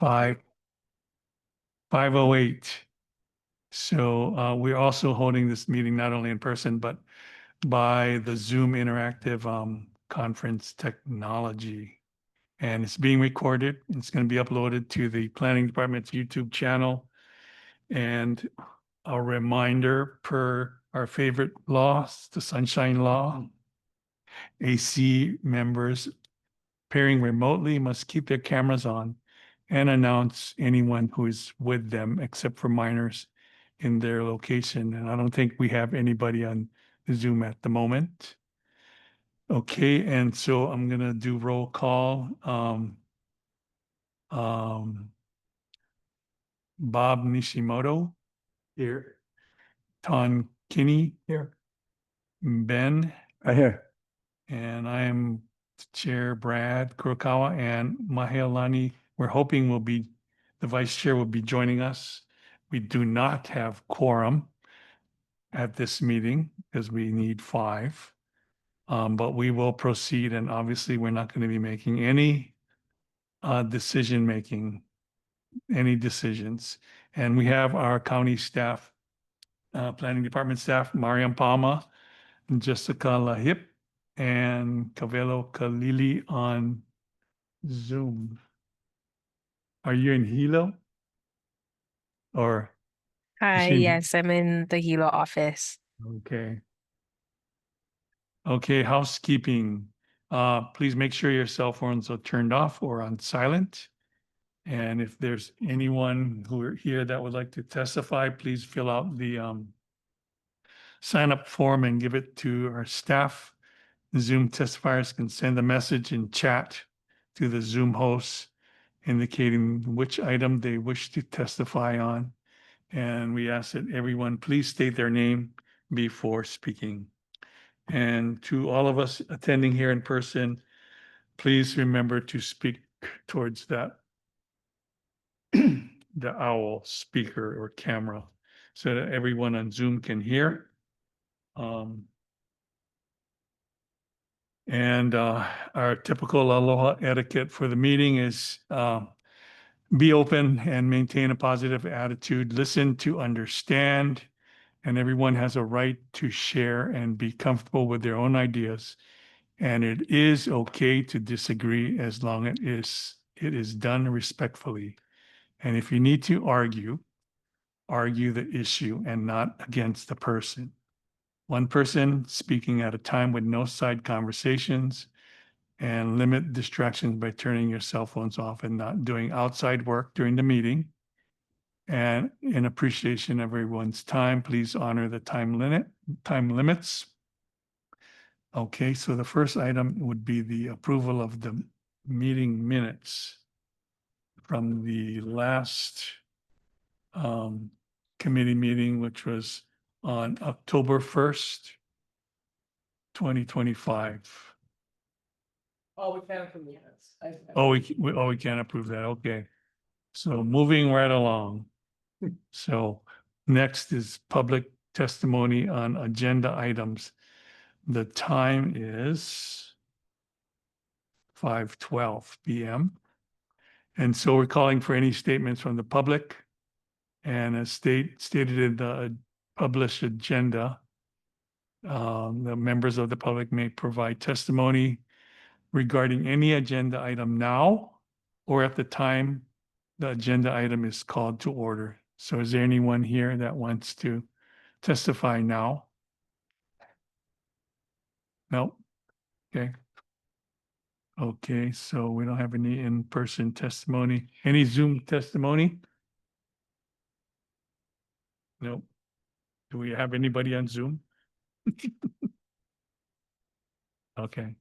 5:08. So we're also holding this meeting not only in person, but by the Zoom interactive conference technology. And it's being recorded. It's going to be uploaded to the Planning Department's YouTube channel. And a reminder per our favorite law, the Sunshine Law, AC members pairing remotely must keep their cameras on and announce anyone who is with them except for minors in their location. And I don't think we have anybody on Zoom at the moment. Okay, and so I'm gonna do roll call. Bob Nishimoto here. Ton Kinney here. Ben. I hear. And I am Chair Brad Kurokawa, and Mahealani, we're hoping the vice chair will be joining us. We do not have quorum at this meeting because we need 5. But we will proceed, and obviously we're not going to be making any any decisions. And we have our county staff, planning department staff, Mariam Palma, Jessica Lahip, and Kavelo Kalili on Zoom. Are you in Hilo? Or Hi, yes, I'm in the Hilo office. okay. Okay, housekeeping. Please make sure your cell phones are turned off or on silent. And if there's anyone who are here that would like to testify, please fill out the sign up form and give it to our staff. Zoom testifiers can send a message in chat to the Zoom host indicating which item they wish to testify on. And we ask that everyone please state their name before speaking. And to all of us attending here in person, please remember to speak towards that the owl speaker or camera so that everyone on Zoom can hear. And our typical aloha etiquette for the meeting is be open and maintain a positive attitude, listen to understand, and everyone has a right to share and be comfortable with their own ideas. And it is okay to disagree as long as it is done respectfully. And if you need to argue the issue and not against the person. One person speaking at a time with no side conversations, and limit distractions by turning your cell phones off and not doing outside work during the meeting. And in appreciation of everyone's time, please honor the time limits. Okay, so the first item would be the approval of the meeting minutes from the last committee meeting, which was on October 1st, 2025. Oh, we can't approve the minutes. We can't approve that. Okay. So moving right along. So next is public testimony on agenda items. The time is 5:12 p.m. And so we're calling for any statements from the public. And as stated in the published agenda, the members of the public may provide testimony regarding any agenda item now or at the time the agenda item is called to order. So is there anyone here that wants to testify now? No? Okay. Okay, so we don't have any in-person testimony. Any Zoom testimony? No. Do we have anybody on Zoom? Okay.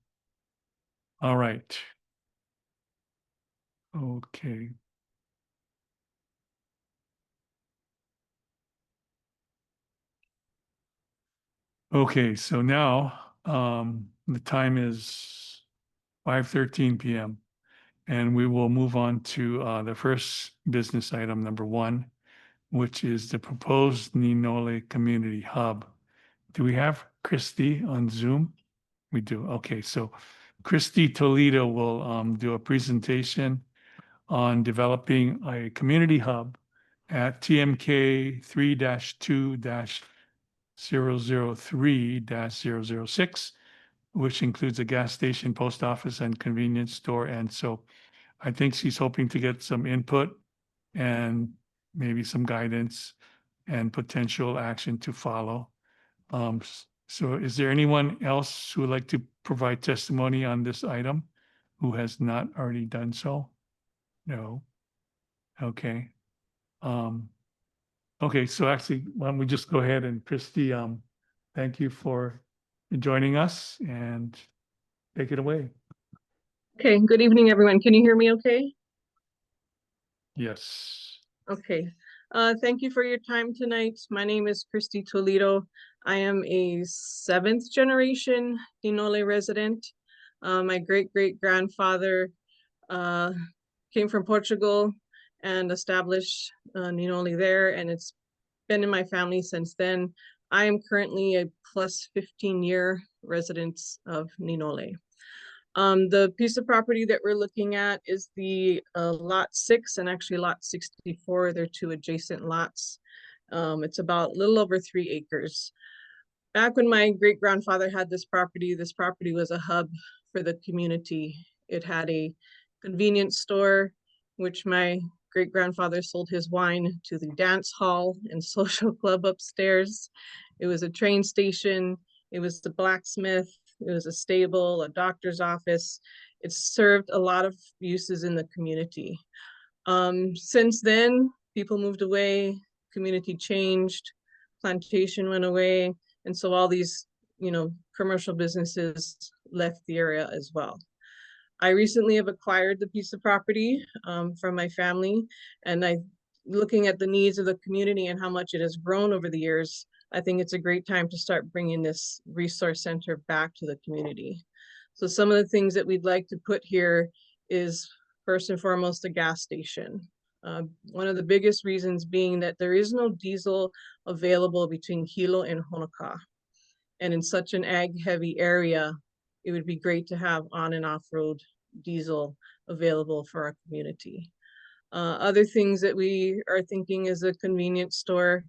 All right. Okay. Okay, so now the time is 5:13 p.m. and we will move on to the first business item, number 1, which is the proposed Ninole Community Hub. Do we have Christy on Zoom? We do. Okay, so Christy Toledo will do a presentation on developing a community hub at TMK 3-2-003-006, which includes a gas station, post office, and convenience store. And so I think she's hoping to get some input and maybe some guidance and potential action to follow. So is there anyone else who would like to provide testimony on this item who has not already done so? No. Okay. Okay, so actually, why don't we just go ahead and Christy, thank you for joining us and take it away. Okay, good evening, everyone. Can you hear me okay? Yes. Okay. Thank you for your time tonight. My name is Christy Toledo. I am a 7th generation Ninole resident. My great-great-grandfather came from Portugal and established Ninole there, and it's been in my family since then. I am currently a plus 15-year resident of Ninole. The piece of property that we're looking at is the lot 6 and actually lot 64. They're 2 adjacent lots. It's about a little over 3 acres. Back when my great-grandfather had this property was a hub for the community. It had a convenience store, which my great-grandfather sold his wine to the dance hall and social club upstairs. It was a train station. It was the blacksmith. It was a stable, a doctor's office. It served a lot of uses in the community. Since then, people moved away, community changed, plantation went away, and so all these, commercial businesses left the area as well. I recently have acquired the piece of property from my family, and looking at the needs of the community and how much it has grown over the years, I think it's a great time to start bringing this resource center back to the community. So some of the things that we'd like to put here is first and foremost a gas station. One of the biggest reasons being that there is no diesel available between Hilo and Hāmākua. And in such an ag-heavy area, it would be great to have on and off-road diesel available for our community. Other things that we are thinking is a convenience store.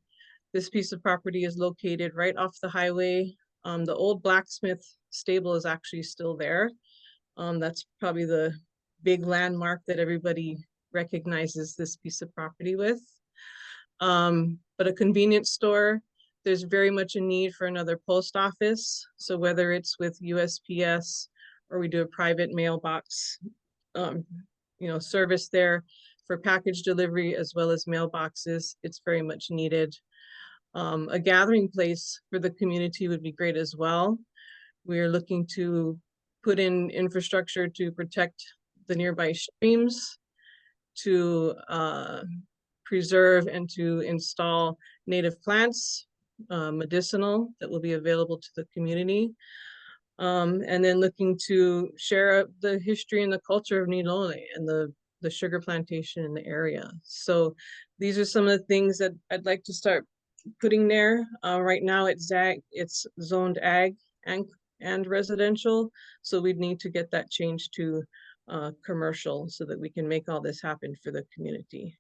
This piece of property is located right off the highway. The old blacksmith stable is actually still there. That's probably the big landmark that everybody recognizes this piece of property with. But a convenience store, there's very much a need for another post office. So whether it's with USPS or we do a private mailbox, service there for package delivery as well as mailboxes, it's very much needed. A gathering place for the community would be great as well. We are looking to put in infrastructure to protect the nearby streams, to preserve and to install native plants, medicinal, that will be available to the community. And then looking to share the history and the culture of Ninole and the sugar plantation in the area. So these are some of the things that I'd like to start putting there. Right now it's zoned ag and residential. So we'd need to get that changed to commercial so that we can make all this happen for the community.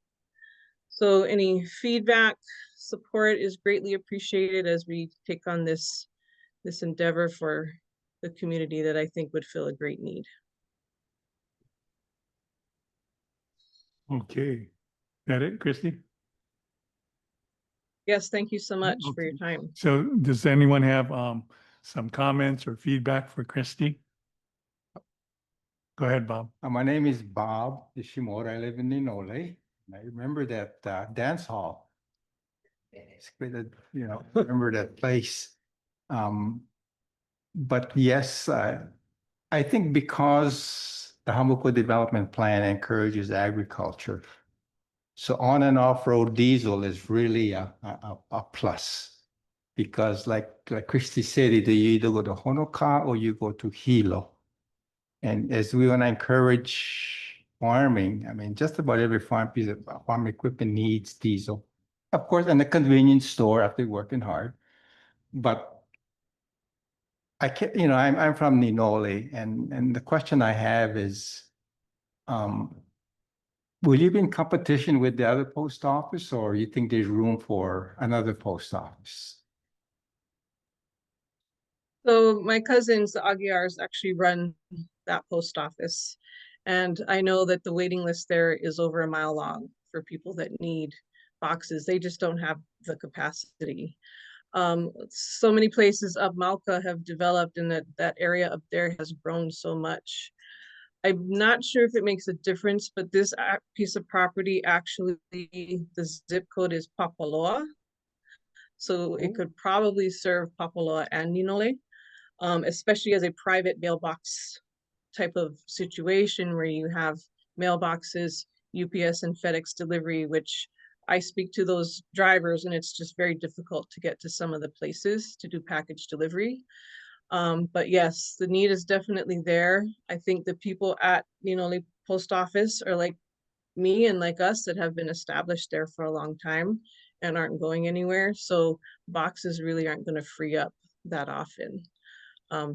So any feedback, support is greatly appreciated as we take on this endeavor for the community that I think would fill a great need. Okay. That it, Christy? Yes, thank you so much for your Okay. time. So does anyone have some comments or feedback for Christy? Go ahead, Bob. My name is Bob Ishimura. I live in Ninole. I remember that dance hall. It's great that, remember that place. But yes, I think because the Hāmākua Development Plan encourages agriculture, so on and off-road diesel is really a plus. Because like Christy said, you either go to Hāmākua or you go to Hilo. And as we want to encourage farming, I mean, just about every farm piece of farm equipment needs diesel. Of course, and the convenience store after working hard. But I can't, I'm from Ninole, and the question I have is, will you be in competition with the other post office, or you think there's room for another post office? So my cousins, the Aguiars, actually run that post office. And I know that the waiting list there is over a mile long for people that need boxes. They just don't have the capacity. So many places up Hāmākua have developed, and that area up there has grown so much. I'm not sure if it makes a difference, but this piece of property, actually, the zip code is Papaloa. So it could probably serve Papaloa and Ninole, especially as a private mailbox type of situation where you have mailboxes, UPS and FedEx delivery, which I speak to those drivers, and it's just very difficult to get to some of the places to do package delivery. But yes, the need is definitely there. I think the people at Ninole Post Office are like me and like us that have been established there for a long time and aren't going anywhere. So boxes really aren't going to free up that often.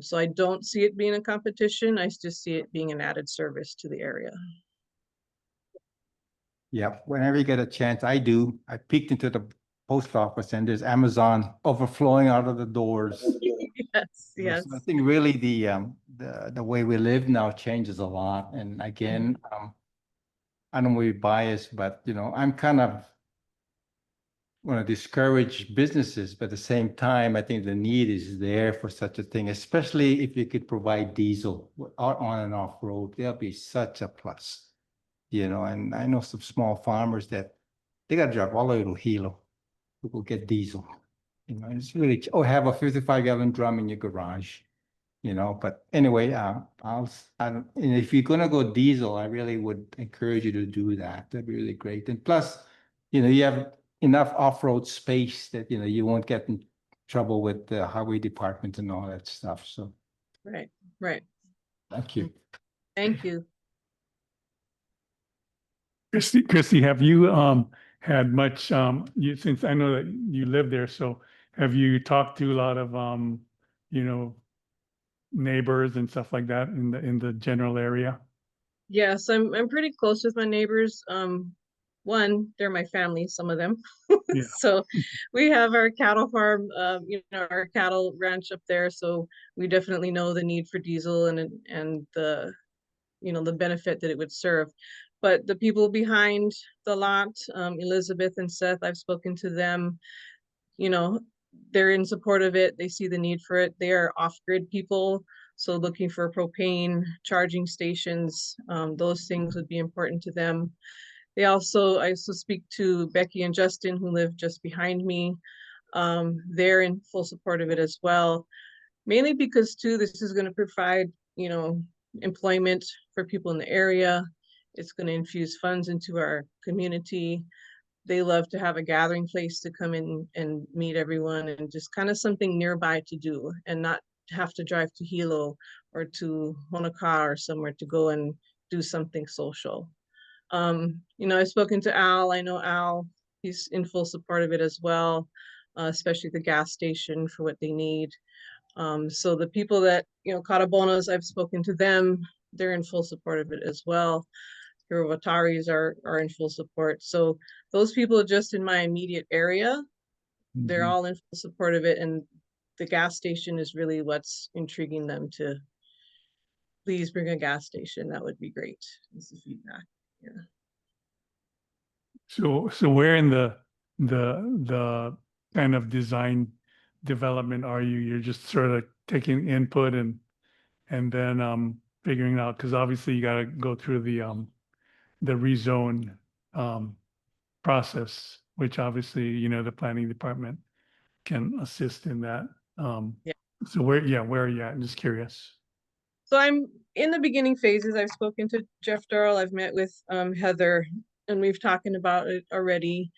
So I don't see it being a competition. I just see it being an added service to the area. Yeah, whenever you get a chance, I do. I peeked into the post office and there's Amazon overflowing out of the doors. Yes, yes. So I think really the way we live now changes a lot. And again, I don't want to be biased, but I'm kind of want to discourage businesses, but at the same time, I think the need is there for such a thing, especially if you could provide diesel on and off road. That'll be such a plus. And I know some small farmers that they got to drive all the way to Hilo to go get diesel. It's really, have a 55-gallon drum in your garage, but anyway, and if you're going to go diesel, I really would encourage you to do that. That'd be really great. And plus, you have enough off-road space that, you won't get in trouble with the highway department and all that stuff. So. Right, right. Thank you. Thank you. Christy, have you had much since I know that you live there, so have you talked to a lot of neighbors and stuff like that in the general area? Yes, I'm pretty close with my neighbors. One, they're my family, some of them. Yeah. So we have our cattle farm, our cattle ranch up there. So we definitely know the need for diesel and the the benefit that it would serve. But the people behind the lot, Elizabeth and Seth, I've spoken to them, they're in support of it. They see the need for it. They are off-grid people. So looking for propane charging stations, those things would be important to them. I also speak to Becky and Justin, who live just behind me. They're in full support of it as well, mainly because too, this is going to provide, employment for people in the area. It's going to infuse funds into our community. They love to have a gathering place to come in and meet everyone, and just kind of something nearby to do and not have to drive to Hilo or to Hāmākua or somewhere to go and do something social. I've spoken to Al. I know Al, he's in full support of it as well, especially the gas station for what they need. So the people that, Karabonas, I've spoken to them, they're in full support of it as well. Hirowataris are in full support. So those people just in my immediate area, they're all in full support of it. And the gas station is really what's intriguing them to please bring a gas station. That would be great. This is feedback. Yeah. So where in the kind of design development are you? You're just sort of taking input and then figuring out, because obviously you got to go through the rezone process, which obviously the planning department can assist in that. Yeah. So where are you at? I'm just curious. So I'm in the beginning phases. I've spoken to Jeff Darrell. I've met with Heather, and we've talking about it already.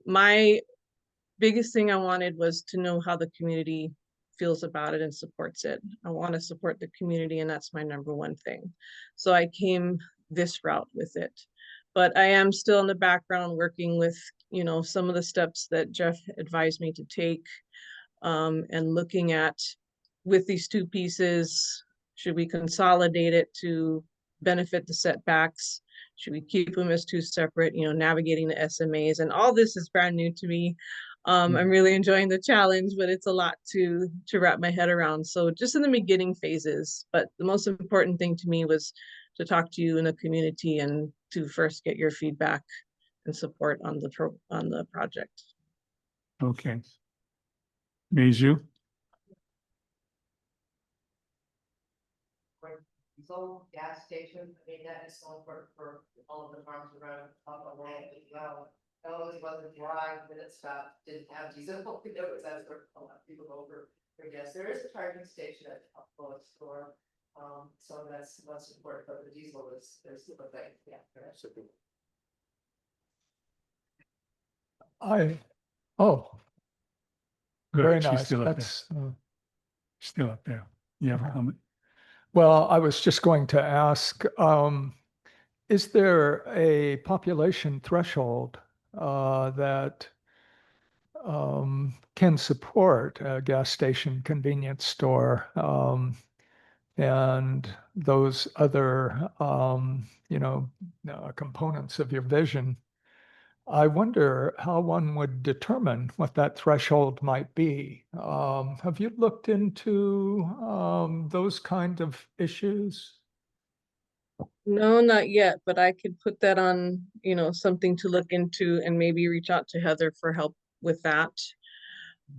My biggest thing I wanted was to know how the community feels about it and supports it. I want to support the community, and that's my number one thing. So I came this route with it. But I am still in the background working with, some of the steps that Jeff advised me to take, and looking at with these two pieces, should we consolidate it to benefit the setbacks? Should we keep them as two separate, you know, navigating the SMAs? And all this is brand new to me. I'm really enjoying the challenge, but it's a lot to wrap my head around. So just in the beginning phases, but the most important thing to me was to talk to you in the community and to first get your feedback and support on the project. Okay. Meiju? So gas station, I mean, that is so important for all of the farms around Hāmākua as well. It always wasn't dry when it stopped, didn't have diesel, it was as a lot of people go for gas. There is a charging station at Hāmākua store. So that's important, but the diesel is, there's the thing, yeah. Good, Very she's nice. still up there. That's, Still up there. You have a comment? well, I was just going to ask, is there a population threshold that can support a gas station, convenience store, and those other, components of your vision? I wonder how one would determine what that threshold might be. Have you looked into those kind of issues? No, not yet, but I could put that on, you know, something to look into and maybe reach out to Heather for help with that.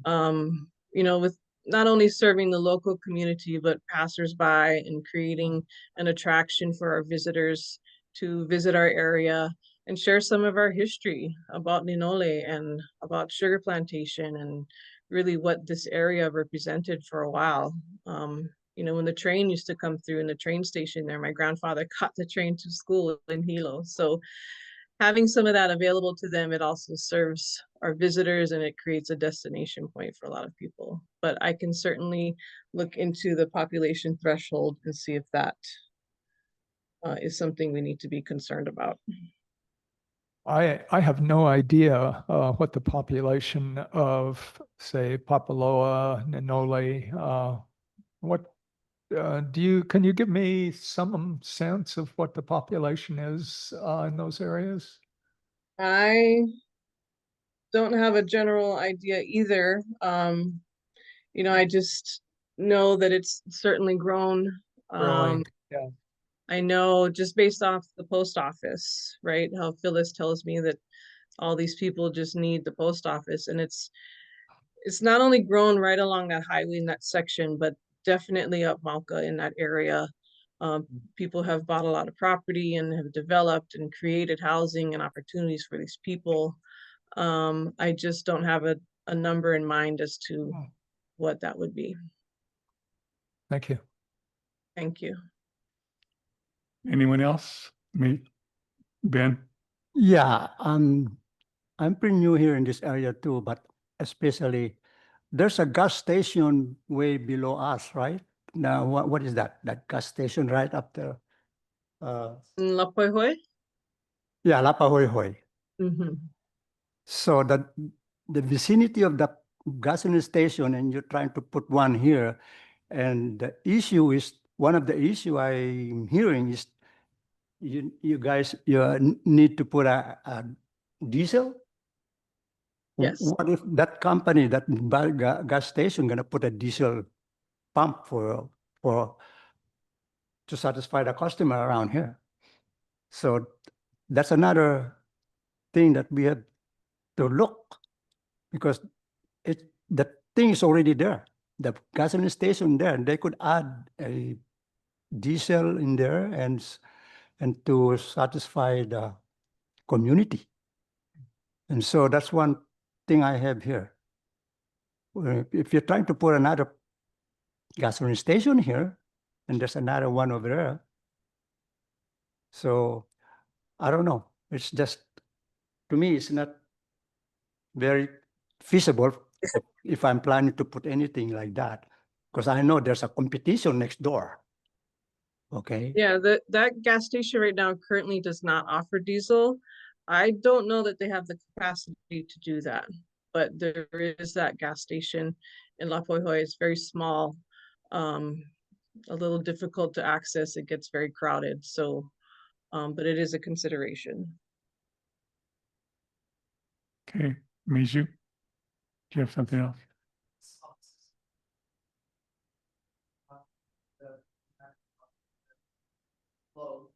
You know, with not only serving the local community, but passersby and creating an attraction for our visitors to visit our area and share some of our history about Ninole and about sugar plantation and really what this area represented for a while. You know, when the train used to come through in the train station there, my grandfather caught the train to school in Hilo. So having some of that available to them, it also serves our visitors and it creates a destination point for a lot of people. But I can certainly look into the population threshold and see if that is something we need to be concerned about. I have no idea what the population of, say, Papaloa, Ninole, can you give me some sense of what the population is in those areas? I don't have a general idea either. You know, I just know that it's certainly grown. Growing, yeah. I know just based off the post office, right? How Phyllis tells me that all these people just need the post office, and it's not only grown right along that highway in that section, but definitely up Mauka in that area. People have bought a lot of property and have developed and created housing and opportunities for these people. I just don't have a number in mind as to what that would be. Thank you. Thank you. Anyone else? Me? Ben? Yeah, I'm pretty new here in this area too, but especially there's a gas station way below us, right? Now, what is that? That gas station right up there? In Lapoihoi? Yeah, Lapahoihoi. Mm-hmm. So the vicinity of the gasoline station, and you're trying to put one here, and the issue is, one of the issue I'm hearing is you guys need to put a diesel. Yes. What if that company, that gas station, gonna put a diesel pump to satisfy the customer around here? So that's another thing that we have to look, because the thing is already there. The gasoline station there, they could add a diesel in there and to satisfy the community. And so that's one thing I have here. If you're trying to put another gasoline station here, and there's another one over there. So I don't know. It's just, to me, it's not very feasible if I'm planning to put anything like that, because I know there's a competition next door. Okay. Yeah, that gas station right now currently does not offer diesel. I don't know that they have the capacity to do that, but there is that gas station in Lapoihoi. It's very small. a little difficult to access. It gets very crowded, so, but it is a consideration. Okay, Mijou? Do you have something else? Low.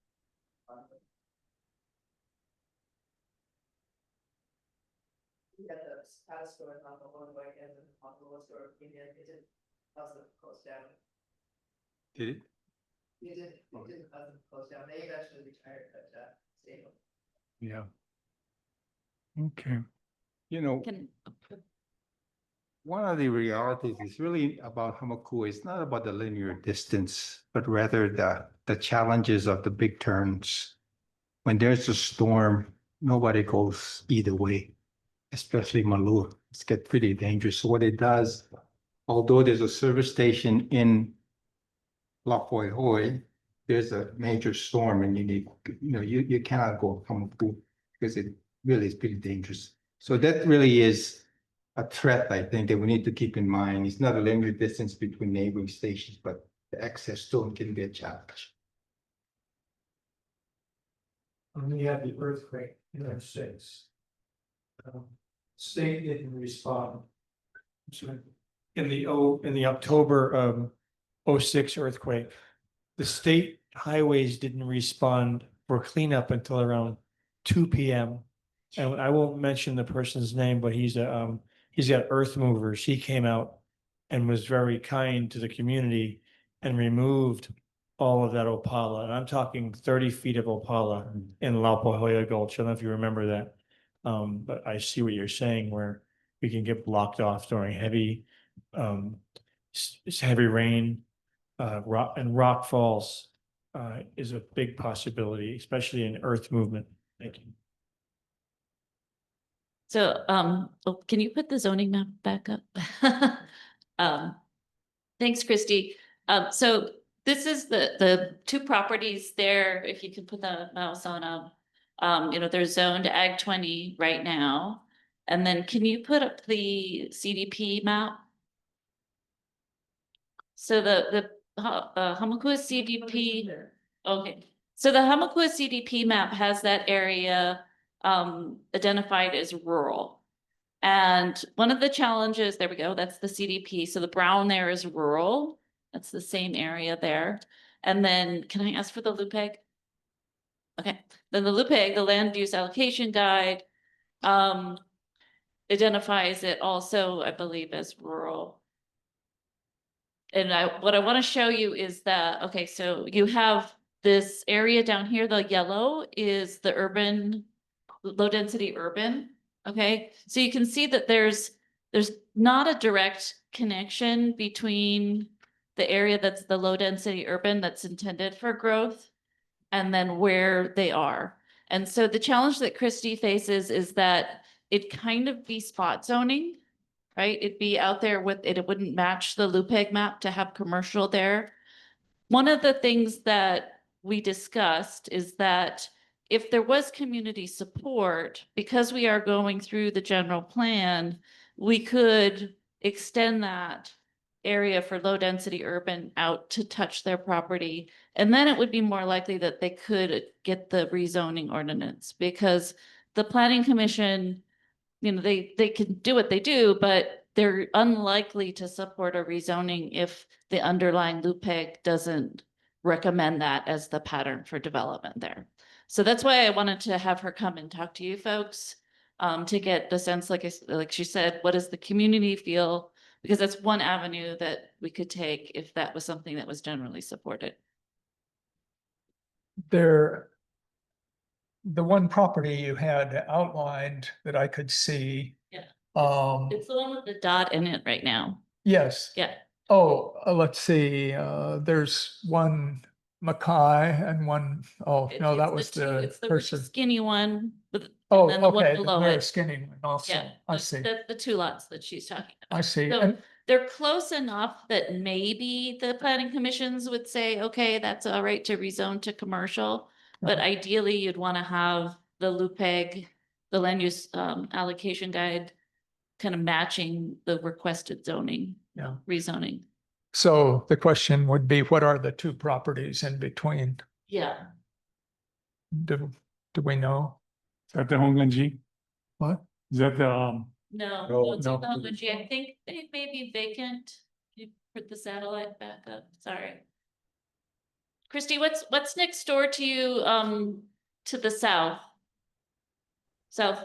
We had the past store on the one way and on the lower store, it didn't cause them to close down. Did it? It didn't cause them to close down. They eventually retired, but, stable. Yeah. Okay, You know, Can, one of the realities is really about Hāmākua. It's not about the linear distance, but rather the challenges of the big turns. When there's a storm, nobody goes either way, especially Malua. It's get pretty dangerous. So what it does, although there's a service station in Lapoihoi, there's a major storm and you need, you cannot go Hāmākua because it really is pretty dangerous. So that really is a threat, I think, that we need to keep in mind. It's not a linear distance between neighboring stations, but the access storm can be a challenge. When we had the earthquake in '06. State didn't respond. So in the October '06 earthquake, the state highways didn't respond for cleanup until around 2 p.m. And I won't mention the person's name, but he's got earth movers. He came out and was very kind to the community and removed all of that opala. And I'm talking 30 feet of opala in La Pahoja Gulch. I don't know if you remember that. But I see what you're saying where we can get blocked off during heavy rain. Rock falls is a big possibility, especially in earth movement. Thank you. so, can you put the zoning map back up? Thanks, Christy. So this is the two properties there. If you could put the mouse on them. They're zoned Ag 20 right now. And then can you put up the CDP map? So the Hāmākua CDP, okay. So the Hāmākua CDP map has that area identified as rural. And one of the challenges, there we go, that's the CDP. So the brown there is rural. That's the same area there. And then can I ask for the LUPEG? Okay, then the LUPEG, the land use allocation guide, identifies it also, I believe, as rural. And what I want to show you is that, okay, so you have this area down here, the yellow is the urban, low density urban. Okay, so you can see that there's not a direct connection between the area that's the low density urban that's intended for growth and then where they are. And so the challenge that Christy faces is that it kind of be spot zoning, right? It'd be out there with it, it wouldn't match the LUPEG map to have commercial there. One of the things that we discussed is that if there was community support, because we are going through the general plan, we could extend that area for low density urban out to touch their property. And then it would be more likely that they could get the rezoning ordinance, because the planning commission, they can do what they do, but they're unlikely to support a rezoning if the underlying LUPEG doesn't recommend that as the pattern for development there. So that's why I wanted to have her come and talk to you folks to get the sense, like she said, what does the community feel? Because that's one avenue that we could take if that was something that was generally supported. The one property you had outlined that I could see. Yeah. Um, It's the one with the dot in it right now. yes. Yeah. Oh, let's see, there's one Mackay and one, oh, no, that was It's the the really person. skinny one with, Oh, and then the one okay, the below very it. skinny one also. Yeah, I that's see, the two lots that she's talking about. I see. So And they're close enough that maybe the planning commissions would say, okay, that's all right to rezone to commercial. But Uh-huh. ideally, you'd want to have the LUPEG, the land use allocation guide, kind of matching the requested zoning, Yeah. rezoning. So the question would be, what are the two properties in between? Yeah, Do we know? Is that the Honganji? What? Is that the, no, No, it's no. technology. I think they may be vacant. You put the satellite back up, sorry. Christy, what's next door to you, to the south? South,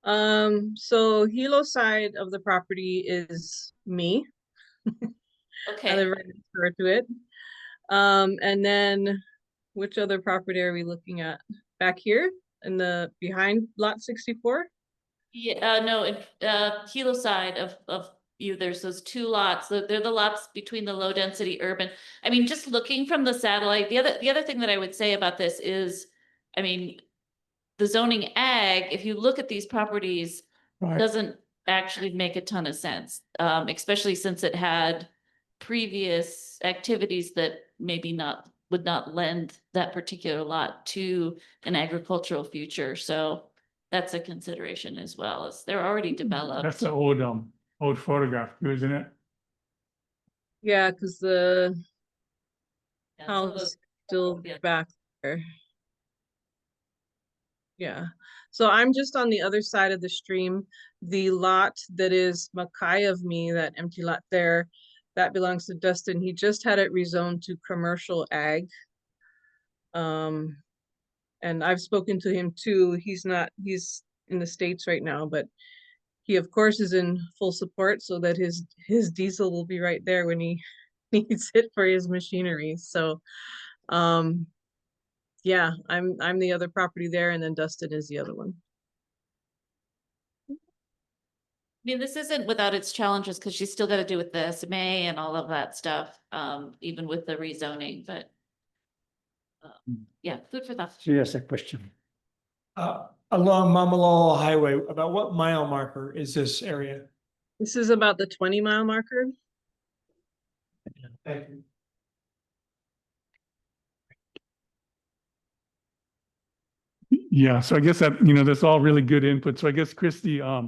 So Hilo side of the property is me. I okay. live right next door to it. And then which other property are we looking at? Back here in the behind lot 64? Yeah, no, Hilo side of you, there's those two lots, they're the lots between the low density urban. I mean, just looking from the satellite, the other thing that I would say about this is, I mean, the zoning ag, if you look at these properties, Right. doesn't actually make a ton of sense, especially since it had previous activities that maybe would not lend that particular lot to an agricultural future. So that's a consideration as well, as they're already developed. that's the old photograph, too, isn't it? Yeah, because the Yeah, some of house those- still yeah. back there. Yeah, so I'm just on the other side of the stream. The lot that is Mackay of me, that empty lot there, that belongs to Dustin. He just had it rezoned to commercial ag. And I've spoken to him too. He's in the States right now, but he of course is in full support so that his diesel will be right there when he needs it for his machinery. So yeah, I'm the other property there, and then Dustin is the other one. I mean, this isn't without its challenges, because you still got to do with the SMA and all of that stuff, even with the rezoning, but yeah, food for thought. Here's a question. Along Mamalolo Highway, about what mile marker is this area? This is about the 20-mile marker. Thank you. Yeah, so I guess that, that's all really good input. So I guess Christy, as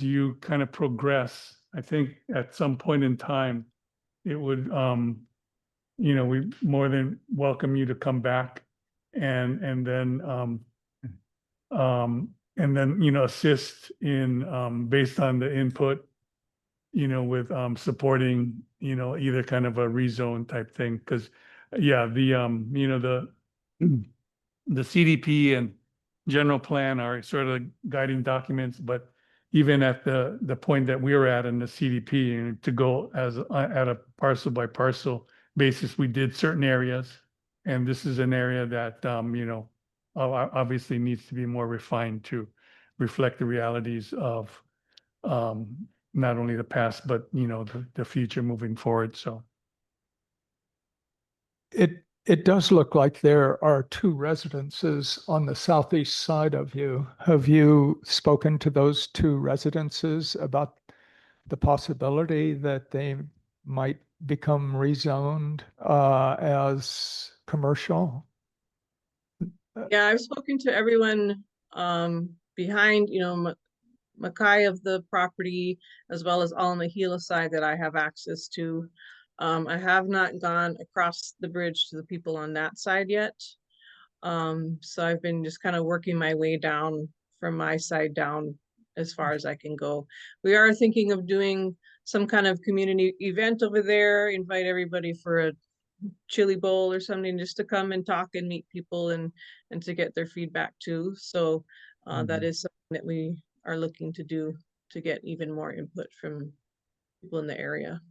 you kind of progress, I think at some point in time, it would, we more than welcome you to come back and then, assist in, based on the input, with, supporting, either kind of a rezone type thing. Cause yeah, the CDP and general plan are sort of guiding documents, but even at the point that we were at in the CDP, to go at a parcel by parcel basis, we did certain areas. And this is an area that, obviously needs to be more refined to reflect the realities of not only the past, but, the future moving forward. So. It does look like there are two residences on the southeast side of you. Have you spoken to those two residences about the possibility that they might become rezoned as commercial? Yeah, I've spoken to everyone behind, Mackay of the property, as well as all on the Gila side that I have access to. I have not gone across the bridge to the people on that side yet. So I've been just kind of working my way down from my side down as far as I can go. We are thinking of doing some kind of community event over there, invite everybody for a chili bowl or something, just to come and talk and meet people and to get their feedback too. So that is something that we are looking to do to get even more input from people in the area.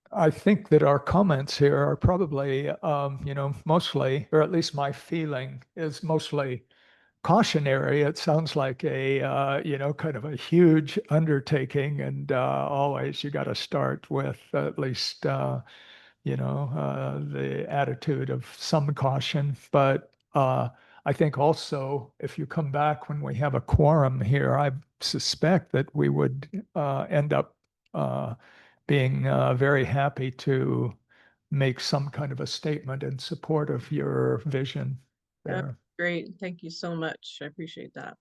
I think that our comments here are probably, mostly, or at least my feeling is mostly cautionary. It sounds like a, kind of a huge undertaking, and always you got to start with at least, the attitude of some caution. But I think also if you come back when we have a quorum here, I suspect that we would end up being very happy to make some kind of a statement in support of your vision there. Great. Thank you so much. I appreciate that.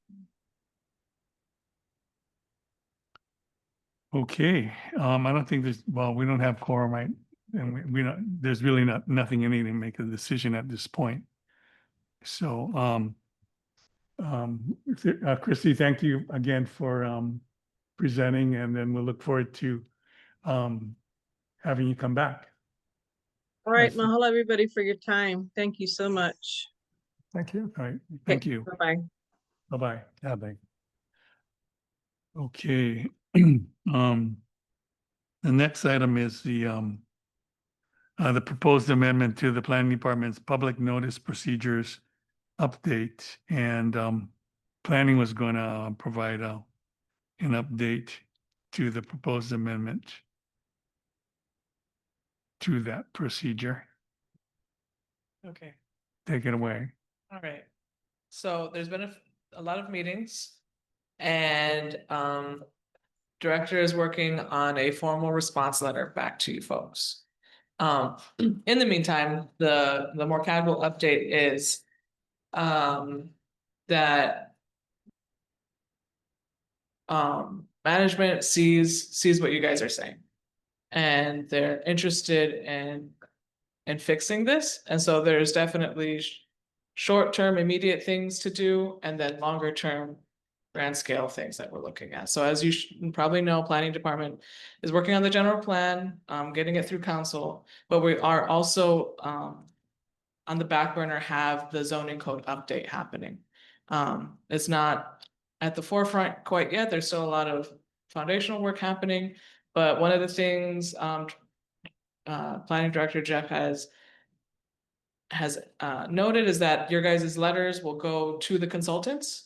Okay, I don't think we don't have quorum, right? And we don't, there's really nothing in it to make a decision at this point. So, Christy, thank you again for, presenting, and then we'll look forward to, having you come back. All right, Nice. mahalo everybody for your time. Thank you so much. Thank you. All right, thank you. Bye-bye. Bye-bye. Bye-bye. Okay. The next item is the proposed amendment to the planning department's public notice procedures update. And planning was going to provide an update to the proposed amendment to that procedure. Okay, Take it away. all right. So there's been a lot of meetings. And director is working on a formal response letter back to you folks. In the meantime, the more casual update is that management sees what you guys are saying. And they're interested in fixing this. And so there's definitely short-term immediate things to do, and then longer term grand scale things that we're looking at. So as you probably know, planning department is working on the general plan, getting it through council, but we are also on the back burner have the zoning code update happening. It's not at the forefront quite yet. There's still a lot of foundational work happening, but one of the things planning director Jeff has noted is that your guys' letters will go to the consultants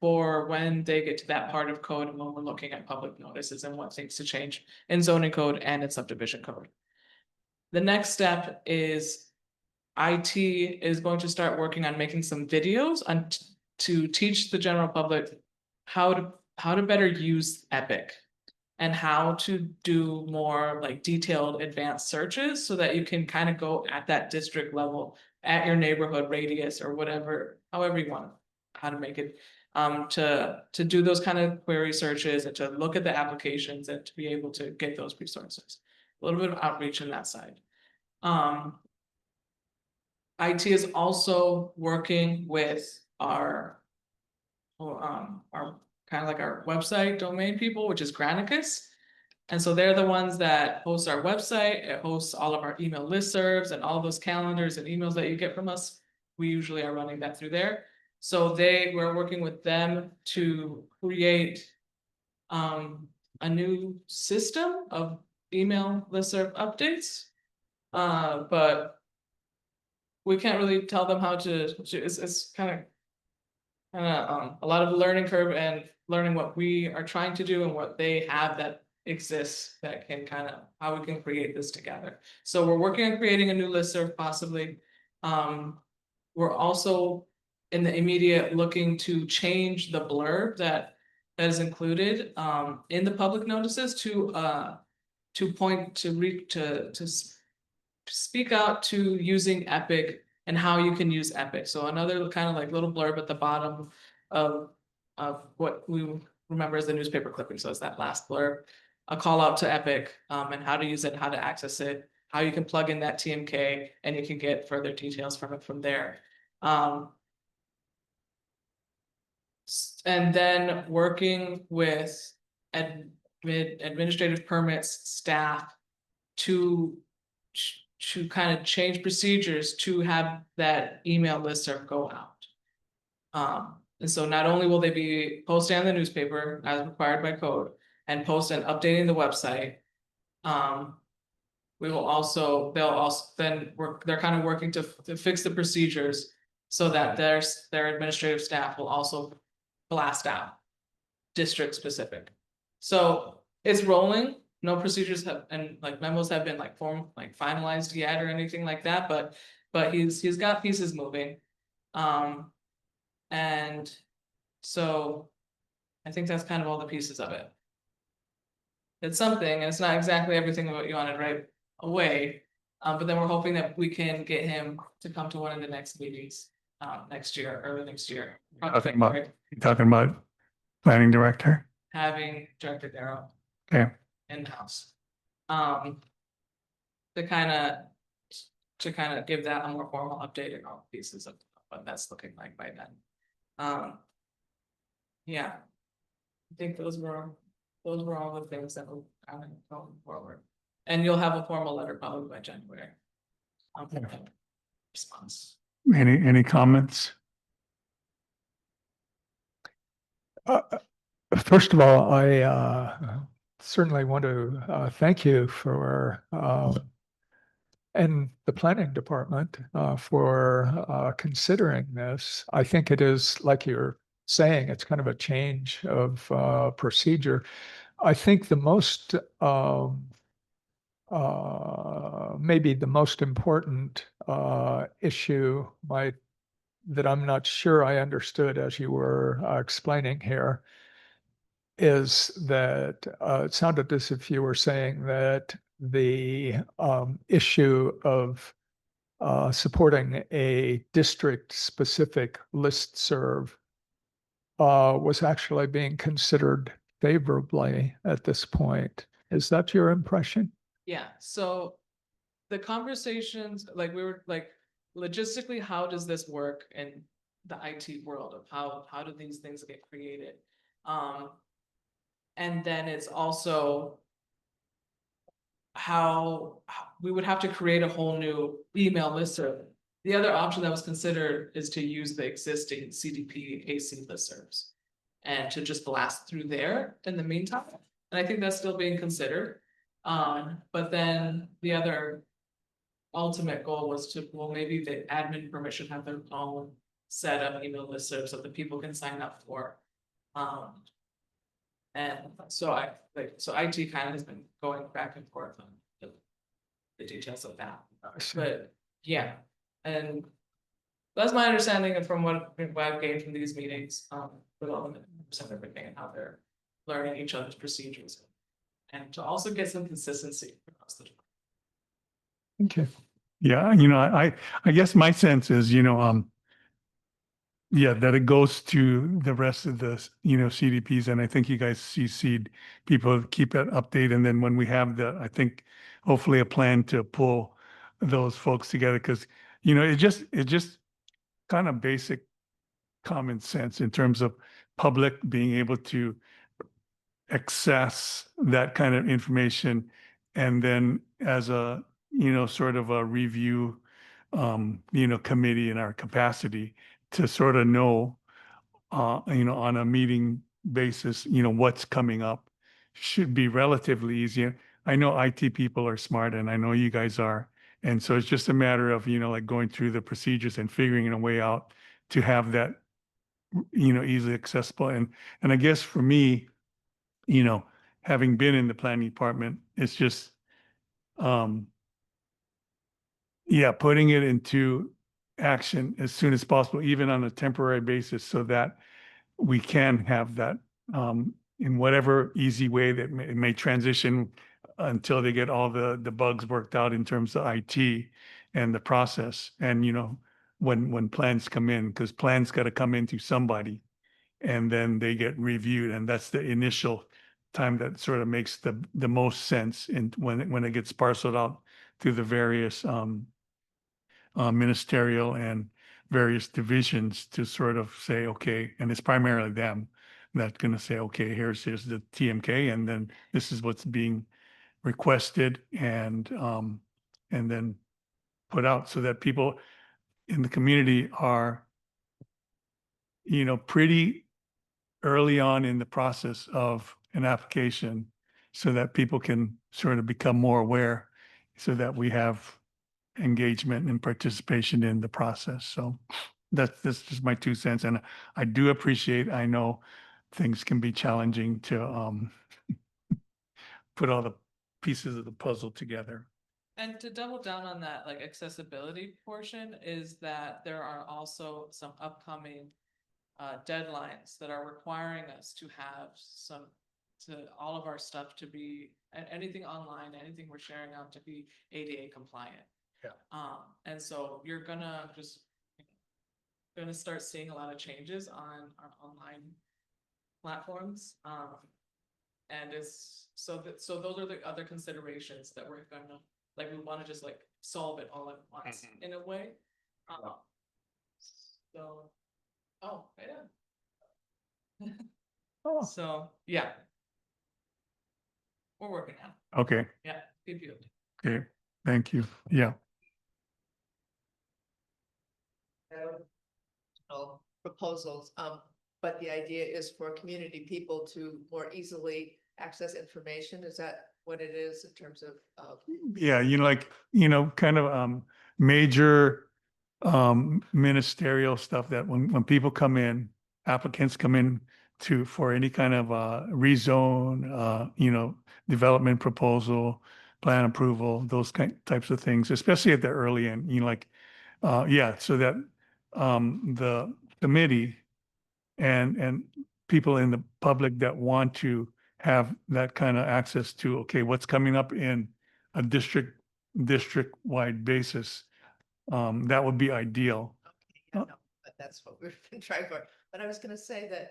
for when they get to that part of code and when we're looking at public notices and what things to change in zoning code and in subdivision code. The next step is IT is going to start working on making some videos to teach the general public how to better use Epic and how to do more like detailed advanced searches so that you can kind of go at that district level, at your neighborhood radius or whatever, however you want, how to make it, to do those kind of query searches and to look at the applications and to be able to get those resources. A little bit of outreach on that side. IT is also working with our kind of like our website domain people, which is Granicus. And so they're the ones that host our website. It hosts all of our email listservs and all those calendars and emails that you get from us. We usually are running that through there. So we're working with them to create a new system of email listserv updates. But we can't really tell them how to, it's kind of a lot of learning curve and learning what we are trying to do and what they have that exists that can kind of how we can create this together. So we're working on creating a new listserv possibly. We're also in the immediate looking to change the blurb that is included in the public notices to point to speak out to using Epic and how you can use Epic. So another kind of like little blurb at the bottom of what we remember as the newspaper clipping. So it's that last blurb, a call out to Epic and how to use it, how to access it, how you can plug in that TMK, and you can get further details from it from there. And then working with administrative permits staff to kind of change procedures to have that email listserv go out. And so not only will they be posting on the newspaper as required by code and post and updating the website, they'll also they're kind of working to fix the procedures so that their administrative staff will also blast out district specific. So it's rolling. No procedures have and like memos have been like finalized yet or anything like that, but he's got pieces moving. And so I think that's kind of all the pieces of it. It's something, and it's not exactly everything what you wanted right away. But then we're hoping that we can get him to come to one of the next meetings next year, early next year. Talking about planning director. Having Director Darrow. Okay. in-house. To kind of give that a more formal update in all pieces of what that's looking like by then. Yeah. I think those were all the things that will kind of going forward. And you'll have a formal letter probably by January. Response. Any comments? First of all, I certainly want to thank you for and the planning department for considering this. I think it is, like you're saying, it's kind of a change of procedure. I think the most maybe the most important issue that I'm not sure I understood as you were explaining here is that it sounded as if you were saying that the issue of supporting a district-specific listserv was actually being considered favorably at this point. Is that your impression? Yeah, so the conversations, like we were like, logistically, how does this work in the IT world of how do these things get created? And then it's also how we would have to create a whole new email listserv. The other option that was considered is to use the existing CDP AC listservs and to just blast through there in the meantime. And I think that's still being considered. But then the other ultimate goal was to, well, maybe the admin permission have their own set of email listservs that the people can sign up for. And so IT kind of has been going back and forth on the details of that. But yeah, and that's my understanding and from what I've gained from these meetings, with all the members and everything and how they're learning each other's procedures. And to also get some consistency across the department. Okay. Yeah, I guess my sense is, yeah, that it goes to the rest of the, CDPs, and I think you guys CC'd people keep it update, and then when we have I think hopefully a plan to pull those folks together, because, it just kind of basic common sense in terms of public being able to access that kind of information, and then as a, sort of a review, committee in our capacity to sort of know, on a meeting basis, what's coming up should be relatively easy. I know IT people are smart and I know you guys are. And so it's just a matter of, like going through the procedures and figuring a way out to have that, easily accessible. And I guess for me, having been in the planning department, it's just, yeah, putting it into action as soon as possible, even on a temporary basis, so that we can have that in whatever easy way that it may transition until they get all the bugs worked out in terms of IT and the process. And, when plans come in, because plans got to come in to somebody and then they get reviewed. And that's the initial time that sort of makes the most sense when it gets parceled out through the various ministerial and various divisions to sort of say, okay, and it's primarily them that's going to say, okay, here's the TMK, and then this is what's being requested, and then put out, so that people in the community are, pretty early on in the process of an application, so that people can sort of become more aware, so that we have engagement and participation in the process. So that's just my 2 cents. And I do appreciate, I know things can be challenging to put all the pieces of the puzzle together. And to double down on that, like accessibility portion, is that there are also some upcoming deadlines that are requiring us to have all of our stuff to be, anything online, anything we're sharing out to be ADA compliant. Yeah. And so you're gonna start seeing a lot of changes on our online platforms. And it's, so those are the other considerations that we're gonna, like, we wanna just like solve it all at once in a way. So, oh, yeah. Oh. So, yeah. We're working now. Okay, Yeah, good deal. okay, thank you. Yeah, Proposals, but the idea is for community people to more easily access information. Is that what it is in terms of, yeah, kind of major ministerial stuff that when people come in, applicants come in for any kind of rezone, development proposal, plan approval, those types of things, especially at the early end, so that the committee and people in the public that want to have that kind of access to, okay, what's coming up in a district-wide basis, that would be ideal. yeah, no, but that's what we've been trying for. But I was gonna say that,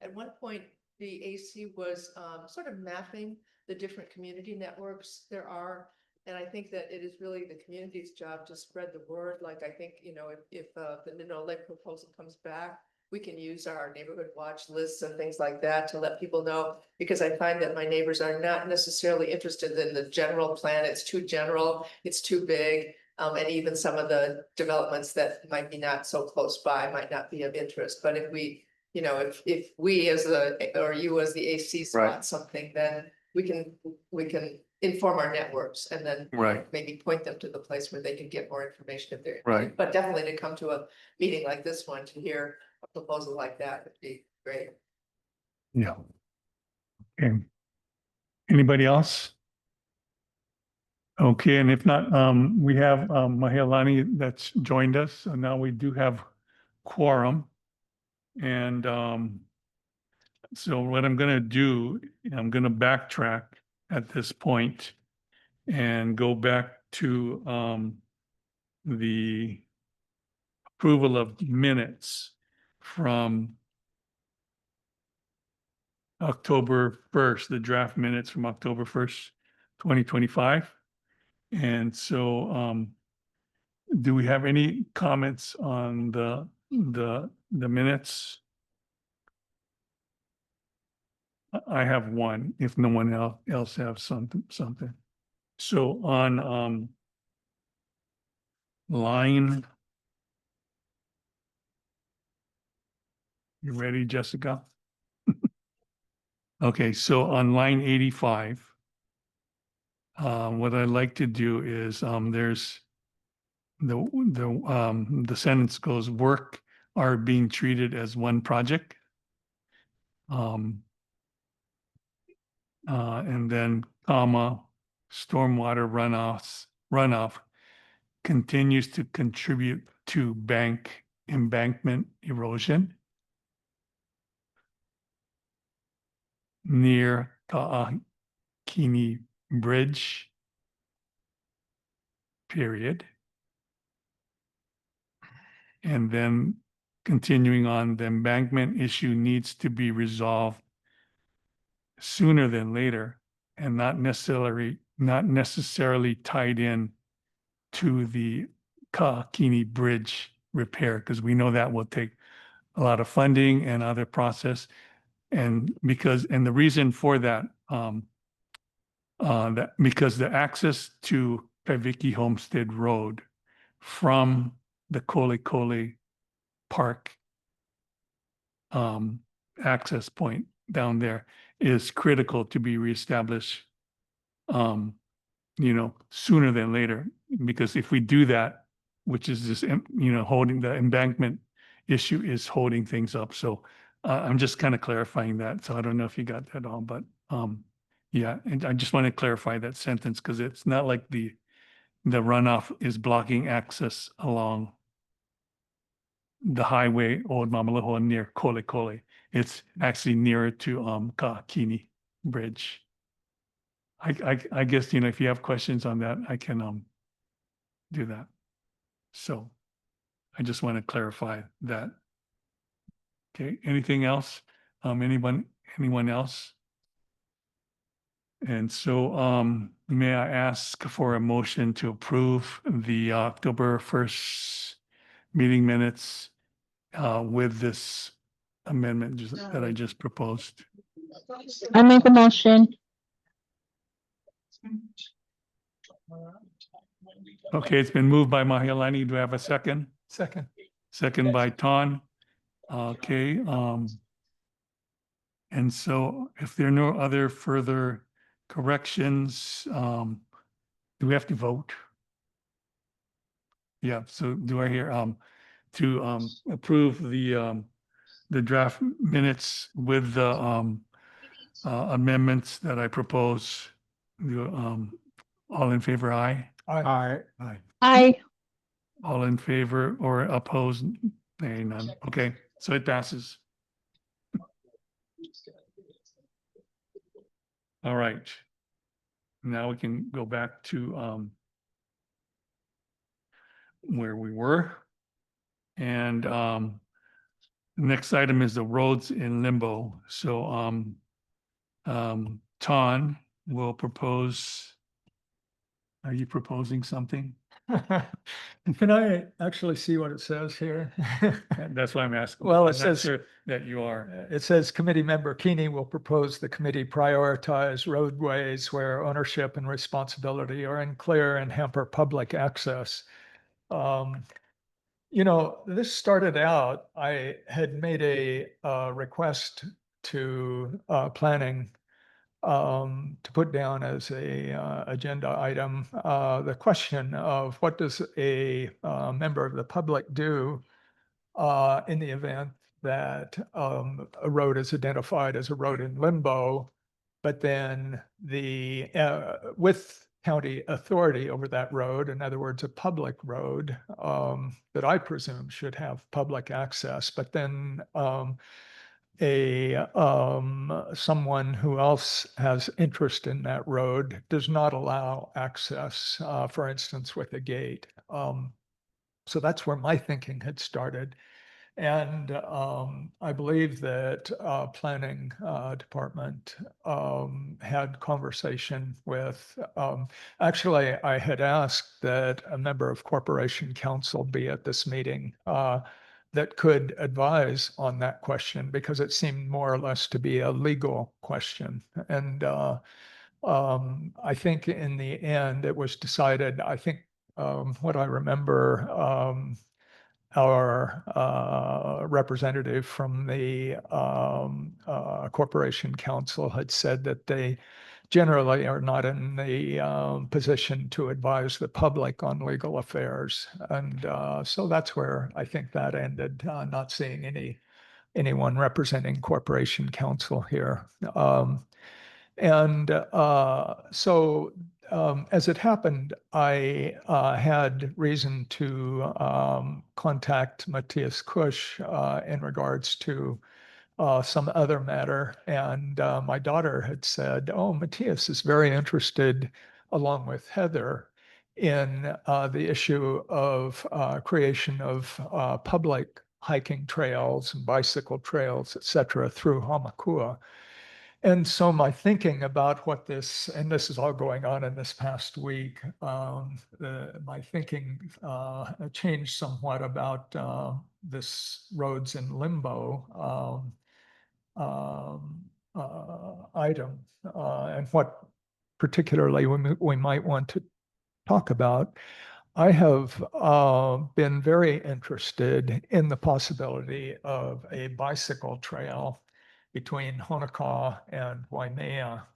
at one point, the AC was, sort of mapping the different community networks there are. And I think that it is really the community's job to spread the word. Like, I think, if the Ninola proposal comes back, we can use our neighborhood watch lists and things like that to let people know. Because I find that my neighbors are not necessarily interested in the general plan. It's too general, it's too big. And even some of the developments that might be not so close by might not be of interest. But if we, if we or you as the AC Right. spot something, then we can inform our networks and then Right. maybe point them to the place where they can get more information if they're. Right. But definitely to come to a meeting like this one to hear a proposal like that would be great. Yeah. Okay. Anybody else? Okay, and if not, we have Mahealani that's joined us, so now we do have quorum. And so what I'm gonna do, I'm gonna backtrack at this point and go back to the approval of minutes from October 1st, the draft minutes from October 1st, 2025. And so do we have any comments on the minutes? I have one, if no one else have something. So on line. You ready, Jessica? Okay, so on line 85, what I'd like to do is there's the sentence goes, work are being treated as one project. And then comma, stormwater runoff continues to contribute to embankment erosion near Ka'ahikini Bridge, period. And then continuing on, the embankment issue needs to be resolved sooner than later and not necessarily tied in to the Ka'ahikini Bridge repair, because we know that will take a lot of funding and other process. And the reason for that, because the access to Peviki Homestead Road from the Kole Park access point down there is critical to be reestablished, sooner than later. Because if we do that, which is just, holding the embankment issue is holding things up. So I'm just kind of clarifying that. So I don't know if you got that all, but yeah, and I just want to clarify that sentence because it's not like the runoff is blocking access along the highway, Old Mamaloho, near Kole. It's actually nearer to Ka'ahikini Bridge. I guess, if you have questions on that, I can do that. So I just want to clarify that. Okay, anything else? Anyone else? And so may I ask for a motion to approve the October 1st meeting minutes with this amendment that I just proposed? I make a motion. Okay, it's been moved by Mahialani. Do I have a second? Second. Second by Ton. Okay, and so if there are no other further corrections, do we have to vote? Yeah, so do I hear to approve the draft minutes with the amendments that I propose? All in favor, aye? Aye. I, All in favor or opposed? Nay, none. Okay, so it passes. All right. Now we can go back to where we were. And the next item is the roads in limbo. So Ton will propose. Are you proposing something? Can I actually see what it says here? That's why I'm asking. Well, it I'm not says- sure that you are. It says committee member Keeney will propose the committee prioritize roadways where ownership and responsibility are unclear and hamper public access. You know, this started out, I had made a request to planning to put down as a agenda item, the question of what does a member of the public do in the event that a road is identified as a road in limbo, but then the with county authority over that road, in other words, a public road that I presume should have public access, but then someone who else has interest in that road does not allow access, for instance, with a gate. So that's where my thinking had started. And I believe that planning department had conversation with, actually, I had asked that a member of corporation council be at this meeting that could advise on that question because it seemed more or less to be a legal question. And I think in the end, it was decided, I think what I remember, our representative from the Corporation Council had said that they generally are not in the position to advise the public on legal affairs. And so that's where I think that ended, not seeing anyone representing Corporation Council here. As it happened, I had reason to contact Matthias Kusch in regards to some other matter. And my daughter had said, oh, Matthias is very interested, along with Heather, in the issue of creation of public hiking trails and bicycle trails, et cetera, through Hāmākua. And so my thinking about what this, and this is all going on in this past week, my thinking changed somewhat about this roads in limbo item and what particularly we might want to talk about. I have been very interested in the possibility of a bicycle trail between Honokaa and Waimea.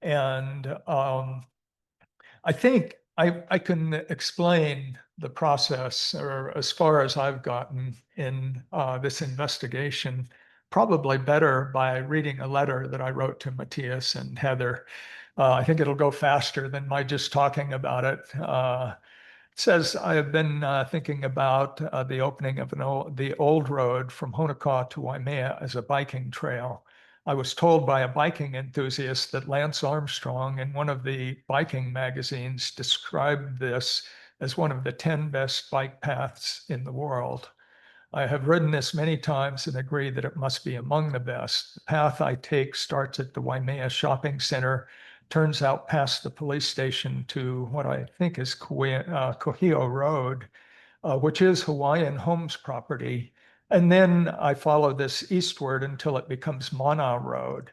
And I think I can explain the process, or as far as I've gotten in this investigation, probably better by reading a letter that I wrote to Matthias and Heather. I think it'll go faster than my just talking about it. It says, I have been thinking about the opening of the old road from Honokaa to Waimea as a biking trail. I was told by a biking enthusiast that Lance Armstrong in one of the biking magazines described this as one of the 10 best bike paths in the world. I have ridden this many times and agree that it must be among the best. The path I take starts at the Waimea Shopping Center, turns out past the police station to what I think is Kohio Road, which is Hawaiian Homes property. And then I follow this eastward until it becomes Mana Road.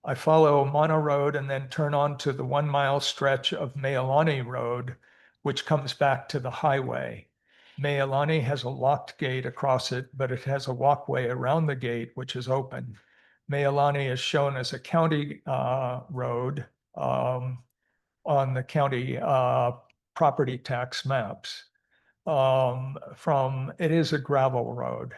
I follow Mana Road and then turn onto the 1 mile stretch of Meilani Road, which comes back to the highway. Meilani has a locked gate across it, but it has a walkway around the gate, which is open. Meilani is shown as a county road on the county property tax maps. It is a gravel road.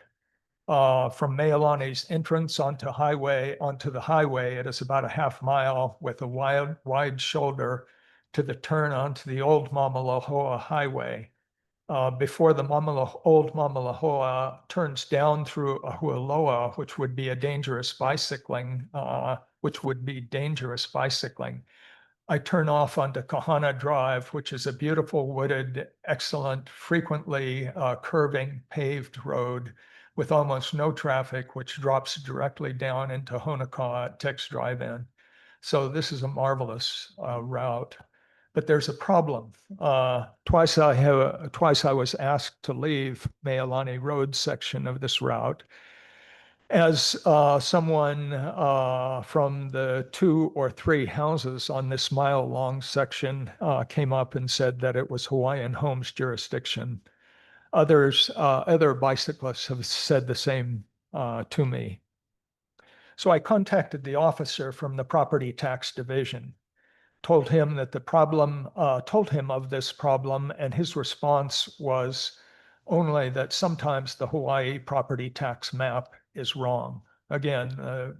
From Meilani's entrance onto the highway, it is about a half mile with a wide shoulder to the turn onto the old Mamalahoa Highway. Before the old Mamalahoa turns down through Ahualoa, which would be dangerous bicycling. I turn off onto Kahana Drive, which is a beautiful wooded, excellent, frequently curving paved road with almost no traffic, which drops directly down into Honokaa at Tex Drive-In. So this is a marvelous route. But there's a problem. Twice I was asked to leave Meilani Road section of this route, as someone from the 2 or 3 houses on this mile-long section came up and said that it was Hawaiian Homes jurisdiction. Other bicyclists have said the same to me. So I contacted the officer from the property tax division, told him of this problem, and his response was only that sometimes the Hawaii property tax map is wrong. Again,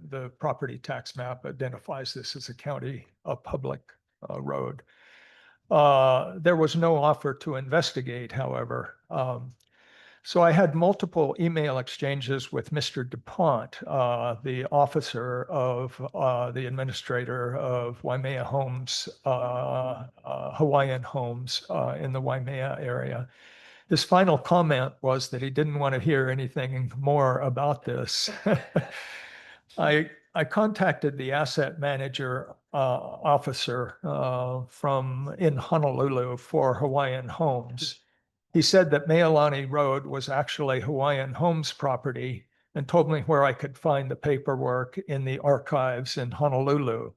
the property tax map identifies this as a county public road. There was no offer to investigate, however. So I had multiple email exchanges with Mr. DuPont, the officer of the administrator of Waimea Homes, Hawaiian Homes in the Waimea area. His final comment was that he didn't want to hear anything more about this. I contacted the asset manager officer in Honolulu for Hawaiian Homes. He said that Meilani Road was actually Hawaiian Homes property and told me where I could find the paperwork in the archives in Honolulu.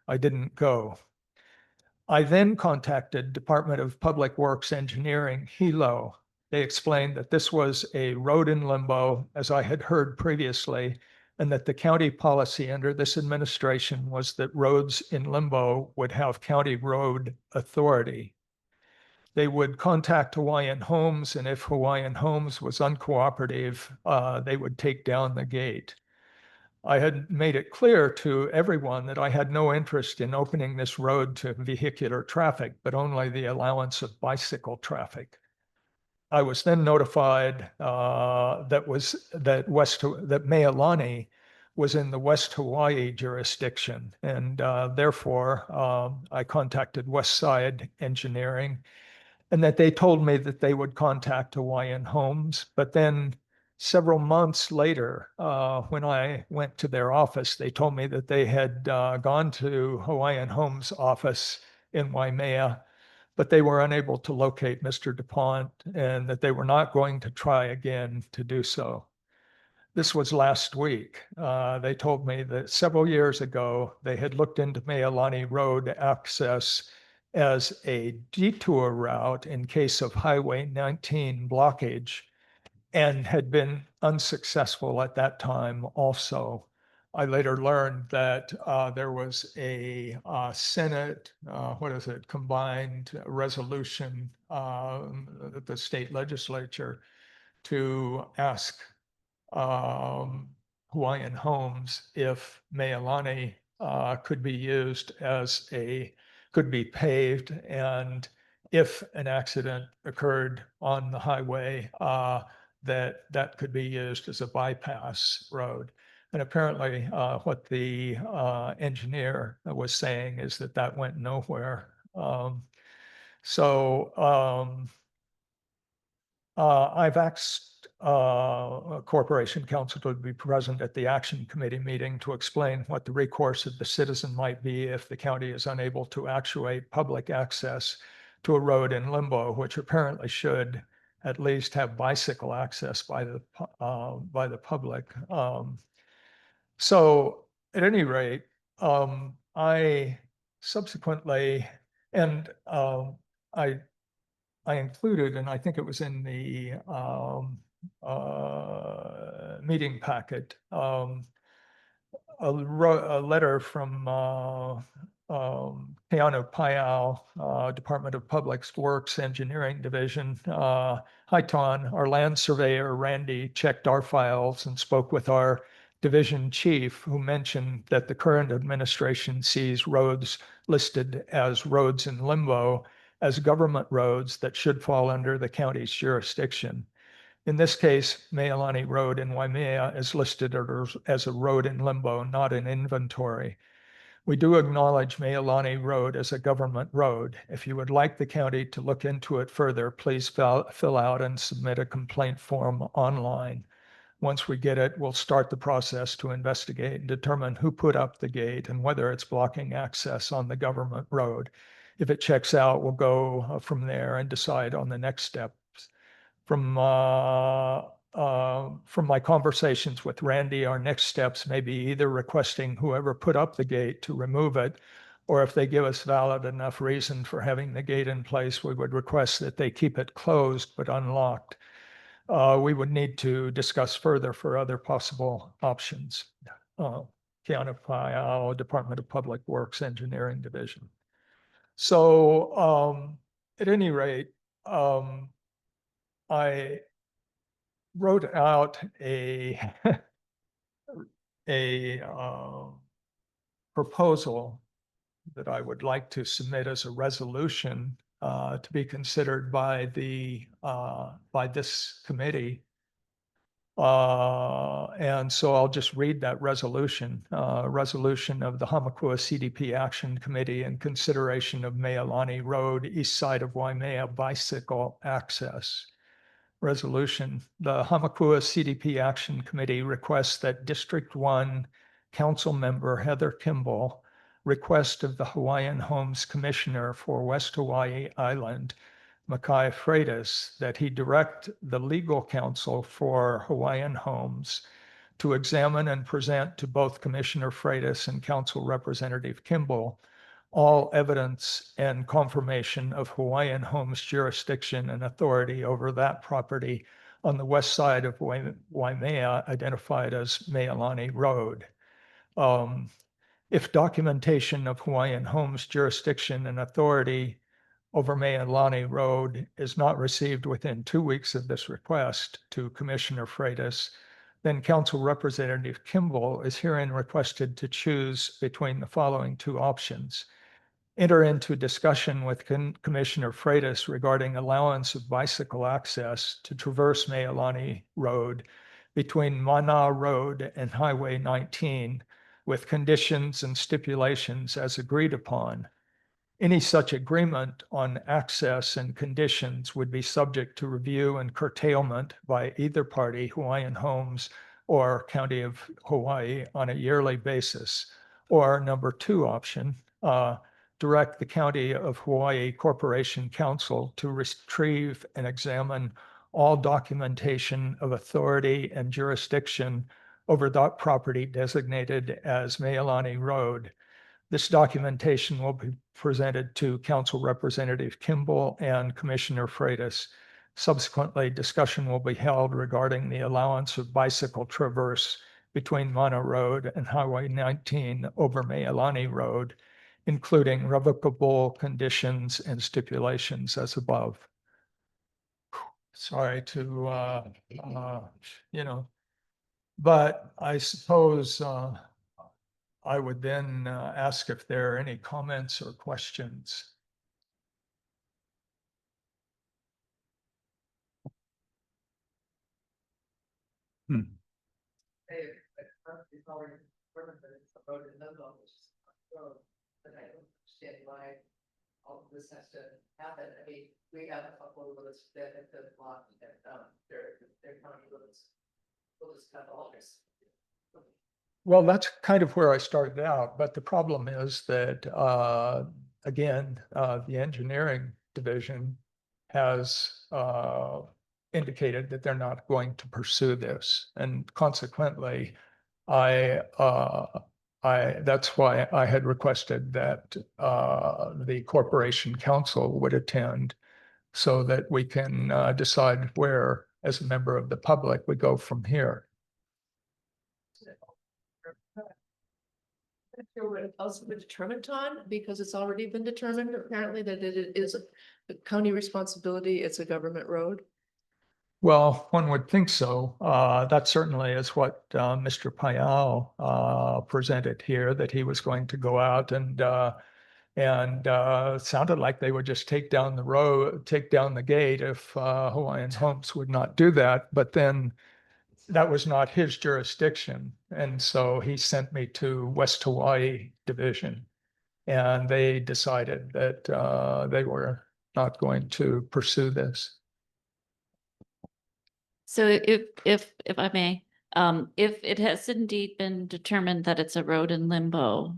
I didn't go. I then contacted Department of Public Works Engineering, Hilo. They explained that this was a road in limbo, as I had heard previously, and that the county policy under this administration was that roads in limbo would have county road authority. They would contact Hawaiian Homes, and if Hawaiian Homes was uncooperative, they would take down the gate. I had made it clear to everyone that I had no interest in opening this road to vehicular traffic, but only the allowance of bicycle traffic. I was then notified that Meilani was in the West Hawaii jurisdiction, and therefore I contacted West Side Engineering, and that they told me that they would contact Hawaiian Homes. But then several months later, when I went to their office, they told me that they had gone to Hawaiian Homes office in Waimea, but they were unable to locate Mr. DuPont, and that they were not going to try again to do so. This was last week. They told me that several years ago, they had looked into Meilani Road access as a detour route in case of Highway 19 blockage, and had been unsuccessful at that time also. I later learned that there was a Senate, combined resolution at the state legislature to ask Hawaiian Homes if Meilani could be paved, and if an accident occurred on the highway, that could be used as a bypass road. And apparently what the engineer was saying is that went nowhere. I've asked Corporation Counsel to be present at the Action Committee meeting to explain what the recourse of the citizen might be if the county is unable to actuate public access to a road in limbo, which apparently should at least have bicycle access by the public. So at any rate, I subsequently, and I included, and I think it was in the meeting packet, a letter from Keanu Payal, Department of Public Works Engineering Division. Highton, our land surveyor, Randy, checked our files and spoke with our division chief, who mentioned that the current administration sees roads listed as roads in limbo as government roads that should fall under the county's jurisdiction. In this case, Meilani Road in Waimea is listed as a road in limbo, not in inventory. We do acknowledge Meilani Road as a government road. If you would like the county to look into it further, please fill out and submit a complaint form online. Once we get it, we'll start the process to investigate and determine who put up the gate and whether it's blocking access on the government road. If it checks out, we'll go from there and decide on the next steps. From my conversations with Randy, our next steps may be either requesting whoever put up the gate to remove it, or if they give us valid enough reason for having the gate in place, we would request that they keep it closed but unlocked. We would need to discuss further for other possible options. Keanu Payal, Department of Public Works Engineering Division. So at any rate, I wrote out a proposal that I would like to submit as a resolution to be considered by this committee. And so I'll just read that resolution. Resolution of the Hāmākua CDP Action Committee in consideration of Meilani Road, east side of Waimea bicycle access. Resolution. The Hāmākua CDP Action Committee requests that District 1 Council Member Heather Kimball request of the Hawaiian Homes Commissioner for West Hawaii Island, Makai Freitas, that he direct the legal counsel for Hawaiian Homes to examine and present to both Commissioner Freitas and Council Representative Kimball all evidence and confirmation of Hawaiian Homes jurisdiction and authority over that property on the west side of Waimea, identified as Meilani Road. If documentation of Hawaiian Homes jurisdiction and authority over Meilani Road is not received within 2 weeks of this request to Commissioner Freitas, then Council Representative Kimball is herein requested to choose between the following two options. Enter into discussion with Commissioner Freitas regarding allowance of bicycle access to traverse Meilani Road between Mana Road and Highway 19 with conditions and stipulations as agreed upon. Any such agreement on access and conditions would be subject to review and curtailment by either party, Hawaiian Homes or County of Hawaii, on a yearly basis. Or number two option, direct the County of Hawaii Corporation Council to retrieve and examine all documentation of authority and jurisdiction over that property designated as Meilani Road. This documentation will be presented to Council Representative Kimball and Commissioner Freitas. Subsequently, discussion will be held regarding the allowance of bicycle traverse between Mana Road and Highway 19 over Meilani Road, including revocable conditions and stipulations as above. Sorry to, but I suppose I would then ask if there are any comments or questions. It's already but it's a road in limbo, which is a road, but I don't understand why all of this has to happen. I mean, we have a couple of roads that have been blocked and, they're county roads. We'll just cut all this. Well, that's kind of where I started out, but the problem is that, again, the engineering division has indicated that they're not going to pursue this. And consequently, that's why I had requested that the corporation council would attend so that we can decide where, as a member of the public, we go from here. Not sure what else been determined on, because it's already been determined apparently that it is a county responsibility, it's a government road. Well, one would think so. That certainly is what Mr. Payal presented here, that he was going to go out and it sounded like they would just take down the road, take down the gate if Hawaiian Homes would not do that. But then that was not his jurisdiction. And so he sent me to West Hawaii Division. And they decided that they were not going to pursue this. So if I may, if it has indeed been determined that it's a road in limbo,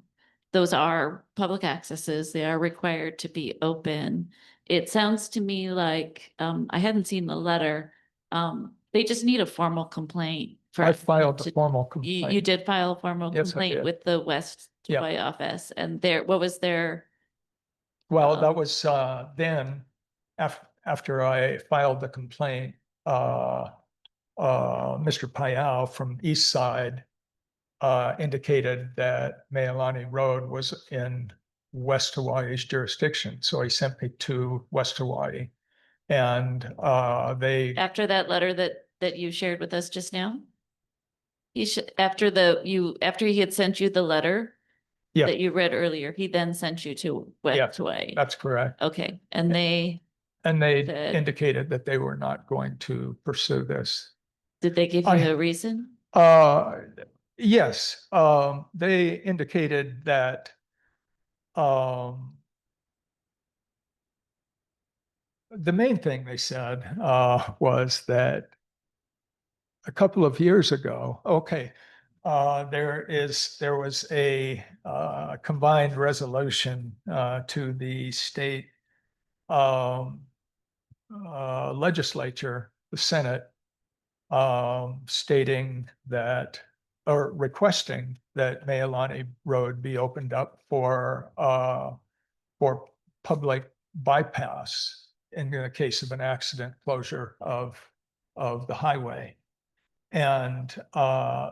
those are public accesses, they are required to be open. It sounds to me like, I hadn't seen the letter, they just need a formal complaint. I filed a formal complaint. You did file a formal Yes, I complaint did. with the West Yeah. Hawaii office, and what was their? Well, that was then after I filed the complaint, Mr. Payal from East Side indicated that Meilani Road was in West Hawaii's jurisdiction. So he sent me to West Hawaii, and they. After that letter that you shared with us just now? After he had sent you the letter Yeah, that you read earlier, he then sent you to West Hawaii. that's correct. Okay, and they said- indicated that they were not going to pursue this. did they give you a reason? Yes, they indicated that the main thing they said was that a couple of years ago, there was a combined resolution to the state legislature, the Senate, stating that, or requesting that Meilani Road be opened up for public bypass in the case of an accident closure of the highway. And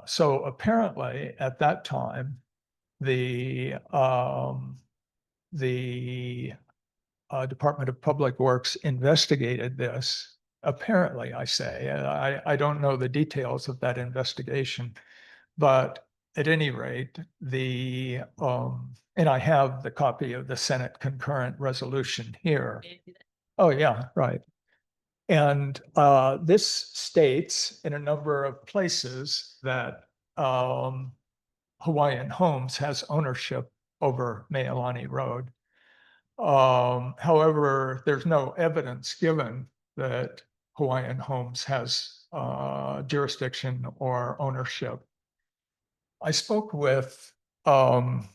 so apparently at that time, the Department of Public Works investigated this. Apparently, I say, I don't know the details of that investigation, but at any rate, and I have the copy of the Senate concurrent resolution here. Oh, yeah, right. And this states in a number of places that Hawaiian Homes has ownership over Meilani Road. However, there's no evidence given that Hawaiian Homes has jurisdiction or ownership. I spoke with from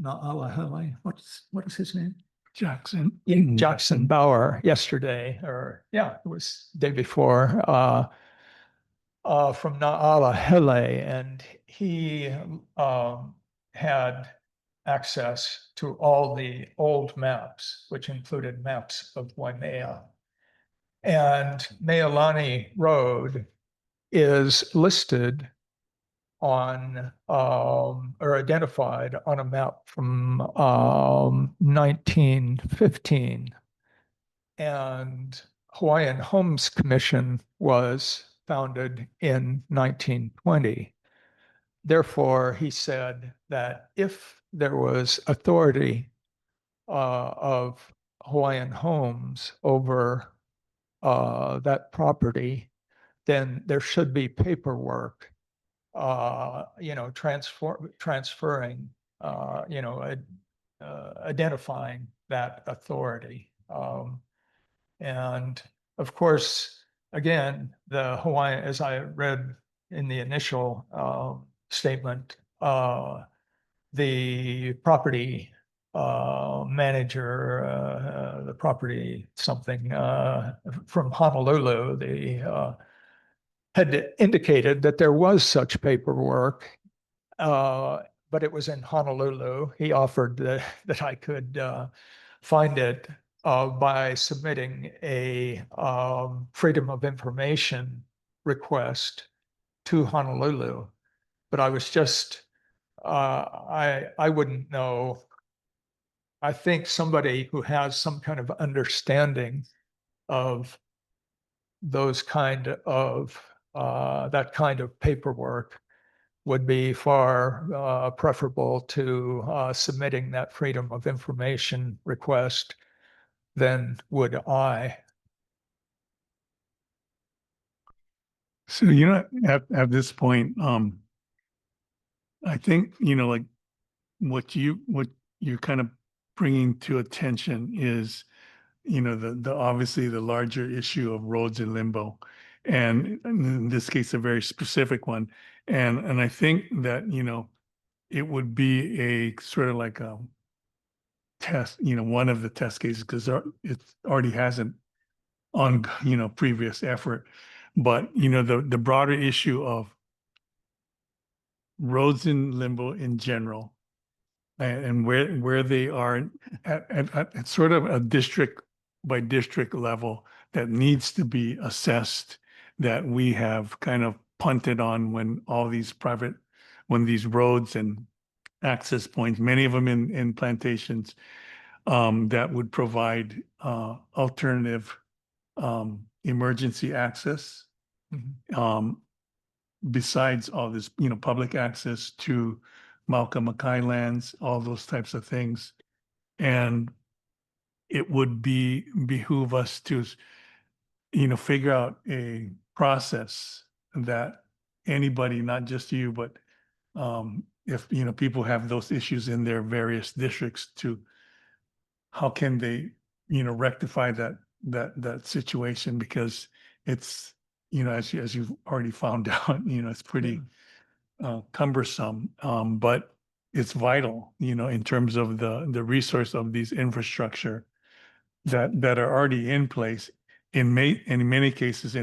Na'alahele, what is his name? Jackson Bauer yesterday, it was the day before, from Na'alahele, and he had access to all the old maps, which included maps of Waimea. And Meilani Road is listed on or identified on a map from 1915. And Hawaiian Homes Commission was founded in 1920. Therefore, he said that if there was authority of Hawaiian Homes over that property, then there should be paperwork, transferring identifying that authority. And of course, again, the Hawaiian, as I read in the initial statement, the property manager, the property something from Honolulu, had indicated that there was such paperwork, but it was in Honolulu. He offered that I could find it by submitting a Freedom of Information request to Honolulu. But I was just, I wouldn't know. I think somebody who has some kind of understanding of those kind of, that kind of paperwork would be far preferable to submitting that Freedom of Information request than would I. So, at this point, I think, like what you're kind of bringing to attention is, the obviously the larger issue of roads in limbo, and in this case, a very specific one. And I think that, it would be a sort of like a test, one of the test cases, because it already hasn't on, previous effort. But, the broader issue of roads in limbo in general, and where they are at sort of a district by district level that needs to be assessed, that we have kind of punted on when these roads and access points, many of them in plantations, that would provide alternative emergency access, besides all this, public access to Hāmākua lands, all those types of things. And it would behoove us to, figure out a process that anybody, not just you, but if, people have those issues in their various districts, to how can they, rectify that situation, because it's, as you've already found out, it's pretty cumbersome, but it's vital, in terms of the resource of these infrastructure that are already in place. In many cases,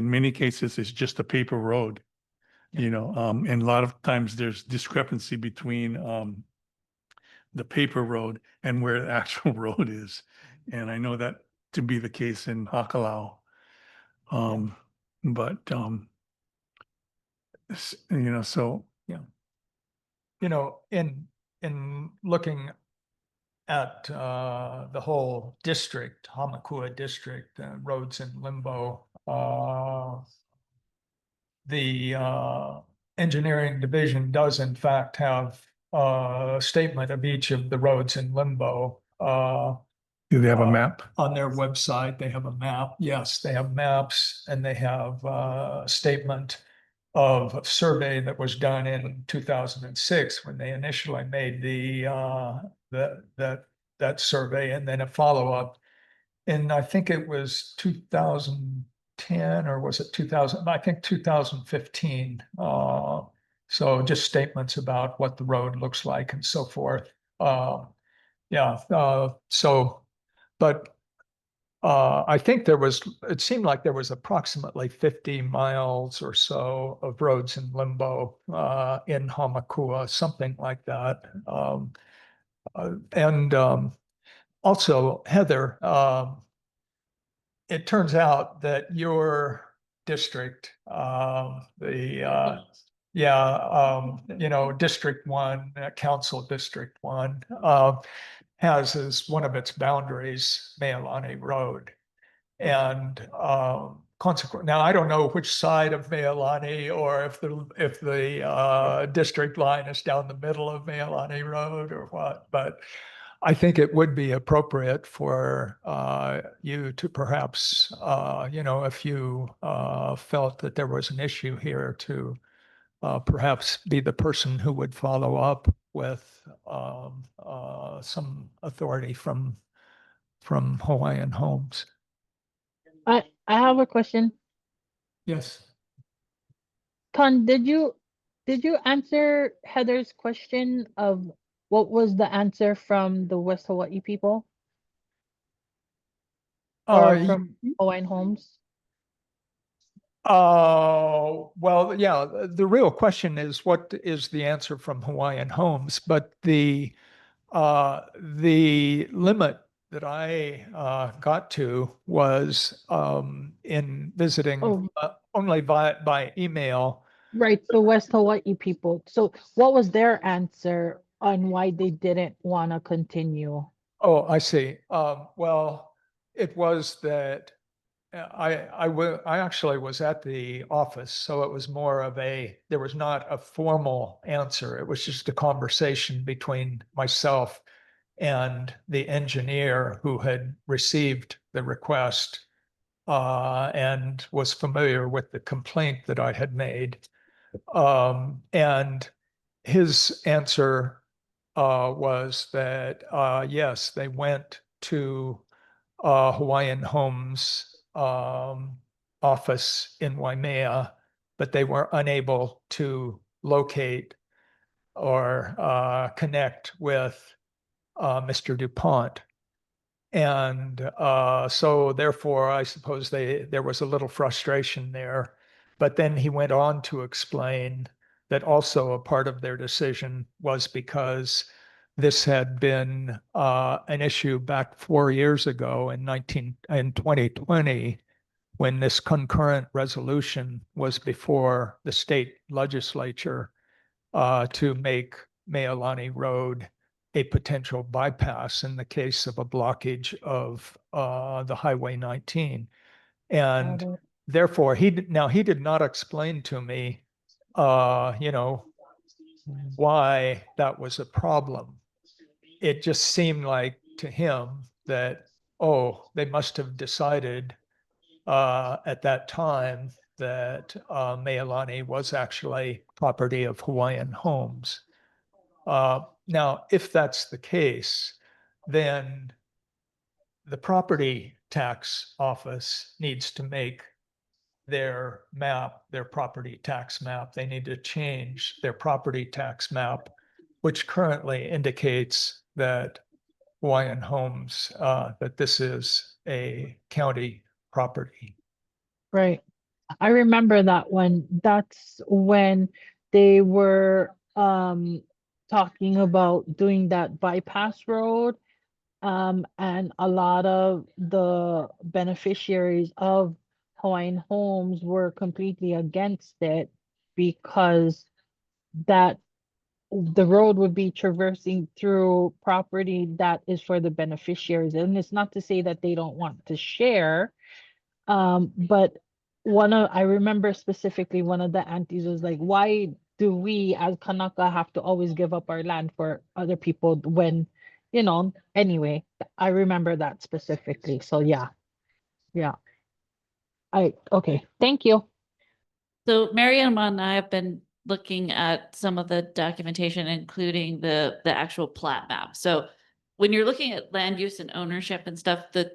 it's just a paper road, and a lot of times there's discrepancy between the paper road and where the actual road is. And I know that to be the case in Hakalau. But, so, yeah. In looking at the whole district, Hāmākua district, roads in limbo, the engineering division does in fact have a statement of each of the roads in limbo. Do they have a map? On their website, they have a map. Yes, they have maps, and they have a statement of a survey that was done in 2006 when they initially made that survey, and then a follow-up. And I think it was 2010, or was it 2000? I think 2015. So just statements about what the road looks like and so forth. But I think it seemed like there was approximately 50 miles or so of roads in limbo in Hāmākua, something like that. Also, Heather, it turns out that your district, District 1, Council District 1, has as one of its boundaries Meilani Road. And consequently, now I don't know which side of Meilani, or if the district line is down the middle of Meilani Road or what, but I think it would be appropriate for you to perhaps, if you felt that there was an issue here, to perhaps be the person who would follow up with some authority from Hawaiian Homes. I have a question. Yes. Con, did you answer Heather's question of what was the answer from the West Hawaii people or from Hawaiian Homes? Well, yeah, the real question is what is the answer from Hawaiian Homes, but the limit that I got to was in visiting Oh. only by email. Right, the West Hawaii people. So what was their answer on why they didn't want to continue? Oh, I see. Well, it was that I actually was at the office, so it was more of there was not a formal answer. It was just a conversation between myself and the engineer who had received the request and was familiar with the complaint that I had made. And his answer was that, yes, they went to Hawaiian Homes office in Waimea, but they were unable to locate or connect with Mr. DuPont. And so therefore, I suppose there was a little frustration there. But then he went on to explain that also a part of their decision was because this had been an issue back 4 years ago in 2020, when this concurrent resolution was before the state legislature to make Mealani Road a potential bypass in the case of a blockage of the Highway 19. And therefore, he did not explain to me, why that was a problem. It just seemed like to him that, oh, they must have decided at that time that Mealani was actually property of Hawaiian Homes. Now, if that's the case, then the property tax office needs to make their property tax map. They need to change their property tax map, which currently indicates that Hawaiian Homes, that this is a county property. Right. I remember that one. That's when they were talking about doing that bypass road. And a lot of the beneficiaries of Hawaiian Homes were completely against it because that the road would be traversing through property that is for the beneficiaries. And it's not to say that they don't want to share. But I remember specifically one of the aunties was like, why do we as Kanaka have to always give up our land for other people when, anyway, I remember that specifically. So yeah. Okay, thank you. So Mariam and I have been looking at some of the documentation, including the actual plat map. So when you're looking at land use and ownership and stuff, the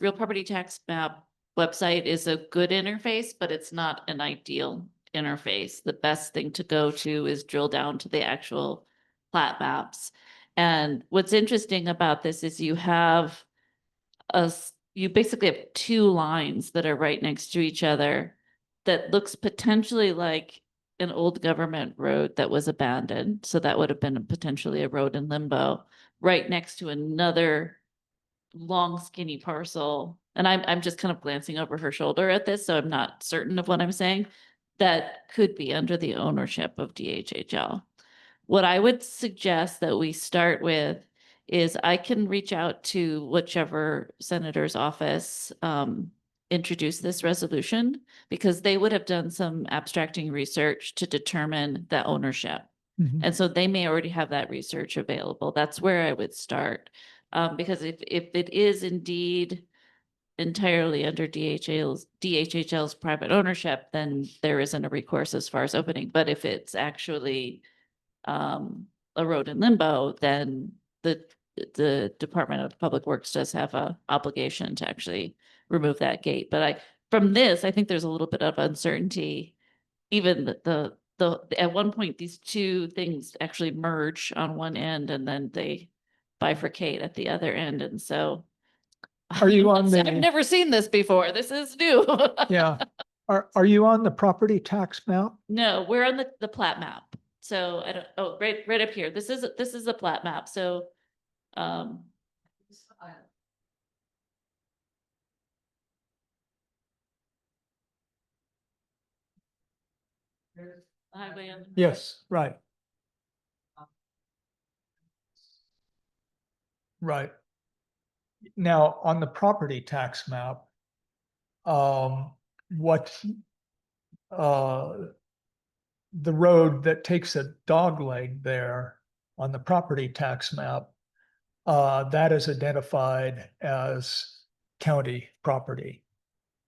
real property tax map website is a good interface, but it's not an ideal interface. The best thing to go to is drill down to the actual plat maps. And what's interesting about this is you basically have two lines that are right next to each other that looks potentially like an old government road that was abandoned. So that would have been potentially a road in limbo right next to another long skinny parcel. And I'm just kind of glancing over her shoulder at this, so I'm not certain of what I'm saying. That could be under the ownership of DHHL. What I would suggest that we start with is I can reach out to whichever senator's office introduced this resolution, because they would have done some abstracting research to determine the ownership. And so they may already have that research available. That's where I would start. Because if it is indeed entirely under DHHL's private ownership, then there isn't a recourse as far as opening. But if it's actually a road in limbo, then the Department of Public Works does have a obligation to actually remove that gate. But from this, I think there's a little bit of uncertainty. Even at one point, these two things actually merge on one end and then they bifurcate at the other end. And so Are you on I've the, never seen this before. This is new. yeah, are you on the property tax map? No, we're on the plat map. So I don't, oh, right up here. This is the plat map. So, um, highway on. Yes, right. Right. Now, on the property tax map, what, the road that takes a dog leg there on the property tax map, that is identified as county property.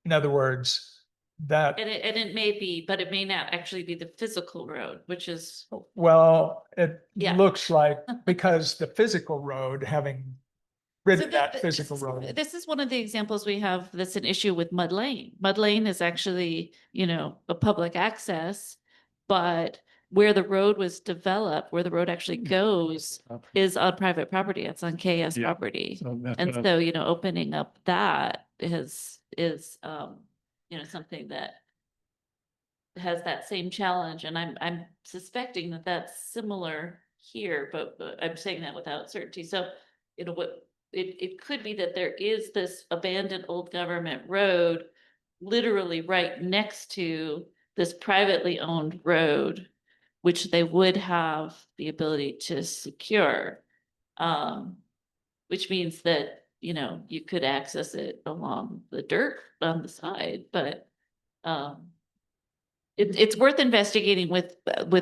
In other words, that, And it may be, but it may not actually be the physical road, which is, well, it Yeah. looks like, because the physical road, having ridden So that physical road. this is one of the examples we have that's an issue with Mud Lane. Mud Lane is actually, a public access, but where the road was developed, where the road actually goes is on private property. It's on KS Yeah. property. So that's And what so, opening up that is something that has that same challenge. And I'm suspecting that that's similar here, but I'm saying that without certainty. So, it could be that there is this abandoned old government road literally right next to this privately owned road, which they would have the ability to secure. Which means that, you could access it along the dirt on the side, but it's worth investigating with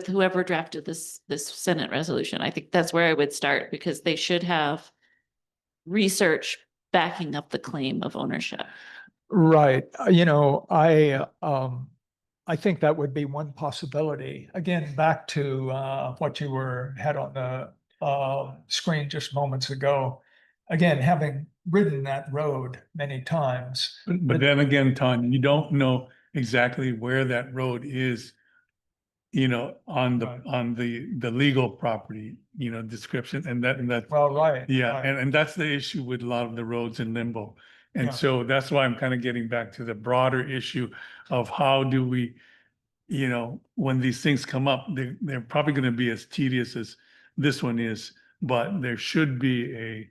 whoever drafted this Senate resolution. I think that's where I would start, because they should have research backing up the claim of ownership. Right. I think that would be one possibility. Again, back to what you had on the screen just moments ago. Again, having ridden that road many times. But then again, Tanya, you don't know exactly where that road is, on Right. the legal property, description, and that, Well, right. yeah, right. and that's the issue with a lot of the roads in limbo. And Yeah. so that's why I'm kind of getting back to the broader issue of how do we, when these things come up, they're probably going to be as tedious as this one is, but there should be a,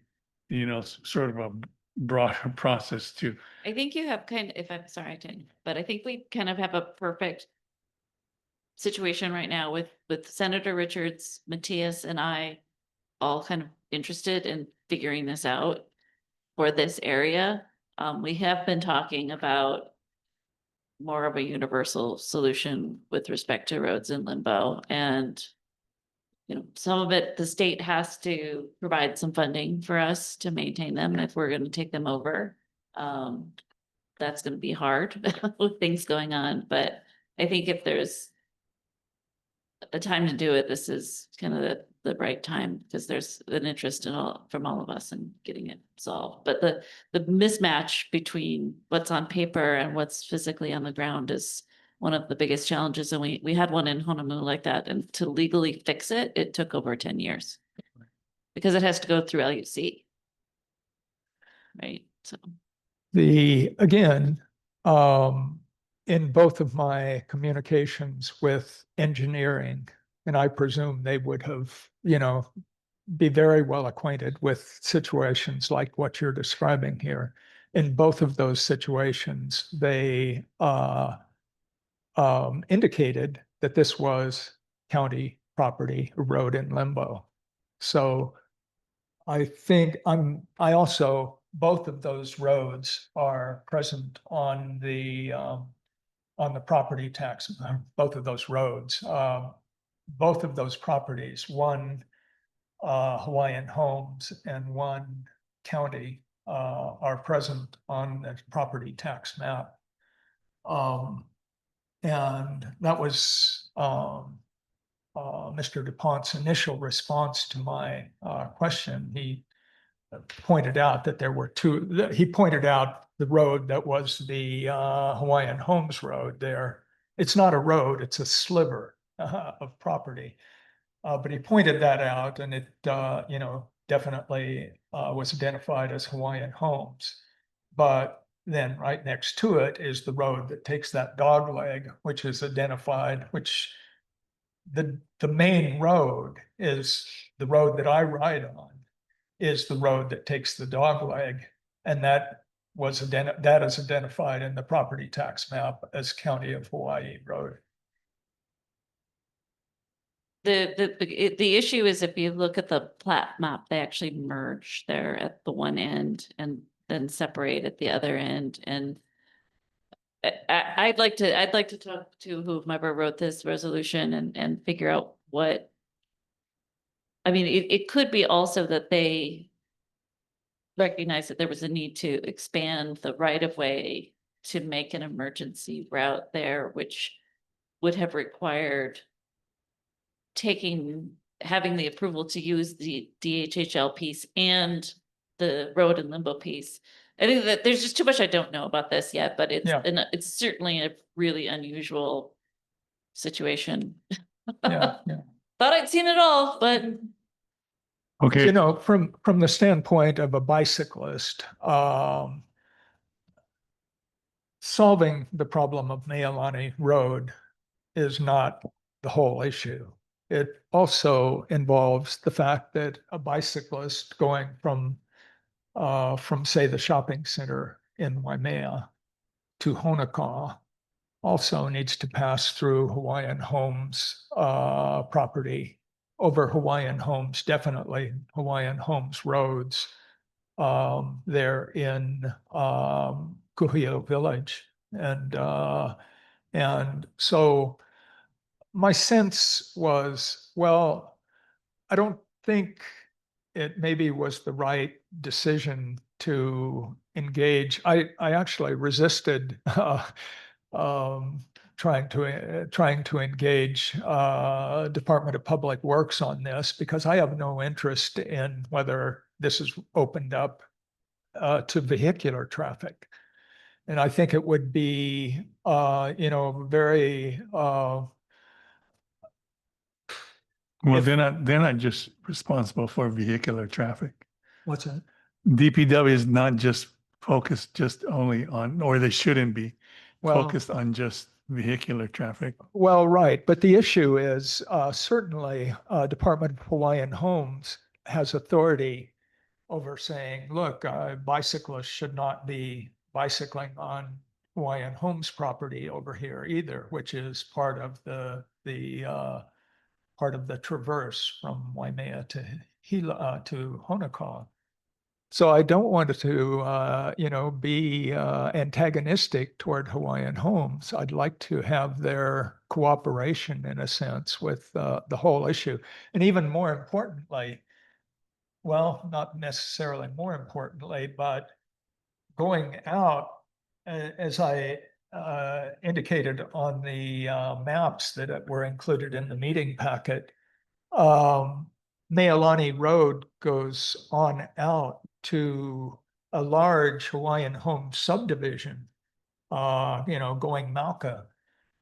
sort of a broader process too. I think you have if I'm sorry, but I think we kind of have a perfect situation right now with Senator Richards, Matthias, and I all kind of interested in figuring this out for this area. We have been talking about more of a universal solution with respect to roads in limbo, and some of it, the state has to provide some funding for us to maintain them if we're going to take them over. That's going to be hard with things going on, but I think if there's a time to do it, this is kind of the right time, because there's an interest from all of us in getting it solved. But the mismatch between what's on paper and what's physically on the ground is one of the biggest challenges. And we had one in Honolulu like that, and to legally fix it, it took over 10 years because it has to go through LUC. Right. So Again, in both of my communications with engineering, and I presume they would have, be very well acquainted with situations like what you're describing here. In both of those situations, they indicated that this was county property, a road in limbo. So I think both of those roads are present on the property tax, both of those roads. Both of those properties, one Hawaiian Homes and one county, are present on the property tax map. And that was Mr. DuPont's initial response to my question. He pointed out that there were he pointed out the road that was the Hawaiian Homes Road there. It's not a road, it's a sliver of property. But he pointed that out, and it, definitely was identified as Hawaiian Homes. But then right next to it is the road that takes that dog leg, which is identified, which the main road is the road that I ride on, is the road that takes the dog leg. And that is identified in the property tax map as County of Hawaii Road. The issue is if you look at the plat map, they actually merge there at the one end and then separate at the other end. And I'd like to talk to whomever wrote this resolution and figure out what. I mean, it could be also that they recognize that there was a need to expand the right of way to make an emergency route there, which would have required having the approval to use the DHHL piece and the road and limbo piece. I think that there's just too much I don't know about this yet, but it's certainly a really unusual situation. Yeah. Thought I'd seen it all, but Okay, From the standpoint of a bicyclist, solving the problem of Meilani Road is not the whole issue. It also involves the fact that a bicyclist going from say the shopping center in Waimea to Hāmākua also needs to pass through Hawaiian Homes property, over Hawaiian Homes, definitely Hawaiian Homes roads there in Kuhio Village. And so my sense was, well, I don't think it maybe was the right decision to engage. I actually resisted trying to engage Department of Public Works on this, because I have no interest in whether this is opened up to vehicular traffic. And I think it would be, very well, they're not just responsible for vehicular traffic. what's that? DPW is not just focused just only on, or they shouldn't be focused on just vehicular traffic. Well, right. But the issue is certainly Department of Hawaiian Homes has authority over saying, look, bicyclists should not be bicycling on Hawaiian Homes property over here either, which is part of the traverse from Waimea to Hāmākua. So I don't want to, be antagonistic toward Hawaiian Homes. I'd like to have their cooperation in a sense with the whole issue. And even more importantly, well, not necessarily more importantly, but going out, as I indicated on the maps that were included in the meeting packet, Meilani Road goes on out to a large Hawaiian Home subdivision, going Mauka,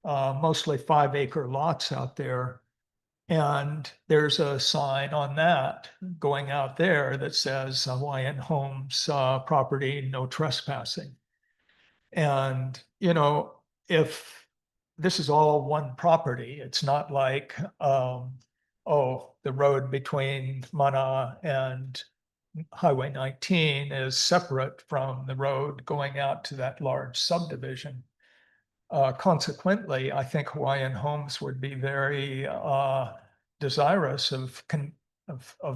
mostly 5-acre lots out there. And there's a sign on that going out there that says Hawaiian Homes property, no trespassing. And, if this is all one property, it's not like, the road between Mana and Highway 19 is separate from the road going out to that large subdivision. Consequently, I think Hawaiian Homes would be very desirous of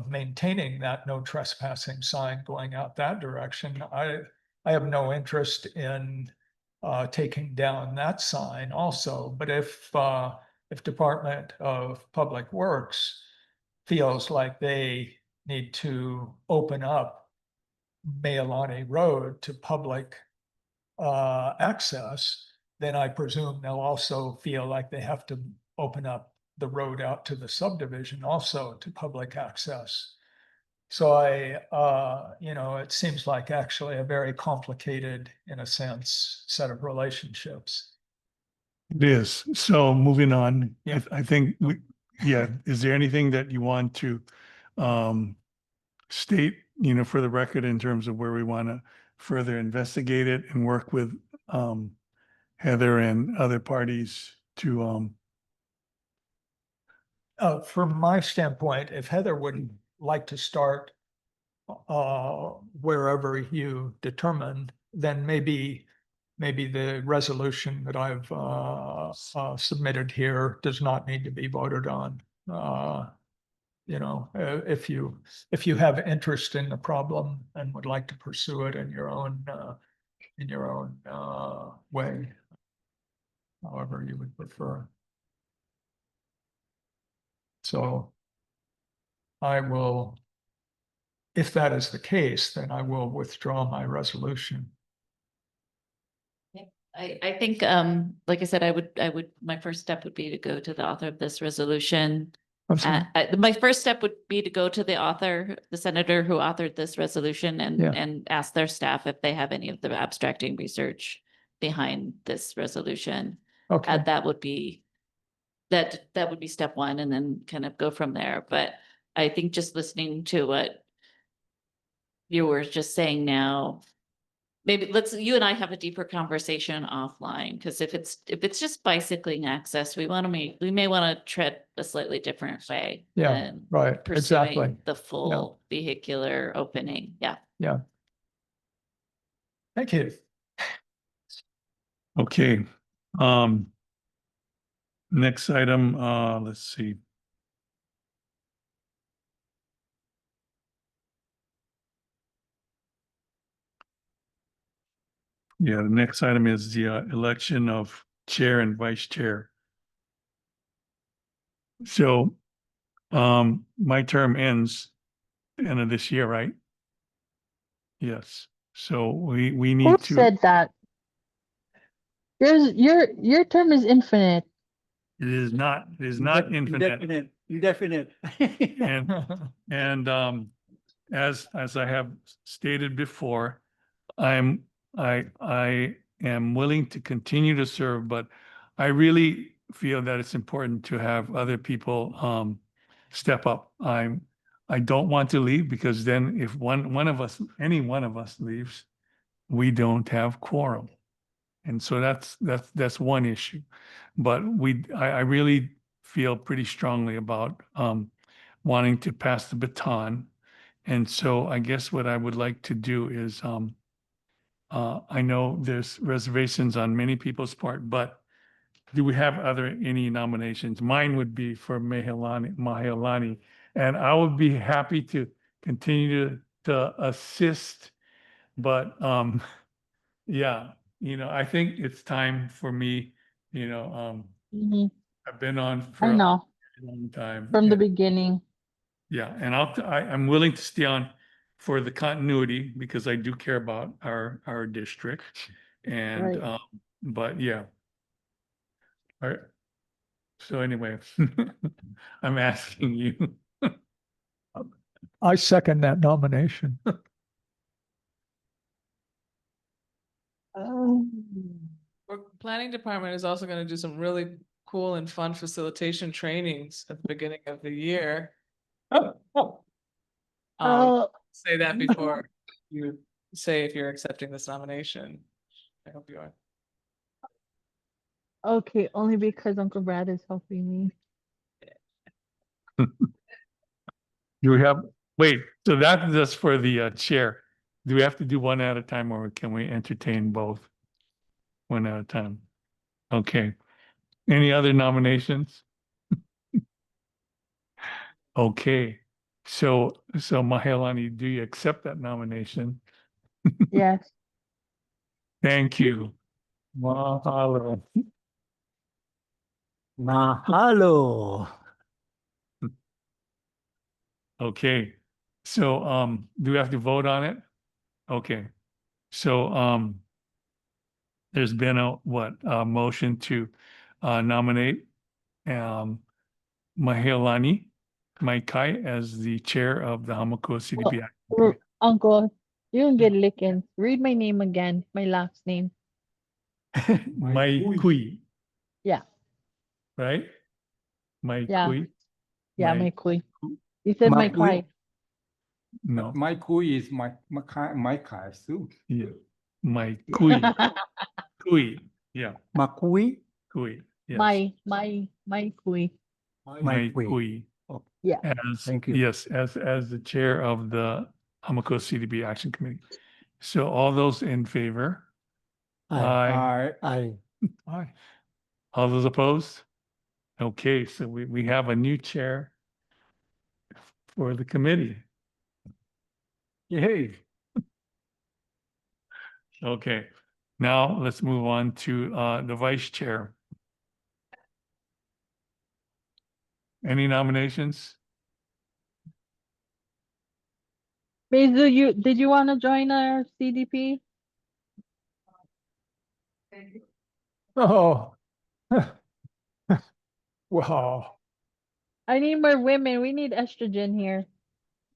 maintaining that no trespassing sign going out that direction. I have no interest in taking down that sign also. But if Department of Public Works feels like they need to open up Meilani Road to public access, then I presume they'll also feel like they have to open up the road out to the subdivision also to public access. So it seems like actually a very complicated, in a sense, set of relationships. It is. So moving on, Yeah. I think is there anything that you want to state, for the record in terms of where we want to further investigate it and work with Heather and other parties to From my standpoint, if Heather would like to start wherever you determine, then maybe the resolution that I've submitted here does not need to be voted on. If you have interest in the problem and would like to pursue it in your own way, however you would prefer. So I will, if that is the case, then I will withdraw my resolution. I think, like I said, my first step would be to go to the author of this resolution. I'm sorry. My first step would be to go to the author, the senator who authored this resolution, and ask their staff if they have any of the abstracting research behind this resolution. Okay. That would be step one, and then kind of go from there. But I think just listening to what you were just saying now, maybe you and I have a deeper conversation offline, because if it's just bicycling access, we may want to tread a slightly different way. Yeah, than right, pursuing exactly. the full vehicular opening. Yeah. Yeah. Thank you. okay. Next item, let's see. Yeah, the next item is the election of chair and vice chair. So, my term ends end of this year, right? Yes. So we Who need to. said that? Your term is infinite. It is not. It is not infinite. Indefinite. And as I have stated before, I am willing to continue to serve, but I really feel that it's important to have other people step up. I don't want to leave, because then if any one of us leaves, we don't have quorum. And so that's one issue. But I really feel pretty strongly about wanting to pass the baton. And so I guess what I would like to do is I know there's reservations on many people's part, but do we have any nominations? Mine would be for Mahealani, and I would be happy to continue to assist. But yeah, I think it's time for me, Mhm. I've been on I for a know, long time. from the and- beginning. Yeah, and I'm willing to stay on for the continuity, because I do care about our district. And Right. but yeah. All right. So anyway, I'm asking you. I second that nomination. Planning department is also going to do some really cool and fun facilitation trainings at the beginning of the year. Oh, Say that before you say if you're accepting this nomination. I hope you are. okay, only because Uncle Brad is helping me. Do we have, wait, so that's just for the chair. Do we have to do one at a time, or can we entertain both? One at a time. Okay. Any other nominations? Okay. So Mahealani, do you accept that nomination? Yes. Thank you. Mahalo. Mahalo. Okay. So do we have to vote on it? Okay. So there's been a motion to nominate Mahealani Maikai as the chair of the Hāmākua CDP. Uncle, you can get licking. Read my name again, my last name. Maikui, Yeah, right? yeah, Maikui. yeah, Mai- my kui. You said my kai. No, My kui is my kai too. yeah. Maikui. Kui. Yeah. Makui, Kui. Yes. My kui. Maikui. Yeah. As, Thank you. yes, as the chair of the Hāmākua CDP Action Committee. So all those in favor? Aye. I Aye. All those opposed? Okay, so we have a new chair for the committee. yay. Okay, now let's move on to the vice chair. Any nominations? Mizu, did you want to join our CDP? Oh. Wow. I need more women. We need estrogen here.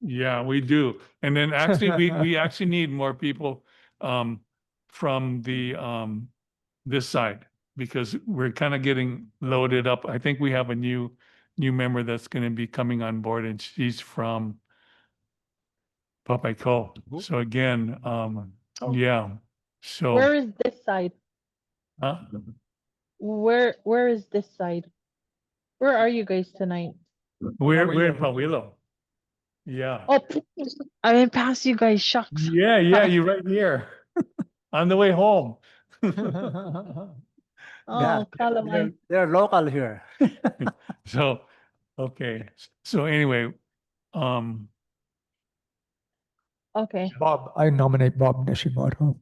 Yeah, we do. And then actually, we actually need more people from the this side because we're kind of getting loaded up. I think we have a new member that's going to be coming on board, and she's from Papaico. So again, yeah. So Where is this side? huh? Where is this side? Where are you guys tonight? We're in Pahuilo. Yeah. Oh, I didn't pass you guys. Shucks. Yeah, you're right here on the way home. Oh, calamine. They're local here. So, okay. So anyway, um, Okay. Bob, I nominate Bob Nishimoto.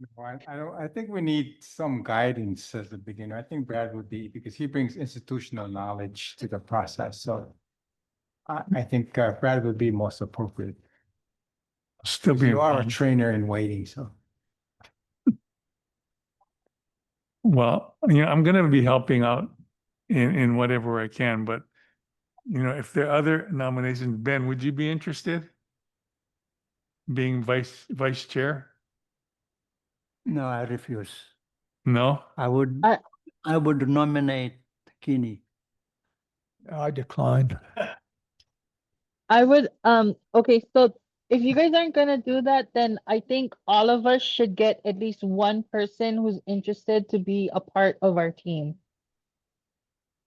No, I don't, I think we need some guidance at the beginning. I think Brad would be, because he brings institutional knowledge to the process, so. I think Brad would be most appropriate. still 'Cause being you are a fun. trainer in waiting, so. Well, I'm going to be helping out in whatever I can, but if there are other nominations, Ben, would you be interested? Being vice chair? No, I refuse. No? I would nominate Kini. I decline. I would, okay, so if you guys aren't gonna do that, then I think all of us should get at least one person who's interested to be a part of our team.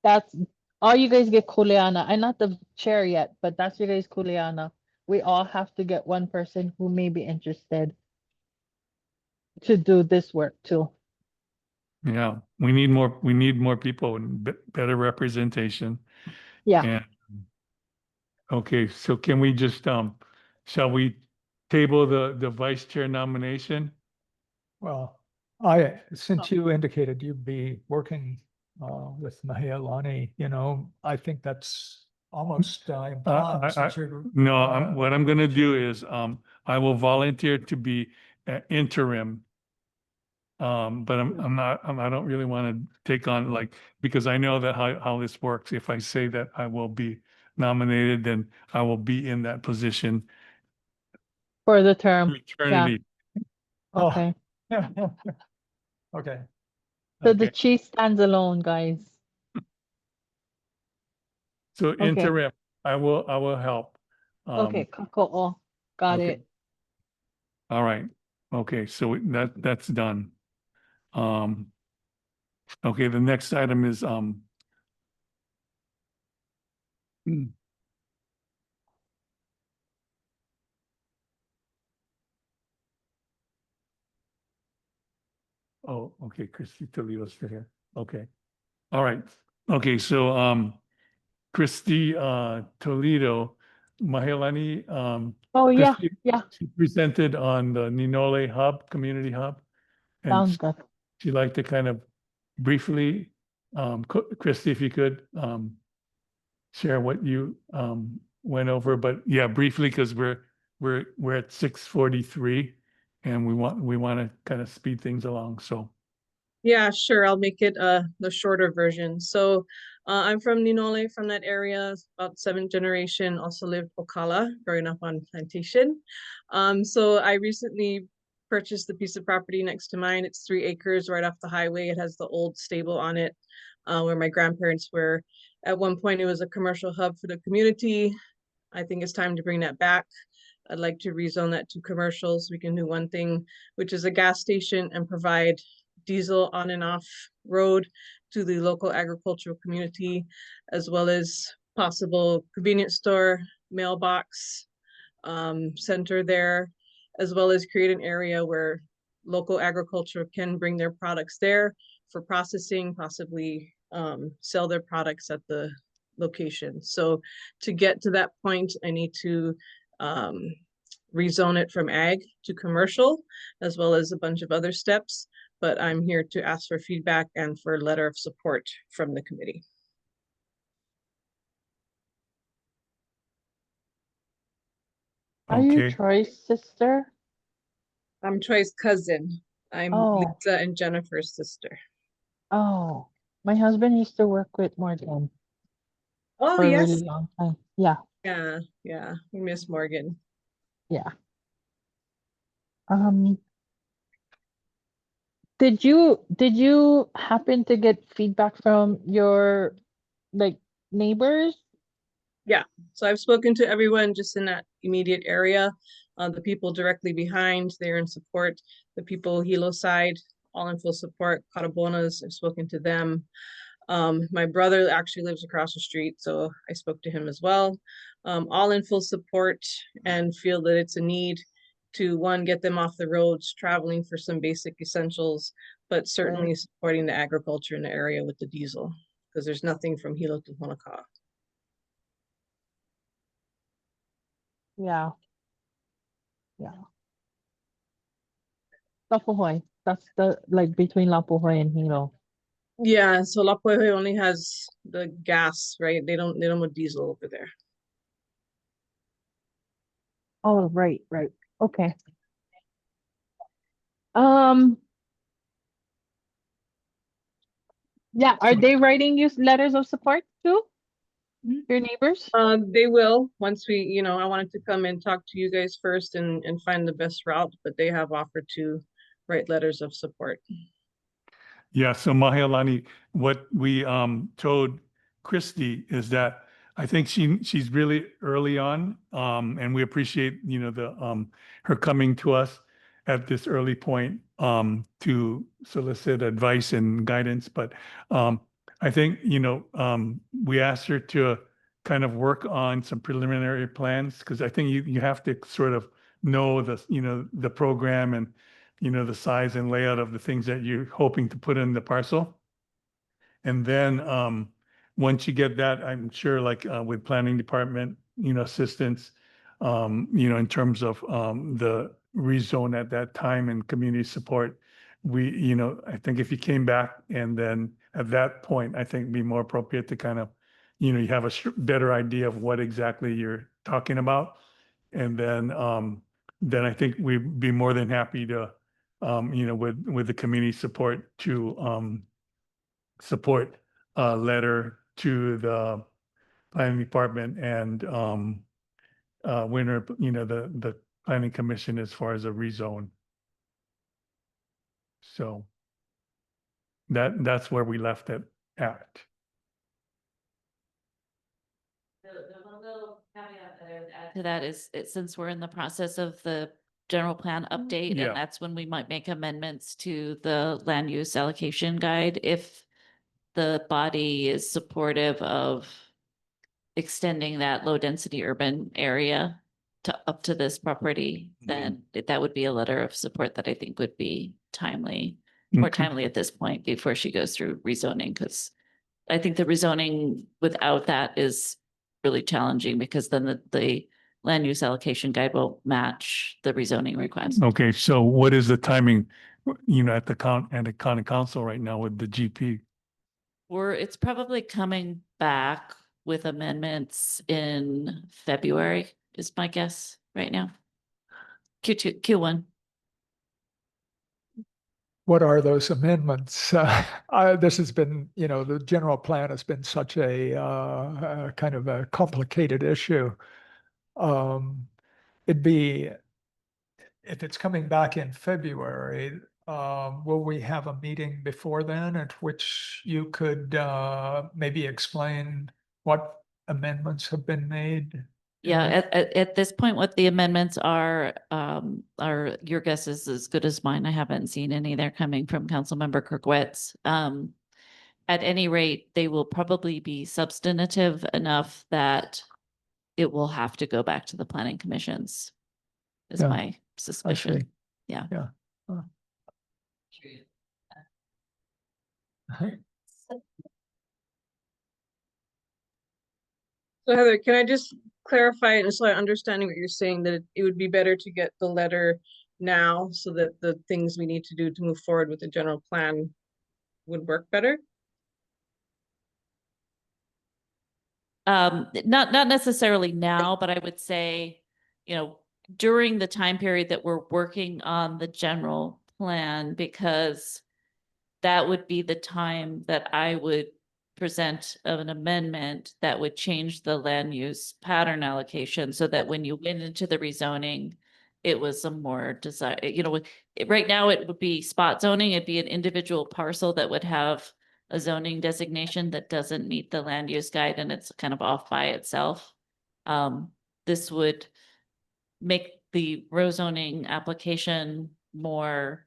That's all you guys get kuleana. I'm not the chair yet, but that's your guys kuleana. We all have to get one person who may be interested to do this work too. Yeah, we need more people and better representation. Yeah. And okay, so can we just shall we table the vice chair nomination? Well, since you indicated you'd be working with Mahealani, I think that's almost implied since you're. No, what I'm gonna do is I will volunteer to be interim. But I don't really want to take on because I know that how this works. If I say that I will be nominated, then I will be in that position For the term. for eternity. Oh. Okay. Okay. So the Okay. chief stands alone, guys. So Okay. interim, I will help. Okay, kako. Got okay. it. All right. Okay, so that's done. Okay, the next item is oh, okay, Christy Toledo's still here. Okay. All right. Okay, so Christy Toledo, Mahealani, Oh yeah, Christy, yeah. she presented on the Ninole Hub, Community Hub. And Sounds good. she'd like to kind of briefly, Christy, if you could share what you went over, but yeah, briefly, because we're at 6:43 and we want to kind of speed things along. So Yeah, sure. I'll make it the shorter version. So I'm from Ninole, from that area, about 7th generation, also lived Ocala, growing up on plantation. So I recently purchased the piece of property next to mine. It's 3 acres right off the highway. It has the old stable on it, where my grandparents were. At one point, it was a commercial hub for the community. I think it's time to bring that back. I'd like to rezone that to commercials. We can do one thing, which is a gas station, and provide diesel on and off road to the local agricultural community, as well as possible convenience store, mailbox, center there, as well as create an area where local agriculture can bring their products there for processing, possibly sell their products at the location. So to get to that point, I need to rezone it from ag to commercial, as well as a bunch of other steps. But I'm here to ask for feedback and for a letter of support from the committee. Are you Okay. Troy's sister? I'm Troy's cousin. I'm Oh. Lisa and Jennifer's sister. Oh, my husband used to work with Morgan Oh, for a yes. really long time. Yeah, Yeah. We miss Morgan. yeah. Um, did you happen to get feedback from your like neighbors? Yeah, so I've spoken to everyone just in that immediate area. The people directly behind, they're in support. The people Hilo side, all in full support. Carabonas, I've spoken to them. My brother actually lives across the street, so I spoke to him as well. All in full support and feel that it's a need to, one, get them off the roads, traveling for some basic essentials, but certainly supporting the agriculture in the area with the diesel, because there's nothing from Hilo to Honokaa. Yeah, yeah. Lapuhoy. That's the like between Lapuhoy and Hilo. Yeah, so La Puebla only has the gas, right? They don't have diesel over there. Oh, right, right. Okay. Um, yeah, are they writing you letters of support too? Your neighbors? They will once we, I wanted to come and talk to you guys first and find the best route, but they have offered to write letters of support. Yeah, so Mahealani, what we told Christy is that I think she's really early on, and we appreciate, the her coming to us at this early point to solicit advice and guidance. But I think, we asked her to kind of work on some preliminary plans, because I think you have to sort of know the program and the size and layout of the things that you're hoping to put in the parcel. And then once you get that, I'm sure like with planning department, assistance, in terms of the rezone at that time and community support, I think if you came back and then at that point, I think it'd be more appropriate to kind of, you have a better idea of what exactly you're talking about. And then I think we'd be more than happy to, with the community support to support a letter to the planning department and winter, the planning commission as far as a rezone. So that's where we left it at. The one little caveat that I would add to that is, since we're in the process of the general plan update, Yeah. and that's when we might make amendments to the land use allocation guide, if the body is supportive of extending that low density urban area to up to this property, then that would be a letter of support that I think would be timely, more Okay. timely at this point before she goes through rezoning, because I think the rezoning without that is really challenging, because then the land use allocation guide will match the rezoning request. Okay, so what is the timing, at the county council right now with the GP? It's probably coming back with amendments in February is my guess right now. Q1. what are those amendments? This has been, the general plan has been such a kind of a complicated issue. It'd be, if it's coming back in February, will we have a meeting before then at which you could maybe explain what amendments have been made? Yeah, at this point, what the amendments are your guess is as good as mine. I haven't seen any. They're coming from Councilmember Kirkwitz. At any rate, they will probably be substantive enough that it will have to go back to the planning commissions, is Yeah, my I suspicion. see. Yeah. Yeah. So Heather, can I just clarify, and so I understanding what you're saying, that it would be better to get the letter now so that the things we need to do to move forward with the general plan would work better? Not necessarily now, but I would say, during the time period that we're working on the general plan, because that would be the time that I would present an amendment that would change the land use pattern allocation so that when you went into the rezoning, it was a more desire, right now it would be spot zoning. It'd be an individual parcel that would have a zoning designation that doesn't meet the land use guide and it's kind of off by itself. This would make the rezoning application more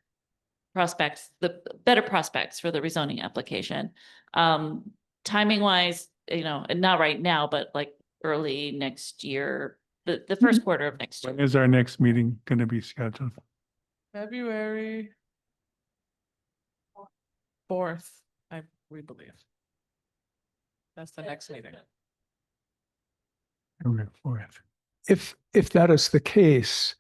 the better prospects for the rezoning application. Timing wise, and not right now, but like early next year, the first quarter of next year. When is our next meeting going to be scheduled? February 4th, we believe. That's the next meeting. February 4th. If that is the case,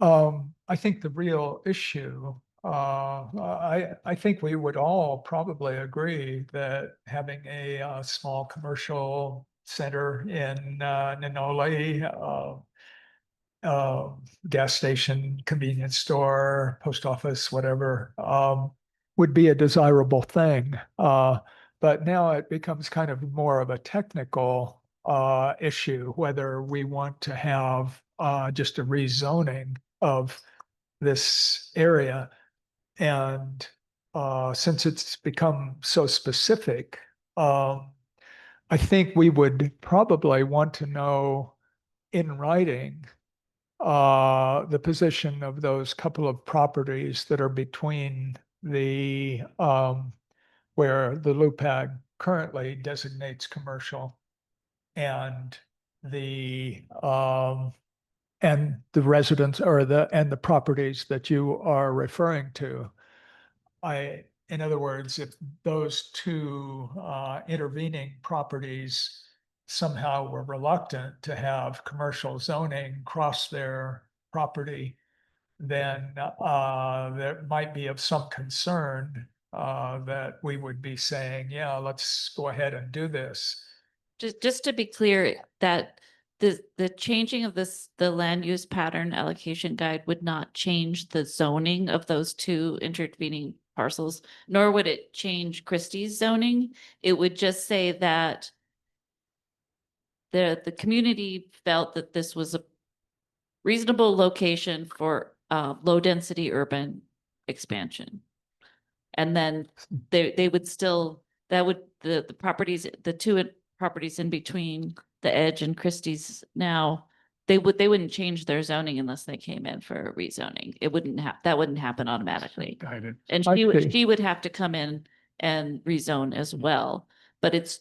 I think the real issue, I think we would all probably agree that having a small commercial center in Ninole, gas station, convenience store, post office, whatever, would be a desirable thing. But now it becomes kind of more of a technical issue, whether we want to have just a rezoning of this area. And since it's become so specific, I think we would probably want to know in writing the position of those couple of properties that are between the where the LUPAG currently designates commercial and the residents or the properties that you are referring to. In other words, if those two intervening properties somehow were reluctant to have commercial zoning cross their property, then there might be of some concern that we would be saying, yeah, let's go ahead and do this. Just to be clear, that the changing of the land use pattern allocation guide would not change the zoning of those two intervening parcels, nor would it change Christie's zoning. It would just say that the community felt that this was a reasonable location for low density urban expansion. And then they would still, the properties, the two properties in between the Edge and Christie's now, they wouldn't change their zoning unless they came in for rezoning. That wouldn't happen automatically. Guided. And I see. she would have to come in and rezone as well. But it's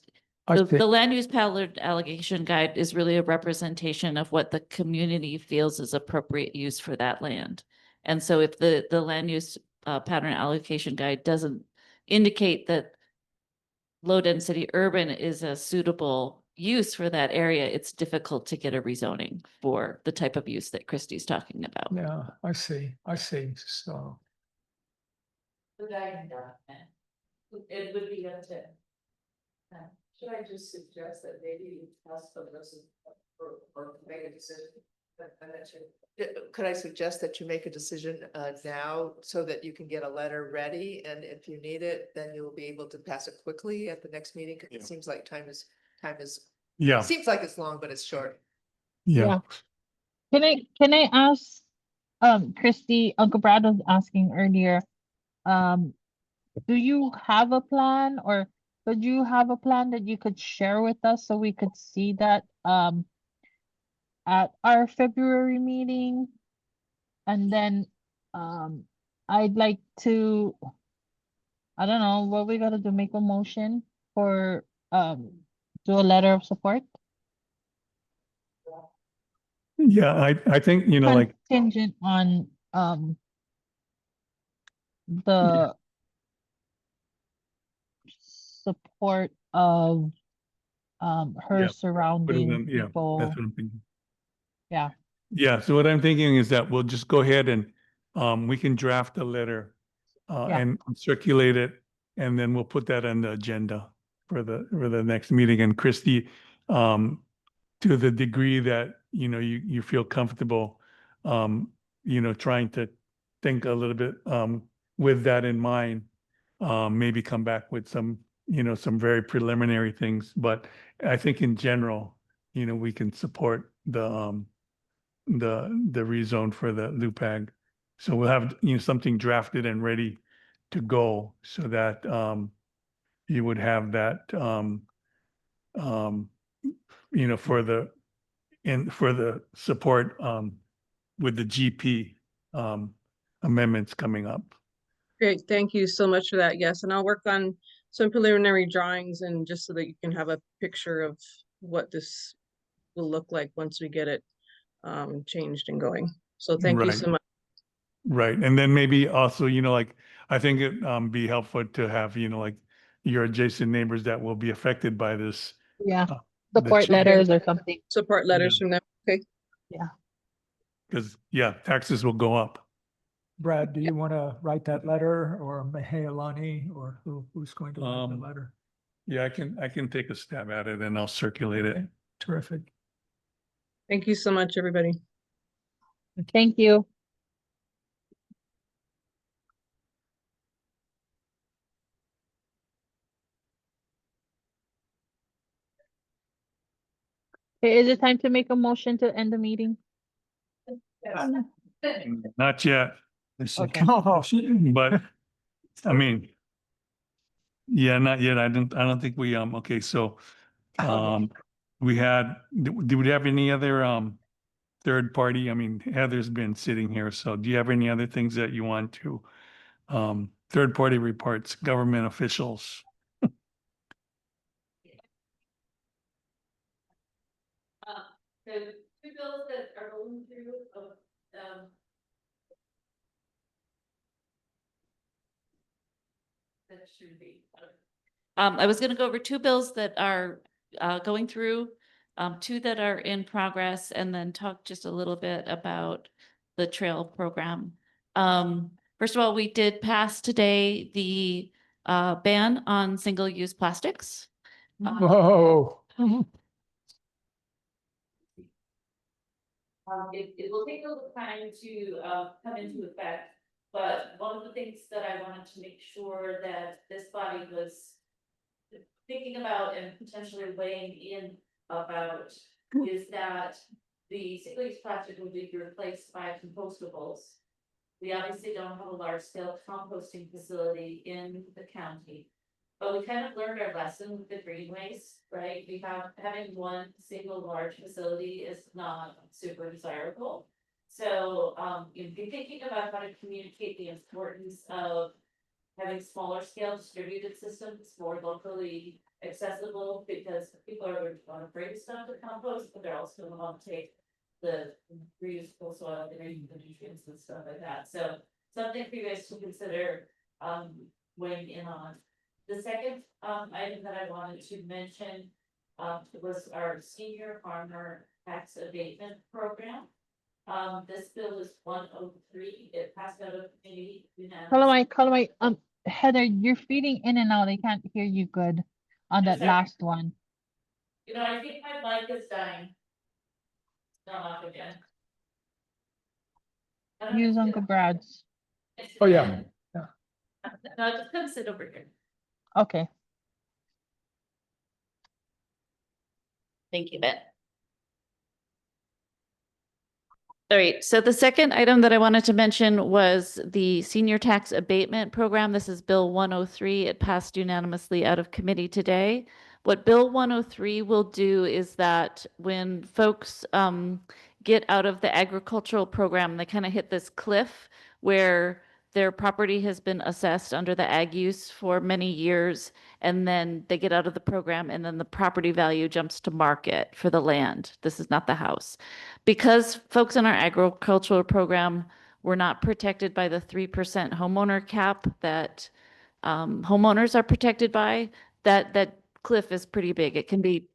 I see. the land use pattern allocation guide is really a representation of what the community feels is appropriate use for that land. And so if the land use pattern allocation guide doesn't indicate that low density urban is a suitable use for that area, it's difficult to get a rezoning for the type of use that Christie's talking about. Yeah, I see. So, The guiding document. It would be up to. Should I just suggest that maybe ask the resident or make a decision Could I suggest that you make a decision now so that you can get a letter ready? And if you need it, then you'll be able to pass it quickly at the next meeting? Cause Yeah. it seems like time is, Yeah, seems like it's long, but it's short. yeah. Can I ask, Christy, Uncle Brad was asking earlier, do you have a plan, or could you have a plan that you could share with us so we could see that, at our February meeting? And then, I'd like to, I don't know, what we gotta do, make a motion for, do a letter of support? Yeah, I think, you know, like, Contingent on, the support of, her Yeah, put it surrounding in- yeah, people. that's what I'm thinking. Yeah, Yeah, so what I'm thinking is that we'll just go ahead and we can draft a letter Yeah. and circulate it, and then we'll put that on the agenda for the next meeting. And Christy, to the degree that you feel comfortable, trying to think a little bit with that in mind, maybe come back with some very preliminary things. But I think in general, we can support the rezone for the LUPAG. So we'll have, something drafted and ready to go so that you would have that for the support with the GP amendments coming up. Great, thank you so much for that. Yes, and I'll work on some preliminary drawings and just so that you can have a picture of what this will look like once we get it changed and going. So thank you Right. so much. Right. And then maybe also, like, I think it be helpful to have, like your adjacent neighbors that will be affected by this. yeah, the support change. letters or something. Support letters from them. Okay. Because, yeah, taxes will go up. Brad, do you want to write that letter, or Mehalani, or who's going to write the letter? Yeah, I can take a stab at it and I'll circulate it. Terrific. Thank you so much, everybody. Thank you. Okay, is it time to make a motion to end the meeting? Not yet, Okay. but I mean, yeah, not yet. I don't think we, okay, so, we had, do we have any other, third party? I mean, Heather's been sitting here, so do you have any other things that you want to, third party reports, government officials? So two bills that are going through that should be. I was gonna go over two bills that are going through, two that are in progress, and then talk just a little bit about the trail program. First of all, we did pass today the ban on single-use plastics. Whoa. It will take a little time to come into effect, but one of the things that I wanted to make sure that this body was thinking about and potentially weighing in about is that the single-use plastic will be replaced by compostables. We obviously don't have a large-scale composting facility in the county, but we kind of learned our lesson with the green waste, right? Having one single large facility is not super desirable. So, if you're thinking about how to communicate the importance of having smaller scale distributed systems, more locally accessible, because people are afraid to stuff to compost, but they're also going to want to take the reusable soil, the nutrients and stuff like that. So something for you guys to consider weighing in on. The second item that I wanted to mention was our senior farmer tax abatement program. This bill is 103. It passed out of committee. Calamite, Heather, you're feeding in and out. I can't hear you good on that Sorry. last one. I think my mic is dying. Not off again. Use Uncle Brad's. Oh, yeah. No, just come sit over here. Okay. Thank you, Ben. All right, so the second item that I wanted to mention was the senior tax abatement program. This is Bill 103. It passed unanimously out of committee today. What Bill 103 will do is that when folks get out of the agricultural program, they kind of hit this cliff where their property has been assessed under the ag use for many years, and then they get out of the program, and then the property value jumps to market for the land. This is not the house. Because folks in our agricultural program were not protected by the 3% homeowner cap that homeowners are protected by, that cliff is pretty big. It can be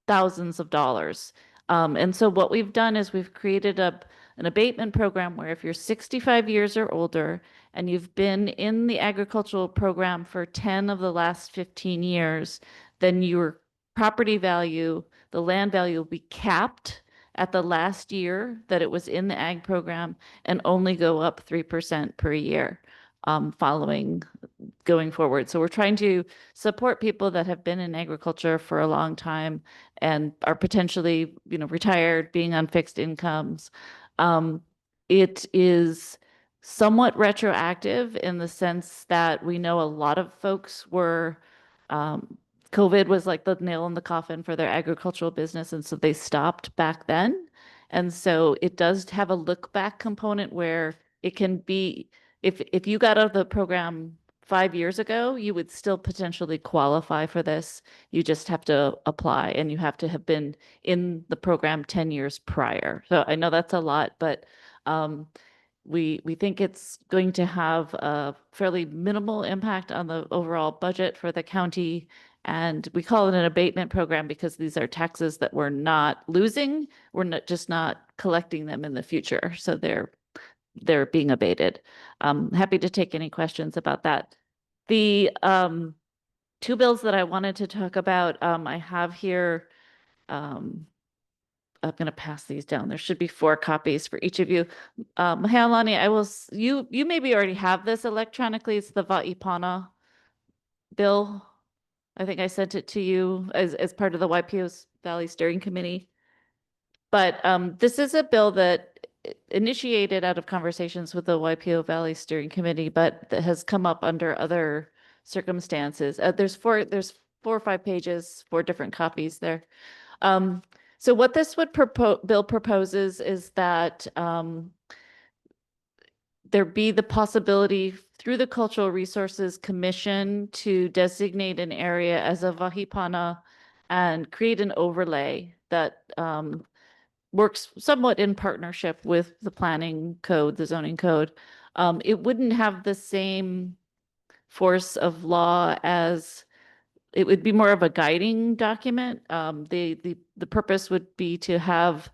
thousands of dollars. And so what we've done is we've created an abatement program where if you're 65 years or older and you've been in the agricultural program for 10 of the last 15 years, then your property value, the land value will be capped at the last year that it was in the ag program and only go up 3% per year going forward. So we're trying to support people that have been in agriculture for a long time and are potentially, retired, being on fixed incomes. It is somewhat retroactive in the sense that we know a lot of folks were COVID was like the nail in the coffin for their agricultural business, and so they stopped back then. And so it does have a look back component where it can be, if you got out of the program 5 years ago, you would still potentially qualify for this. You just have to apply, and you have to have been in the program 10 years prior. So I know that's a lot, but we think it's going to have a fairly minimal impact on the overall budget for the county. And we call it an abatement program because these are taxes that we're not losing. We're not collecting them in the future. So they're being abated. Happy to take any questions about that. The two bills that I wanted to talk about, I have here. I'm going to pass these down. There should be 4 copies for each of you. Healani, you maybe already have this electronically. It's the Va'ipana bill. I think I sent it to you as part of the YPO's Valley Steering Committee. But this is a bill that initiated out of conversations with the YPO Valley Steering Committee, but that has come up under other circumstances. There's 4 or 5 pages, 4 different copies there. So what this bill proposes is that there be the possibility through the Cultural Resources Commission to designate an area as a Vahipana and create an overlay that works somewhat in partnership with the planning code, the zoning code. It wouldn't have the same force of law as it would be more of a guiding document. The purpose would be to have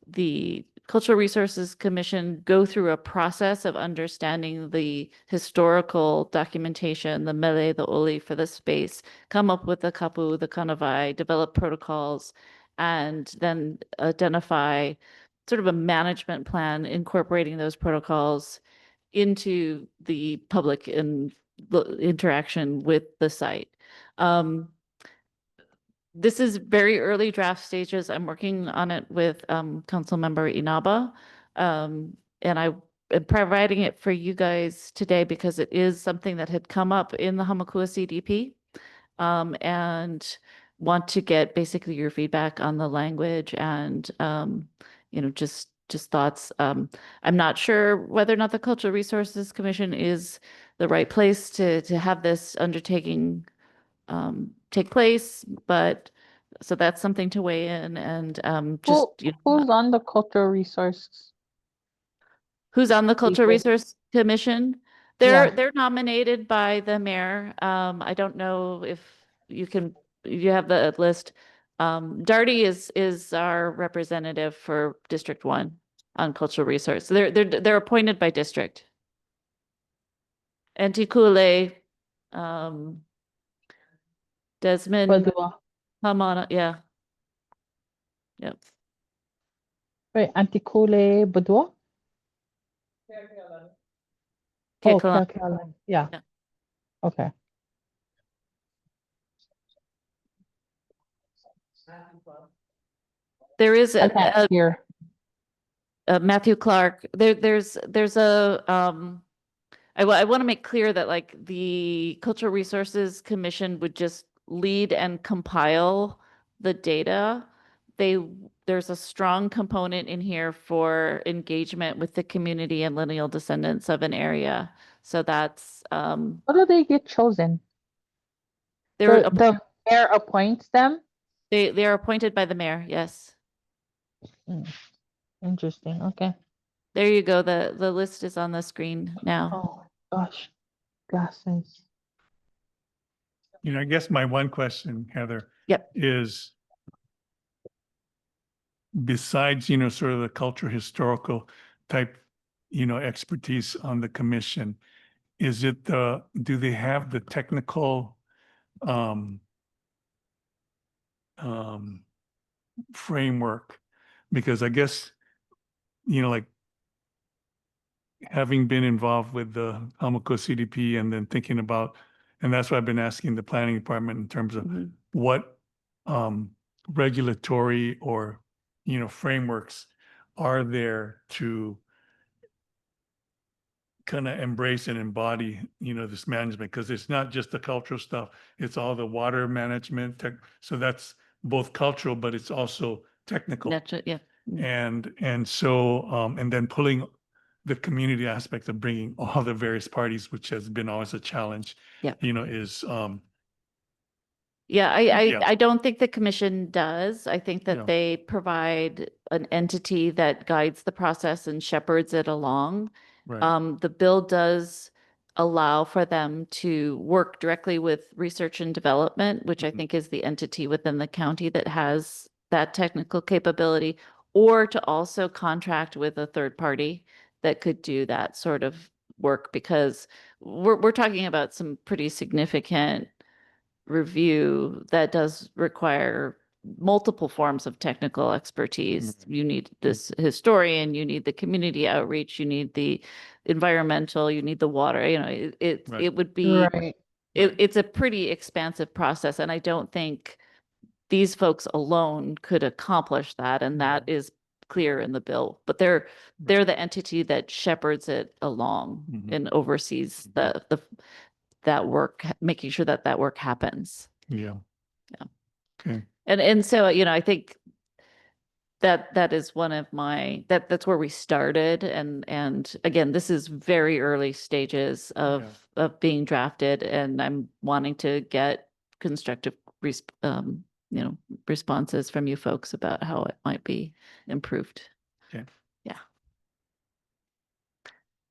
the Cultural Resources Commission go through a process of understanding the historical documentation, the mele, the oli for the space, come up with the kapu, the kanavai, develop protocols, and then identify sort of a management plan incorporating those protocols into the public interaction with the site. This is very early draft stages. I'm working on it with Councilmember Inaba, and I am providing it for you guys today because it is something that had come up in the Hāmākua CDP, and want to get basically your feedback on the language and just thoughts. I'm not sure whether or not the Cultural Resources Commission is the right place to have this undertaking take place, but so that's something to weigh in and Who's on the cultural resources? Who's on the Cultural People. Resource Commission? They're nominated by the mayor. I don't know if you have the list. Darty is our representative for District 1 on cultural resource. So they're appointed by district. Antikule, Desmond, Badua. Hamana, yeah. Yep. Right, Antikule Badua? Oh, Kekalani. Kekalani, yeah. Yeah. Okay. There is I can't hear. Matthew Clark, there's a, I want to make clear that like the Cultural Resources Commission would just lead and compile the data. There's a strong component in here for engagement with the community and lineal descendants of an area. So that's, How do they get chosen? they're, The mayor appoints them? they are appointed by the mayor, yes. Interesting, okay. There you go, the list is on the screen now. Oh, gosh, glasses. I guess my one question, Heather. Yep. Is besides, sort of the culture historical type, expertise on the commission, is it do they have the technical framework? Because I guess, like having been involved with the Hāmākua CDP and then thinking about, and that's why I've been asking the planning department in terms of what regulatory or, frameworks are there to kind of embrace and embody, this management, because it's not just the cultural stuff, it's all the water management so that's both cultural, but it's also technical. Yeah. And so and then pulling the community aspect of bringing all the various parties, which has been always a challenge. Yeah. Is Yeah, Yeah. I don't think the commission does. I think that Yeah. they provide an entity that guides the process and shepherds it along. right. The bill does allow for them to work directly with research and development, which I think is the entity within the county that has that technical capability, or to also contract with a third party that could do that sort of work, because we're talking about some pretty significant review that does require multiple forms of technical expertise. You need this historian, you need the community outreach, you need the environmental, you need the water, Right. it would be, Right. it's a pretty expansive process. And I don't think these folks alone could accomplish that. And that is clear in the bill, but they're the entity that shepherds it along and oversees that work, making sure that work happens. Yeah. Yeah. Okay. And so, I think that is one of that's where we started. And again, this is very early stages of being drafted, and I'm wanting to get constructive responses from you folks about how it might be improved. Okay. Yeah.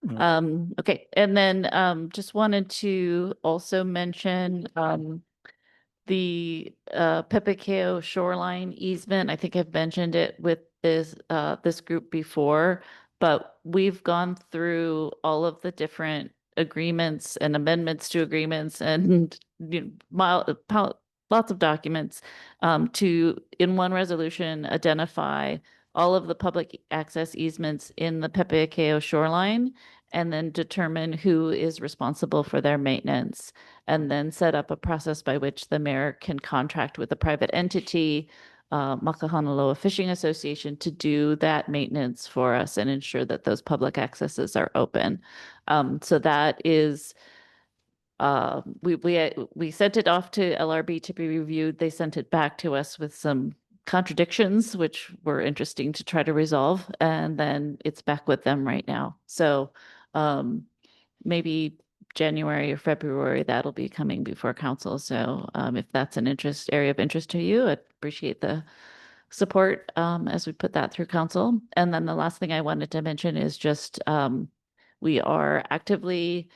Yeah. Okay. And then just wanted to also mention the Pepekeo shoreline easement. I think I've mentioned it with this group before, but we've gone through all of the different agreements and amendments to agreements and lots of documents to, in one resolution, identify all of the public access easements in the Pepekeo shoreline, and then determine who is responsible for their maintenance, and then set up a process by which the mayor can contract with a private entity, Makahanaloa Fishing Association, to do that maintenance for us and ensure that those public accesses are open. So that is, we sent it off to LRB to be reviewed. They sent it back to us with some contradictions, which were interesting to try to resolve. And then it's back with them right now. So maybe January or February, that'll be coming before council. So if that's an area of interest to you, I'd appreciate the support as we put that through council. And then the last thing I wanted to mention is just we are actively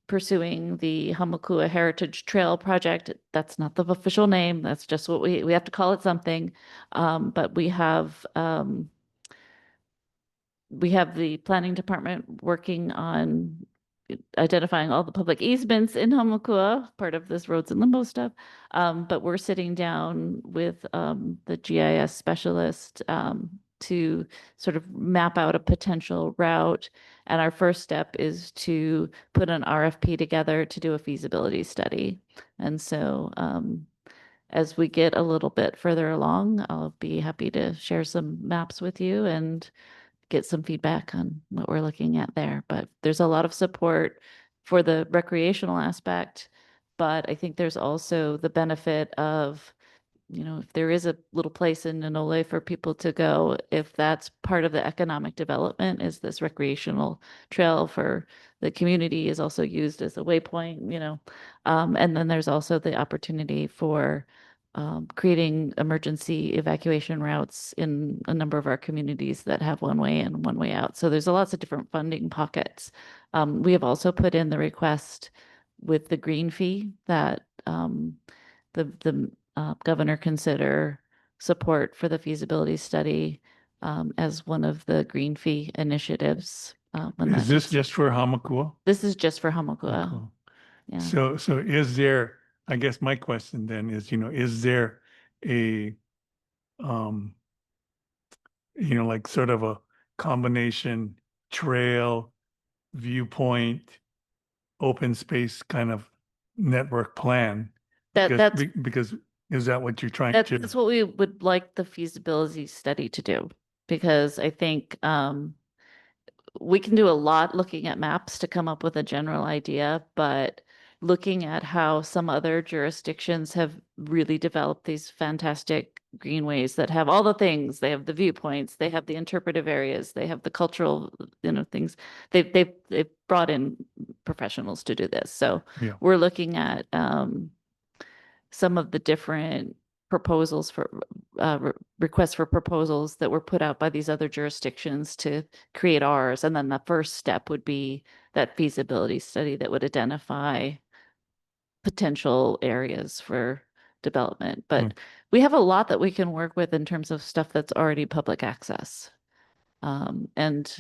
pursuing the Hāmākua Heritage Trail project. That's not the official name. That's just what we have to call it something. But we have the planning department working on identifying all the public easements in Hāmākua, part of this roads and limbo stuff. But we're sitting down with the GIS specialist to sort of map out a potential route. And our first step is to put an RFP together to do a feasibility study. And so as we get a little bit further along, I'll be happy to share some maps with you and get some feedback on what we're looking at there. But there's a lot of support for the recreational aspect, but I think there's also the benefit of, you know, if there is a little place in Nanole for people to go, if that's part of the economic development, is this recreational trail for the community is also used as a waypoint, you know. And then there's also the opportunity for creating emergency evacuation routes in a number of our communities that have one way in, one way out. So there's lots of different funding pockets. We have also put in the request with the green fee that the governor consider support for the feasibility study as one of the green fee initiatives. Is this just for Hāmākua? This is just for Hāmākua. Cool. Yeah. So is there, I guess my question then is, you know, is there a, you know, like sort of a combination trail, viewpoint, open space kind of network plan? Because is that what you're trying to? That's what we would like the feasibility study to do, because I think we can do a lot looking at maps to come up with a general idea, but looking at how some other jurisdictions have really developed these fantastic greenways that have all the things. They have the viewpoints, they have the interpretive areas, they have the cultural, you know, things. They've brought in professionals to do this. So Yeah. we're looking at some of the different proposals for requests for proposals that were put out by these other jurisdictions to create ours. And then the first step would be that feasibility study that would identify potential areas for development. But we have a lot that we can work with in terms of stuff that's already public access. And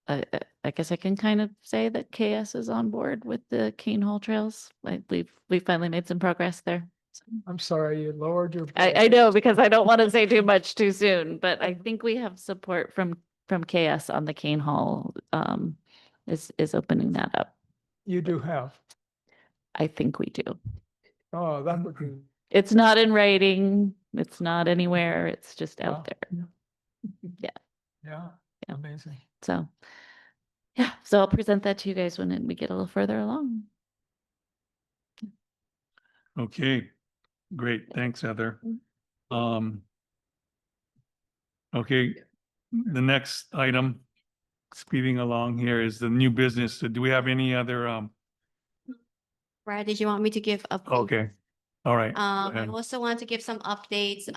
I guess I can kind of say that KS is on board with the Cane Hole trails. Like we've finally made some progress there. So. I'm sorry, you lowered your. I know, because I don't want to say too much too soon, but I think we have support from KS on the Cane Hall is opening that up. You do have. I think we do. Oh, that would be. It's not in writing. It's not anywhere. It's just out there. Yeah. Yeah. Yeah. Amazing. So, yeah. So I'll present that to you guys when we get a little further along. Okay, great. Thanks, Heather. Okay, the next item, speeding along here, is the new business. So do we have any other, Brad, did you want me to give updates? okay, all right. go I ahead. also want to give some updates,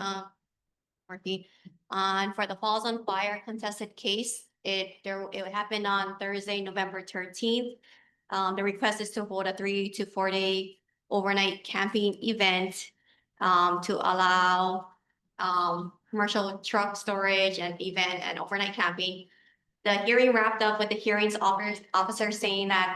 Marky, on for the Falls on Fire contested case. It happened on Thursday, November 13th. The request is to hold a 3 to 4 day overnight camping event to allow commercial truck storage and event and overnight camping. The hearing wrapped up with the hearings officer saying that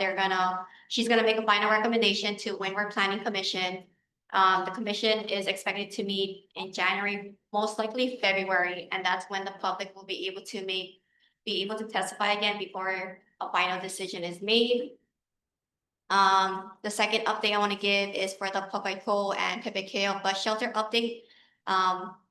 she's gonna make a final recommendation to Windward Planning Commission. The commission is expected to meet in January, most likely February, and that's when the public will be able to testify again before a final decision is made. The second update I want to give is for the Hāmākua and Pepekeo bus shelter update.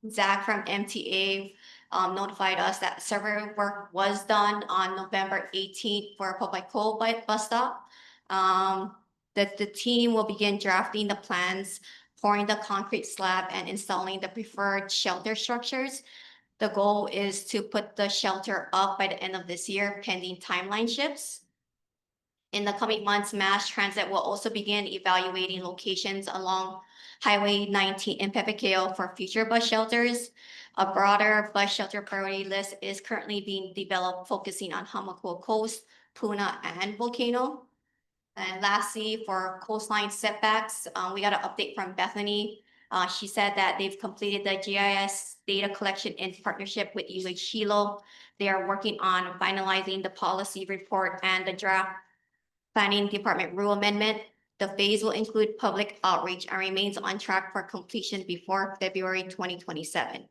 Zach from MTA notified us that survey work was done on November 18th for Hāmākua bus stop. That the team will begin drafting the plans, pouring the concrete slab, and installing the preferred shelter structures. The goal is to put the shelter up by the end of this year, pending timeline shifts. In the coming months, Mass Transit will also begin evaluating locations along Highway 19 in Pepekeo for future bus shelters. A broader bus shelter priority list is currently being developed, focusing on Hāmākua Coast, Puna, and Volcano. And lastly, for coastline setbacks, we got an update from Bethany. She said that they've completed the GIS data collection in partnership with UH Hilo. They are working on finalizing the policy report and the draft Planning Department rule amendment. The phase will include public outreach and remains on track for completion before February 2027.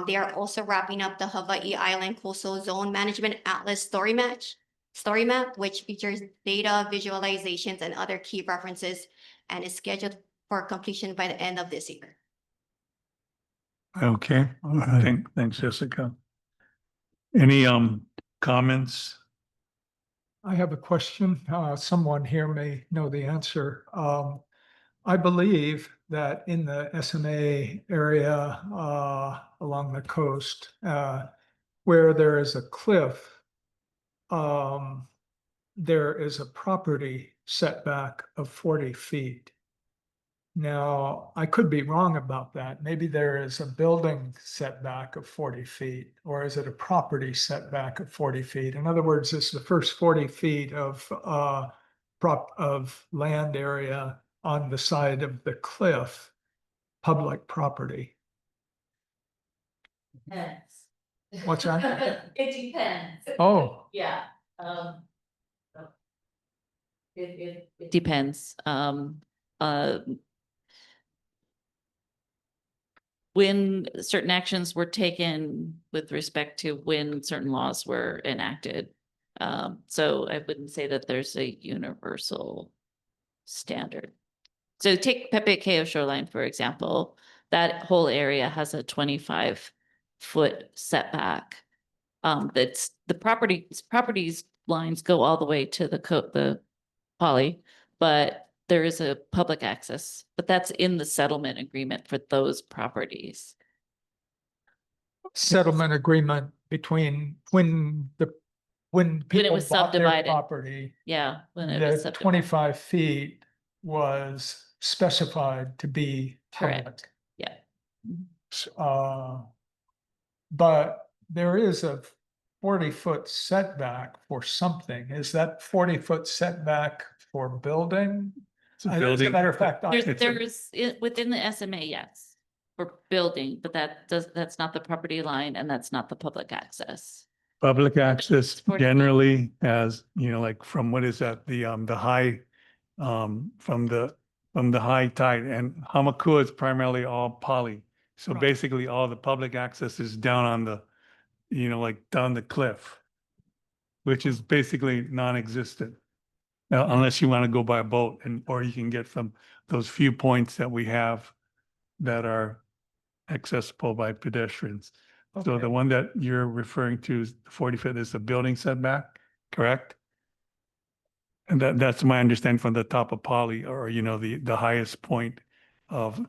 They are also wrapping up the Hawaii Island Coastal Zone Management Atlas story map, which features data visualizations and other key references and is scheduled for completion by the end of this year. Okay, thanks, Jessica. Any comments? I have a question. Someone here may know the answer. I believe that in the SMA area along the coast, where there is a cliff, there is a property setback of 40 feet. Now, I could be wrong about that. Maybe there is a building setback of 40 feet, or is it a property setback of 40 feet? In other words, it's the first 40 feet of land area on the side of the cliff, public property. Depends. What's that? It depends. Oh, Yeah. It depends. When certain actions were taken with respect to when certain laws were enacted. So I wouldn't say that there's a universal standard. So take Pepekeo shoreline, for example, that whole area has a 25-foot setback. That's the properties lines go all the way to the poly, but there is a public access, but that's in the settlement agreement for those properties. settlement agreement between when When it people was bought their subdivided. property, Yeah, when it was the subdivided. 25 feet was specified to be public. Correct. Yeah. But there is a 40-foot setback for something. Is that 40-foot setback for building? It's a As a building. matter of fact, Within the SMA, yes, for building, but that's not the property line and that's not the public access. Public access 40 generally has, like from what is that, the high, from the high tide, and Hāmākua is primarily all poly. So Right. basically all the public access is down on the, like down the cliff, which is basically non-existent. Unless you want to go by a boat or you can get from those few points that we have that are accessible by pedestrians. So Okay. the one that you're referring to is 40 feet is the building setback, correct? And that's my understanding from the top of Poly, or, the highest point of,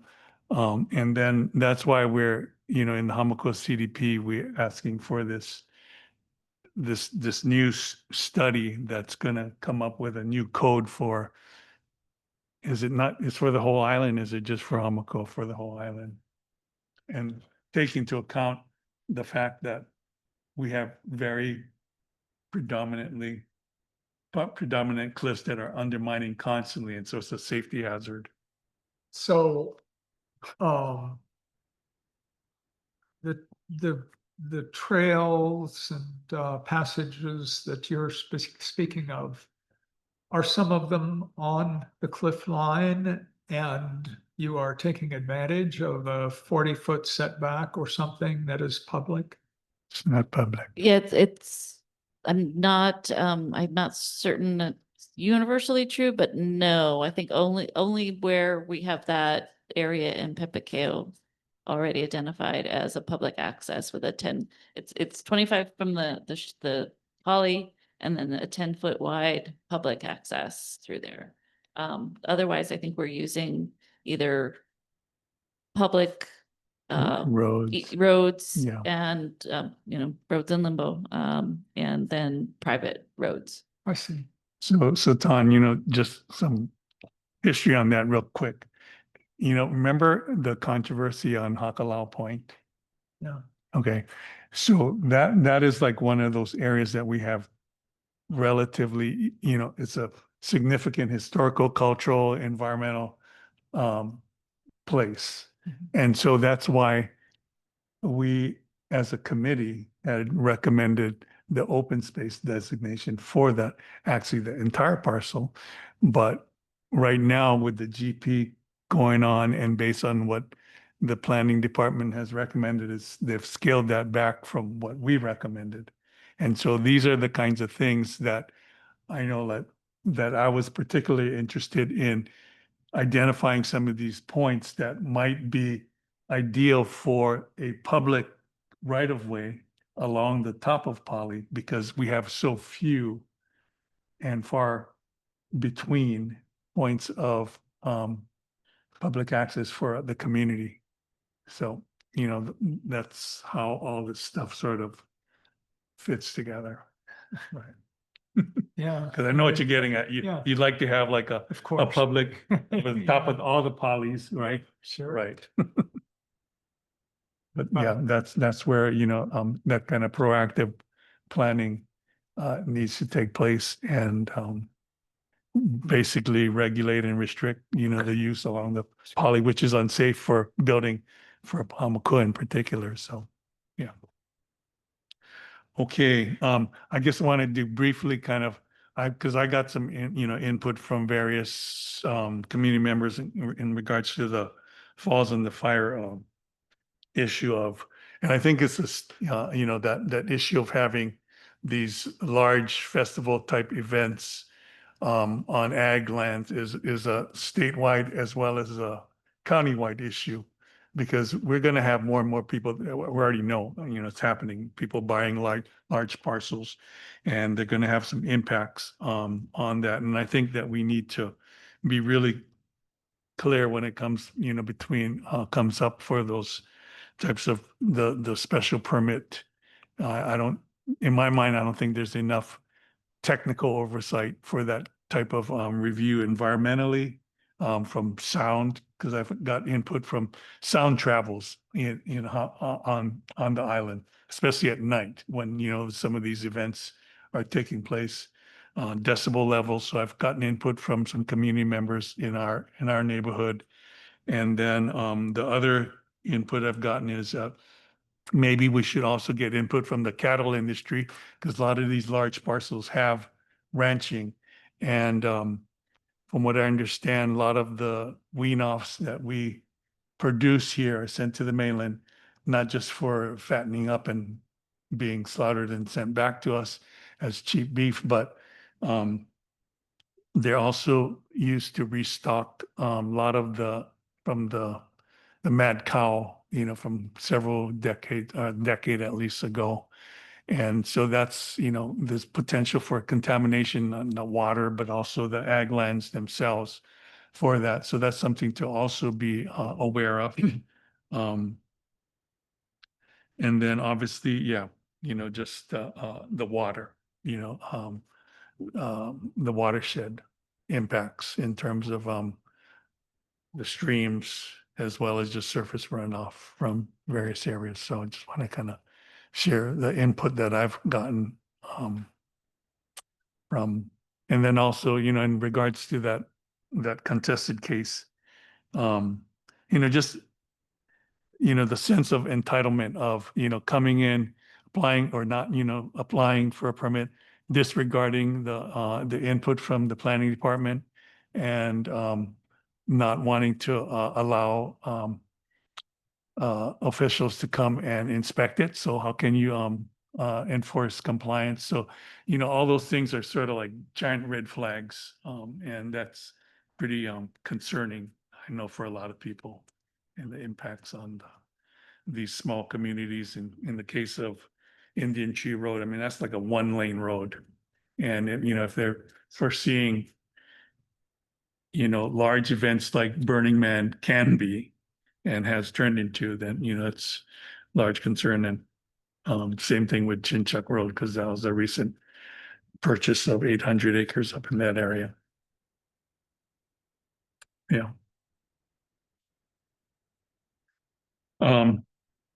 and then that's why we're, in the Hāmākua CDP, we're asking for this new study that's gonna come up with a new code for, is it not, it's for the whole island, is it just for Hāmākua for the whole island? And take into account the fact that we have very predominant cliffs that are undermining constantly, and so it's a safety hazard. So, the trails and passages that you're speaking of, are some of them on the cliff line and you are taking advantage of a 40-foot setback or something that is public? It's not public. Yeah, I'm not certain it's universally true, but no, I think only where we have that area in Pepekeo already identified as a public access with a 10, it's 25 from the poly and then a 10-foot wide public access through there. Otherwise, I think we're using either public Roads. roads Yeah. and roads in limbo, and then private roads. I see. So Ton, just some history on that real quick. Remember the controversy on Hakalau Point? Yeah. Okay, so that is like one of those areas that we have relatively, it's a significant historical, cultural, environmental place. And so that's why we, as a committee, had recommended the open space designation for that, actually the entire parcel. But right now with the GP going on and based on what the planning department has recommended is they've scaled that back from what we recommended. And so these are the kinds of things that I know that I was particularly interested in identifying some of these points that might be ideal for a public right-of-way along the top of Poly, because we have so few and far between points of public access for the community. So, that's how all this stuff sort of fits together. Right. Yeah. Because I know what you're getting at. Yeah. You'd like to have like a Of course. public over the top Yeah. of all the polys, right? Sure. Right. But yeah, that's where, that kind of proactive planning needs to take place and basically regulate and restrict, the use along the poly, which is unsafe for building for Hāmākua in particular. So, yeah. Okay, I just wanted to briefly kind of, because I got some, input from various community members in regards to the falls in the fire issue of, and I think it's this, that issue of having these large festival type events on ag lands is a statewide as well as a countywide issue, because we're going to have more and more people. We already know, it's happening. People buying large parcels, and they're going to have some impacts on that. And I think that we need to be really clear when it comes, comes up for those types of the special permit. I don't, in my mind, I don't think there's enough technical oversight for that type of review environmentally, from sound, because I've got input from sound travels on the island, especially at night when some of these events are taking place. Decibel levels. So I've gotten input from some community members in our neighborhood, and then the other input I've gotten is maybe we should also get input from the cattle industry, because a lot of these large parcels have ranching. And from what I understand, a lot of the wean-offs that we produce here are sent to the mainland, not just for fattening up and being slaughtered and sent back to us as cheap beef, but they're also used to restock a lot of from the mad cow, from several decade at least ago. And so that's, there's potential for contamination on the water, but also the ag lands themselves for that. So that's something to also be aware of. And then obviously, yeah, just the water, the watershed impacts in terms of the streams, as well as just surface runoff from various areas. So I just want to kind of share the input that I've gotten from, and then also, in regards to that contested case, just, the sense of entitlement of, coming in, applying or not, applying for a permit, disregarding the input from the planning department, and not wanting to allow officials to come and inspect it. So how can you enforce compliance? So, all those things are sort of like giant red flags. And that's pretty concerning, I know, for a lot of people, and the impacts on these small communities. In the case of Indian Tree Road, I mean, that's like a 1-lane road. And if they're foreseeing, large events like Burning Man can be and has turned into, then, it's large concern. And same thing with Chinchuck Road, because that was a recent purchase of 800 acres up in that area. Yeah.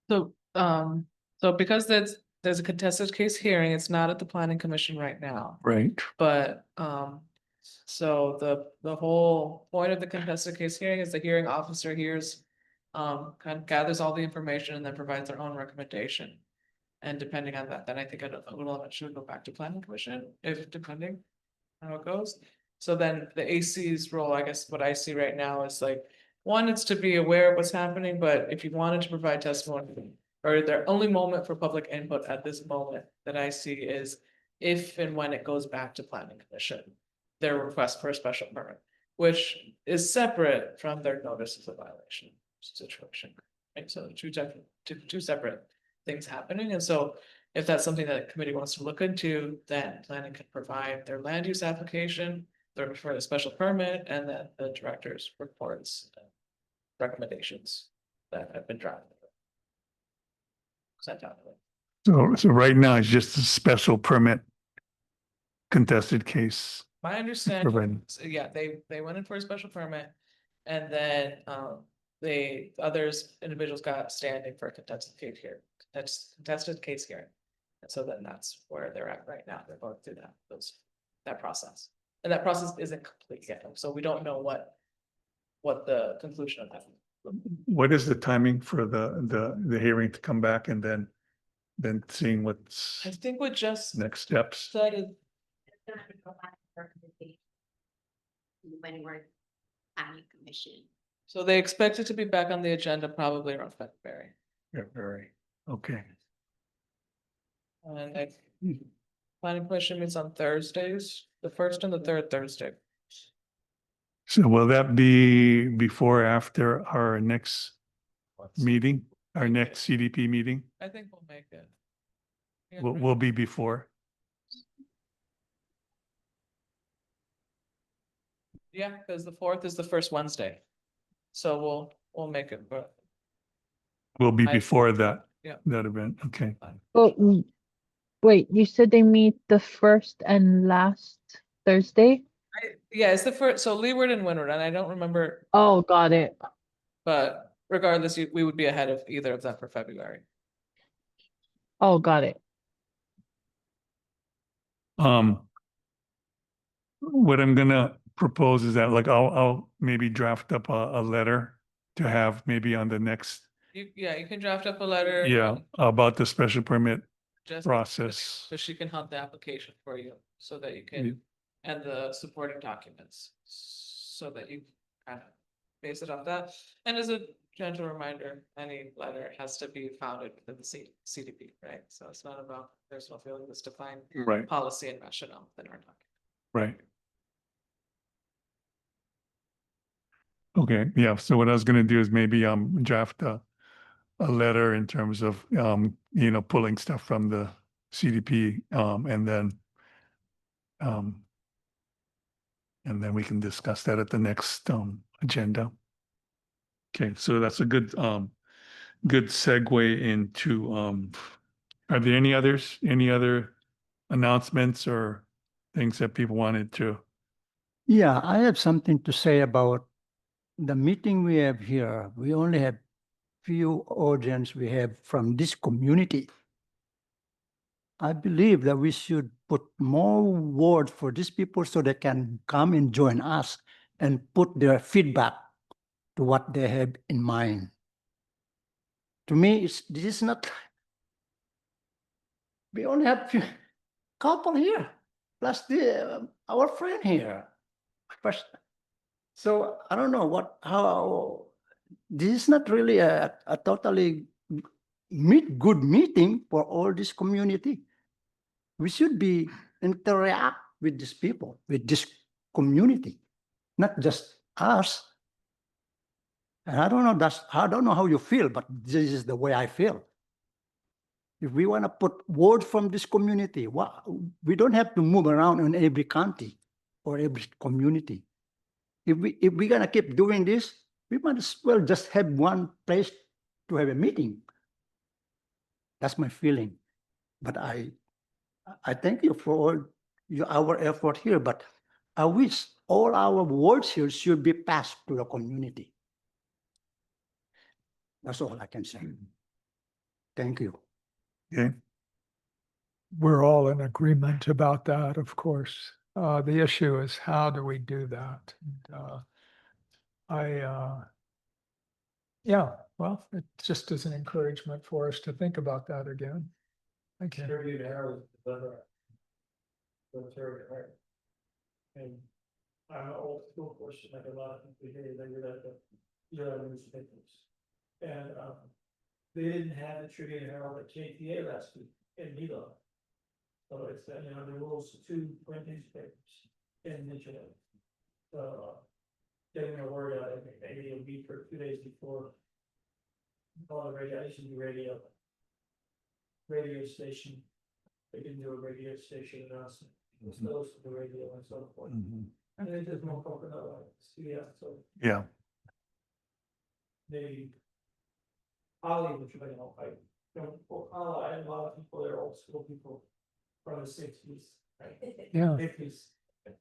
So because there's a contested case hearing, it's not at the planning commission right now. Right. But, so the whole point of the contested case hearing is the hearing officer hears, kind of gathers all the information and then provides their own recommendation. And depending on that, then I think a little of it should go back to planning commission, if depending on how it goes. So then the AC's role, I guess what I see right now is like, one, it's to be aware of what's happening, but if you wanted to provide testimony, or the only moment for public input at this moment that I see is if and when it goes back to planning commission, their request for a special permit, which is separate from their notices of violation situation. Right, so two separate things happening, and so if that's something that the committee wants to look into, then planning can provide their land use application, for the special permit, and then the director's reports, and recommendations that have been drafted. Sent out. So right now it's just a special permit contested case. My understanding, Provided. yeah, they went in for a special permit, and then the individuals got standing for a contested case here, contested case hearing. And so then that's where they're at right now. They're going through that process. And that process isn't complete yet, so we don't know what the conclusion of that. What is the timing for the hearing to come back and then seeing what's I think what just next steps? said is, When we're planning commission. so they expect it to be back on the agenda probably around February. Yeah, very, okay. And planning commission meets on Thursdays, the first and the third Thursday. So will that be before or after our next meeting, our next CDP meeting? I think we'll make it. Yeah, Will be before? Yeah, because the 4th is the first Wednesday. So we'll make it, but Will be I- before that, Yeah. that event, okay. Oh, wait, you said they meet the first and last Thursday? yeah, it's the first, so Leeward and Windward, and I don't remember, Oh, got it. but regardless, we would be ahead of either of them for February. Oh, got it. What I'm gonna propose is that like I'll maybe draft up a letter to have maybe on the next, Yeah, you can draft up a letter. yeah, about the special permit Just process. so she can hunt the application for you, so that you Yeah. can, and the supporting documents, so that you kind of base it off that. And as a gentle reminder, any letter has to be founded within the CDP, right? So it's not about personal feeling, it's defined Right, policy and rationale within our document. right. Okay, yeah, so what I was gonna do is maybe draft a letter in terms of pulling stuff from the CDP and then we can discuss that at the next agenda. Okay, so that's a good segue into are there any other announcements or things that people wanted to? Yeah, I have something to say about the meeting we have here. We only have few audience we have from this community. I believe that we should put more words for these people so they can come and join us and put their feedback to what they have in mind. To me, this is not, we only have few couple here, plus our friend here. So I don't know how, this is not really a totally good meeting for all this community. We should be interact with these people, with this community, not just us. And I don't know how you feel, but this is the way I feel. If we want to put words from this community, we don't have to move around in every county or every community. If we're gonna keep doing this, we might as well just have one place to have a meeting. That's my feeling. But I thank you for all our effort here, but I wish all our words here should be passed to the community. That's all I can say. Thank you. Okay, We're all in agreement about that, of course. The issue is how do we do that? Yeah, well, it just is an encouragement for us to think about that again. Thank you. And I'm an old school person, like a lot of people here, they were at the newspapers. And, they didn't have the Tribune Herald at KTA last week in Nilo. So it's, the rules to print newspapers in Michigan. So, getting a word out, I think maybe a week or 2 days before. All the radio, I used to do radio station. They didn't do a radio station announcement. It was those to the radio and so forth. And they just more coconut lights, yeah, so Yeah, they. Holly, which I know, I had a lot of people, they're old school people from the 60s, right? Yeah. 50s,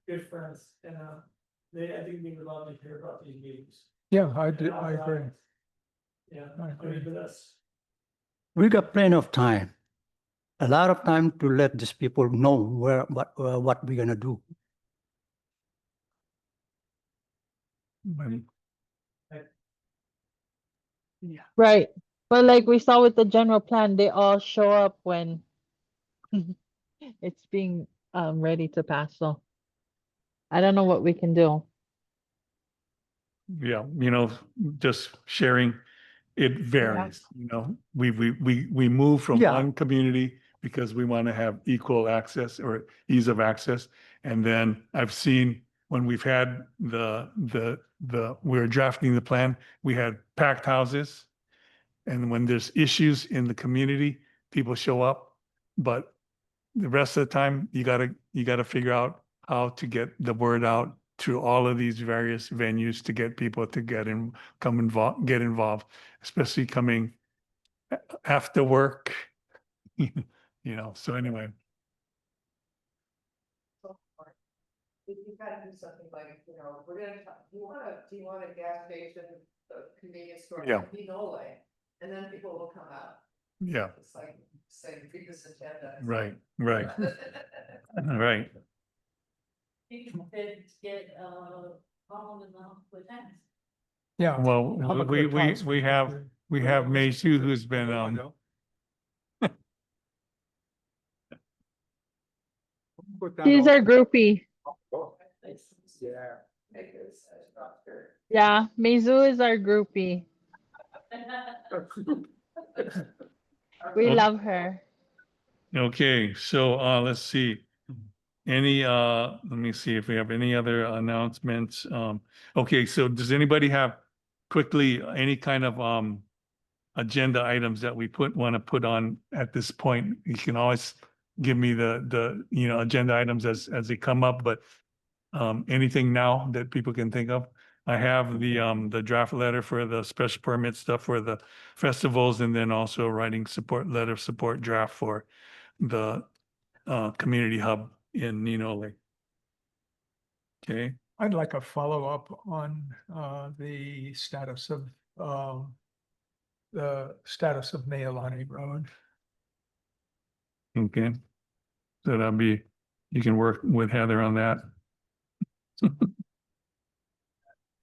good friends, and I think they would love to hear about these meetings. Yeah, I And do, our I agree. audience. Yeah, I I agree. mean, but that's, We got plenty of time. A lot of time to let these people know what we're gonna do. Right. But like we saw with the general plan, they all show up when it's being ready to pass. So I don't know what we can do. yeah, just sharing, it varies, we move from Yeah. one community because we want to have equal access or ease of access. And then I've seen when we've had we're drafting the plan, we had packed houses. And when there's issues in the community, people show up, but the rest of the time, you gotta figure out how to get the word out through all of these various venues to get people to get involved, especially coming after work. So anyway, If you gotta do something like, we're gonna, do you want a gas station, a convenience store? Yeah. Nole, and then people will come out. yeah, It's like, say, previous agenda. It's right, like- right. You could get, all of them with that. Yeah. Well, Hāmākua Town School we have Meisu who's been, She's our groupie. Yeah. Yeah, Mizu is our groupie. We Okay. love her. Okay, so let's see. Let me see if we have any other announcements. Okay, so does anybody have quickly any kind of agenda items that we want to put on at this point? You can always give me the agenda items as they come up, but anything now that people can think of? I have the draft letter for the special permit stuff for the festivals, and then also writing letter of support draft for the community hub in Ninole. Okay, I'd like a follow-up on the status of Meilani Road. okay. So that'll be, you can work with Heather on that.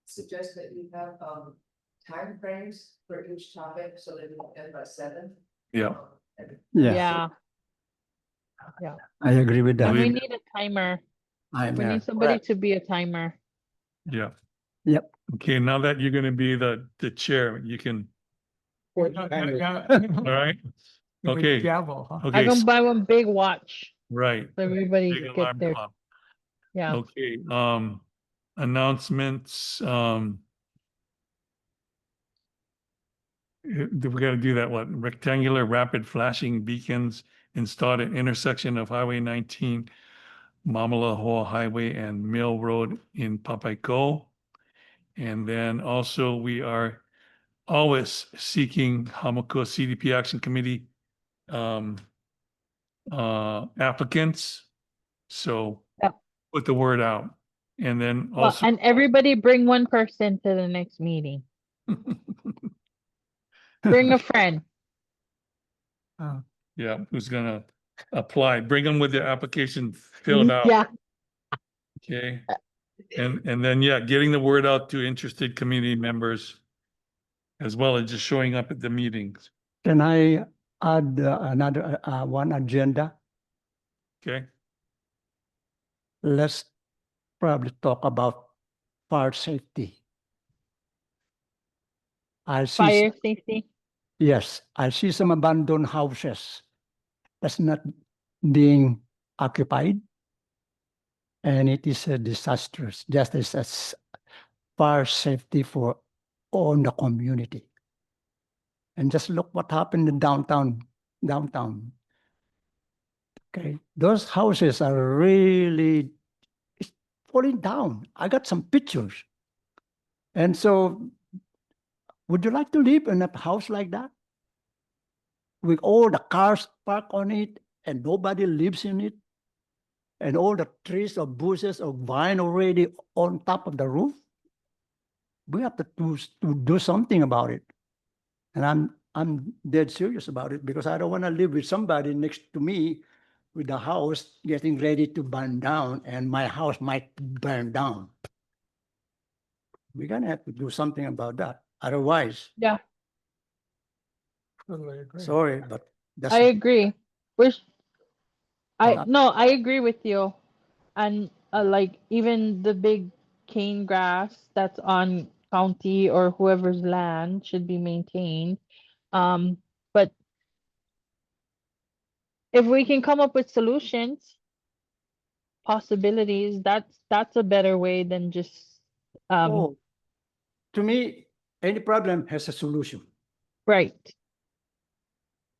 Suggest that you have, timeframes for each topic, so that we can end by 7. Yeah. Yeah, Yeah. I agree with And that. we need a timer. We need somebody to be a timer. Yeah. Yep. Okay, now that you're gonna be the chair, you can, all right? Okay. Gavel, huh? I'm Okay, gonna buy one big watch right. so everybody Big get alarm there. clock. Yeah. Okay, announcements, we gotta do that, what, rectangular rapid flashing beacons installed at intersection of Highway 19, Mamalahoa Highway and Mill Road in Papaico. And then also we are always seeking Hāmākua CDP Action Committee applicants. So Yep. put the word out. And then Well, also, and everybody bring one person to the next meeting. Bring a friend. yeah, who's gonna apply? Bring them with their application filled out. Yeah. Okay. And then, yeah, getting the word out to interested community members as well as just showing up at the meetings. Can I add another one agenda? Okay. Let's probably talk about fire safety. I see, Fire safety. yes, I see some abandoned houses that's not being occupied. And it is a disastrous, just as fire safety for all the community. And just look what happened in downtown. Okay, those houses are really it's falling down. I got some pictures. And so, would you like to live in a house like that? With all the cars parked on it and nobody lives in it? And all the trees or bushes or vine already on top of the roof? We have to do something about it. And I'm dead serious about it because I don't want to live with somebody next to me with the house getting ready to burn down and my house might burn down. We're gonna have to do something about that. Otherwise, Yeah, Totally agree. sorry, but that's I agree. We're, Uh, no, I agree with you. And like even the big cane grass that's on county or whoever's land should be maintained. But if we can come up with solutions, possibilities, that's a better way than just oh, to me, any problem has a solution. right.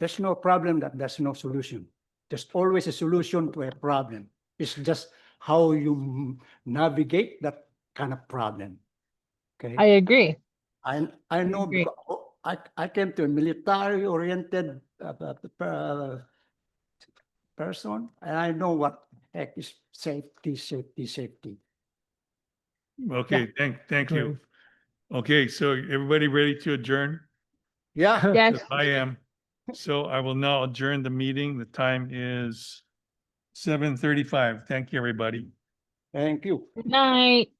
There's no problem that there's no solution. There's always a solution to a problem. It's just how you navigate that kind of problem. Okay. I agree. I know agree. because I came to a military oriented person and I know what heck is safety. Okay, thank you. Okay, so everybody ready to adjourn? Yeah. Yes. I am. So I will now adjourn the meeting. The time is 7:35. Thank you, everybody. Thank you. Good night.